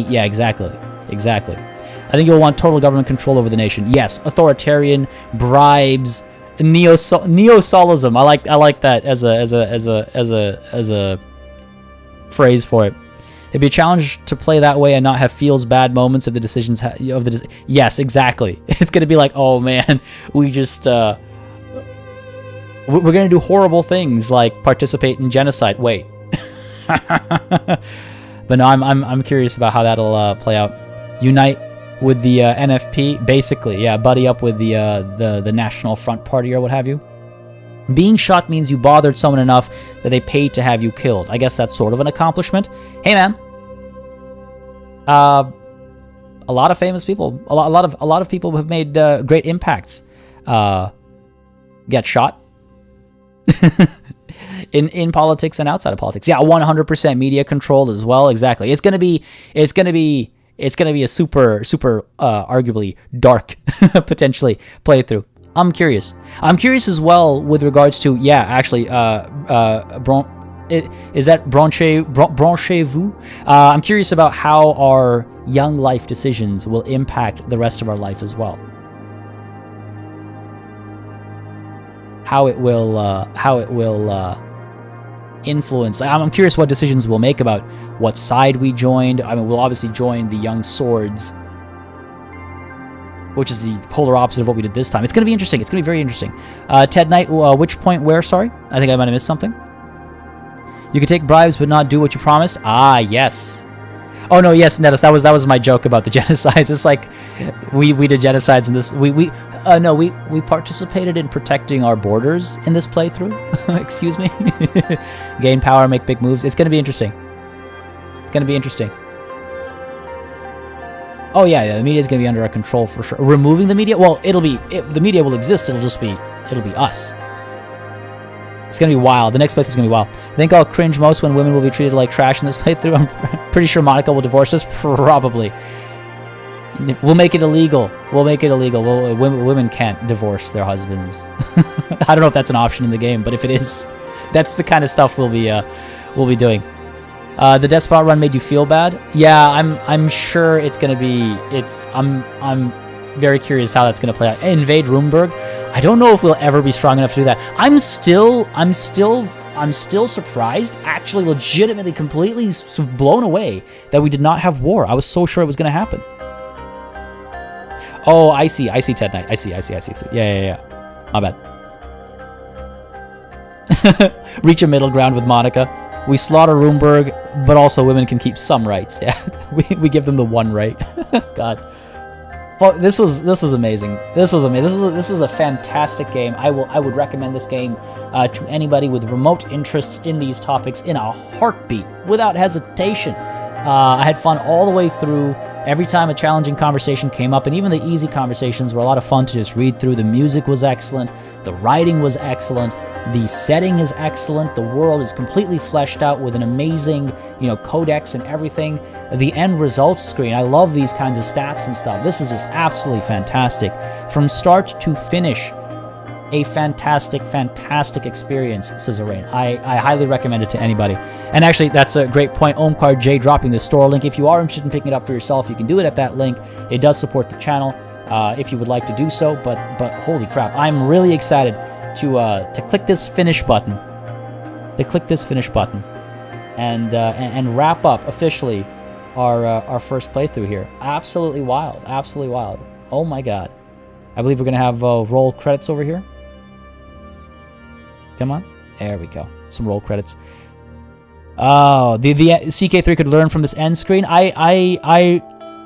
Yeah, exactly. I think you'll want total government control over the nation. Yes, authoritarian, bribes, neo-solism. I like that as a phrase for it. It'd be a challenge to play that way and not have feels bad moments of the decisions yes, exactly. It's gonna be like, oh man, we just we're gonna do horrible things like participate in genocide. Wait, but no, I'm curious about how that'll play out. Unite with the NFP, basically, yeah, buddy up with the National Front Party or what have you. Being shot means you bothered someone enough that they paid to have you killed. I guess that's sort of an accomplishment. Hey man, a lot of famous people, a lot of people have made great impacts. Get shot in politics and outside of politics. Yeah, 100% media controlled as well. Exactly. It's gonna be a super arguably dark potentially playthrough. I'm curious as well with regards to, yeah, actually, is that branchez-vous? I'm curious about how our young life decisions will impact the rest of our life as well. How it will influence. I'm curious what decisions we'll make about what side we joined. I mean, we'll obviously join the Young Swords. which is the polar opposite of what we did this time. It's going to be interesting. It's going to be very interesting. Ted Knight, which point where? Sorry, I think I might have missed something. You can take bribes but not do what you promised. Ah, yes. Oh no, yes, Nettis, that was my joke about the genocides. It's like we did genocides in this. We participated in protecting our borders in this playthrough. Excuse me. Gain power, make big moves. It's going to be interesting. It's going to be interesting. Oh yeah, the media is going to be under our control for sure. Removing the media? Well, the media will exist. It'll be us. It's going to be wild. The next playthrough is going to be wild. I think I'll cringe most when women will be treated like trash in this playthrough. I'm pretty sure Monica will divorce us. Probably. We'll make it illegal. Women can't divorce their husbands. I don't know if that's an option in the game, but if it is, that's the kind of stuff we'll be doing. The Despot run made you feel bad? Yeah, I'm sure it's going to be. I'm very curious how that's going to play out. Invade Rumburg. I don't know if we'll ever be strong enough to do that. I'm still surprised, actually legitimately completely blown away that we did not have war. I was so sure it was going to happen. Oh, I see Ted Knight. I see. Yeah. My bad. Reach a middle ground with Monica. We slaughter Rumburg, but also women can keep some rights. Yeah, we give them the one right. God. Well, this was amazing. This is a fantastic game. I would recommend this game to anybody with remote interests in these topics in a heartbeat, without hesitation. I had fun all the way through. Every time a challenging conversation came up, and even the easy conversations were a lot of fun to just read through. The music was excellent. The writing was excellent. The setting is excellent. The world is completely fleshed out with an amazing, codex and everything. The end results screen, I love these kinds of stats and stuff. This is just absolutely fantastic. From start to finish, a fantastic experience, Suzerain. I highly recommend it to anybody. And actually, that's a great point. Omkar J dropping the store link. If you are interested in picking it up for yourself, you can do it at that link. It does support the channel if you would like to do so. But holy crap, I'm really excited to click this finish button. And wrap up officially our first playthrough here. Absolutely wild. Oh my god. I believe we're gonna have roll credits over here. Come on. There we go. Some roll credits. Oh, the CK3 could learn from this end screen. I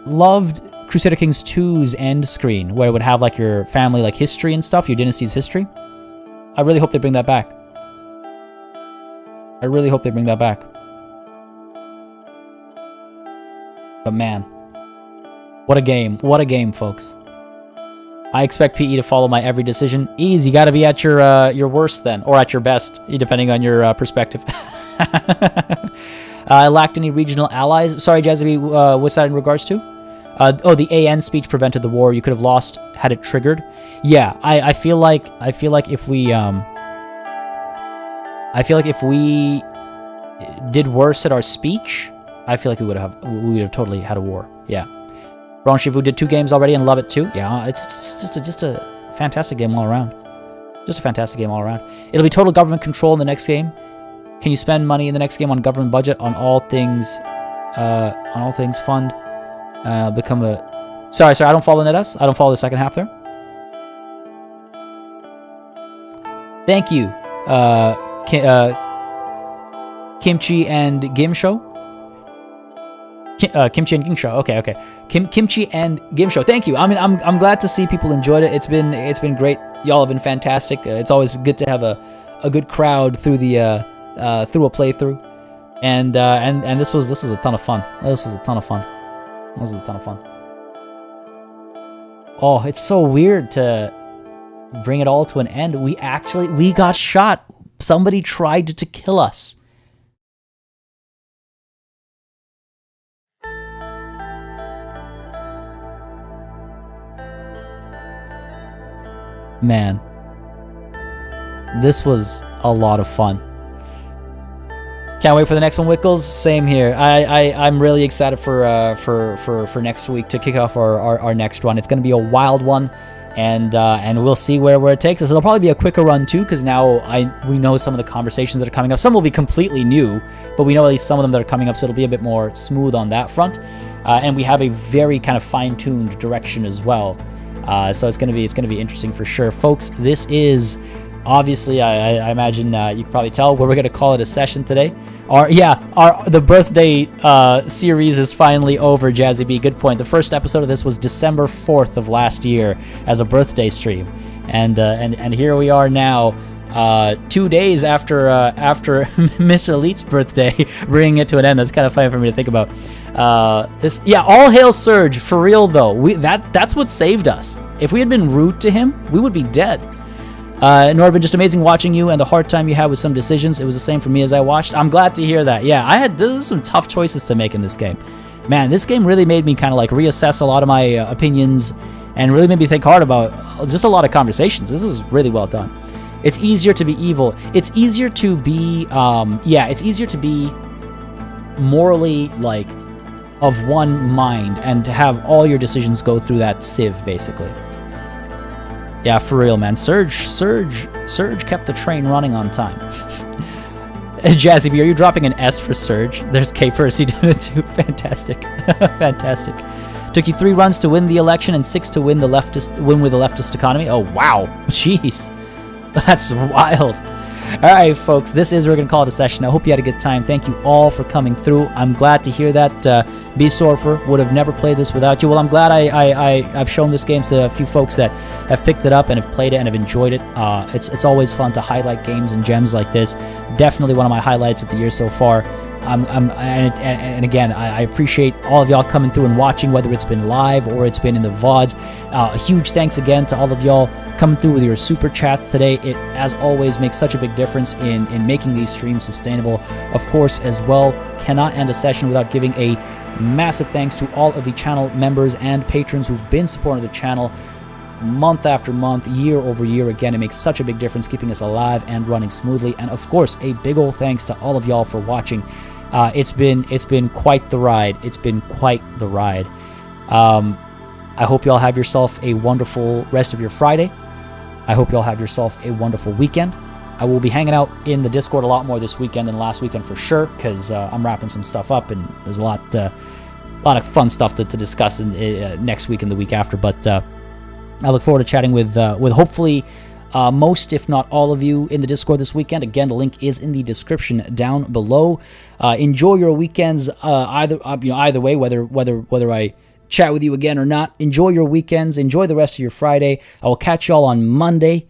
loved Crusader Kings 2's end screen, where it would have like your family like history and stuff, your dynasty's history. I really hope they bring that back. But man, what a game, folks. I expect PE to follow my every decision. Ease, you got to be at your worst then, or at your best, depending on your perspective. I lacked any regional allies. Sorry, Jazzy, what's that in regards to? The AN speech prevented the war. You could have lost had it triggered. Yeah, I feel like if we did worse at our speech, I feel like we would have totally had a war. Yeah. Ron Shivu did 2 games already and love it too. Yeah, it's just a fantastic game all around. It'll be total government control in the next game. Can you spend money in the next game on government budget on all things fund? Become a... Sorry, I don't follow NetUs. I don't follow the second half there. Thank you, Kimchi and Gimsho. Kimchi and Gingsho. Okay. Kimchi and Gimsho. Thank you. I mean, I'm glad to see people enjoyed it. It's been great. Y'all have been fantastic. It's always good to have a good crowd through the through a playthrough, and this was a ton of fun. Oh, it's so weird to bring it all to an end. We got shot. Somebody tried to kill us. Man, this was a lot of fun. Can't wait for the next one, Wickles. Same here. I'm really excited for next week to kick off our next run. It's going to be a wild one, and we'll see where it takes us. It'll probably be a quicker run too, because now we know some of the conversations that are coming up. Some will be completely new, but we know at least some of them that are coming up, so it'll be a bit more smooth on that front. And we have a very kind of fine-tuned direction as well. So it's gonna be interesting for sure, folks. This is obviously, I imagine you can probably tell where we're gonna call it a session today. The birthday series is finally over, Jazzy B. Good point. The first episode of this was December 4th of last year as a birthday stream, and here we are now, 2 days after Miss Elite's birthday, bringing it to an end. That's kind of funny for me to think about. All hail Surge, for real though. That's what saved us. If we had been rude to him, we would be dead. Norbin, just amazing watching you and the hard time you had with some decisions. It was the same for me as I watched. I'm glad to hear that. Yeah, there was some tough choices to make in this game. Man, this game really made me kind of like reassess a lot of my opinions, and really made me think hard about just a lot of conversations. This was really well done. It's easier to be evil. It's easier to be, it's easier to be morally, like, of one mind, and to have all your decisions go through that sieve, basically. Yeah, for real, man. Surge kept the train running on time. Jazzy B, are you dropping an S for Surge? There's K Percy doing it too. Fantastic. Fantastic. Took you 3 runs to win the election and 6 to win with the leftist economy. Oh, wow. Jeez. That's wild. All right, folks, we're going to call it a session. I hope you had a good time. Thank you all for coming through. I'm glad to hear that. B-Sorfer would have never played this without you. Well, I'm glad I've shown this game to a few folks that have picked it up and have played it and have enjoyed it. It's always fun to highlight games and gems like this. Definitely one of my highlights of the year so far. And again, I appreciate all of y'all coming through and watching, whether it's been live or it's been in the VODs. A huge thanks again to all of y'all coming through with your super chats today. It, as always, makes such a big difference in making these streams sustainable. Of course, as well, cannot end a session without giving a massive thanks to all of the channel members and patrons who've been supporting the channel month after month, year over year. Again, it makes such a big difference keeping us alive and running smoothly. And of course, a big old thanks to all of y'all for watching. It's been quite the ride. It's been quite the ride. I hope y'all have yourself a wonderful rest of your Friday. I hope y'all have yourself a wonderful weekend. I will be hanging out in the Discord a lot more this weekend than last weekend for sure, because I'm wrapping some stuff up and there's a lot of fun stuff to discuss next week and the week after. But I look forward to chatting with hopefully most, if not all of you in the Discord this weekend. Again, the link is in the description down below. Enjoy your weekends either way, whether I chat with you again or not. Enjoy your weekends. Enjoy the rest of your Friday. I will catch y'all on Monday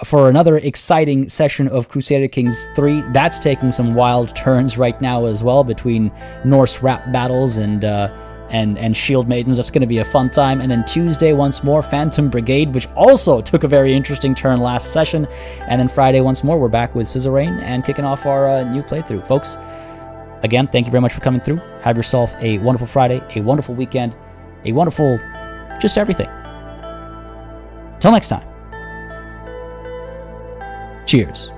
for another exciting session of Crusader Kings 3. That's taking some wild turns right now as well, between Norse rap battles and Shield Maidens. That's going to be a fun time. And then Tuesday, once more, Phantom Brigade, which also took a very interesting turn last session. And then Friday, once more, we're back with Suzerain and kicking off our new playthrough. Folks, again, thank you very much for coming through. Have yourself a wonderful Friday, a wonderful weekend, a wonderful just everything. Till next time. Cheers.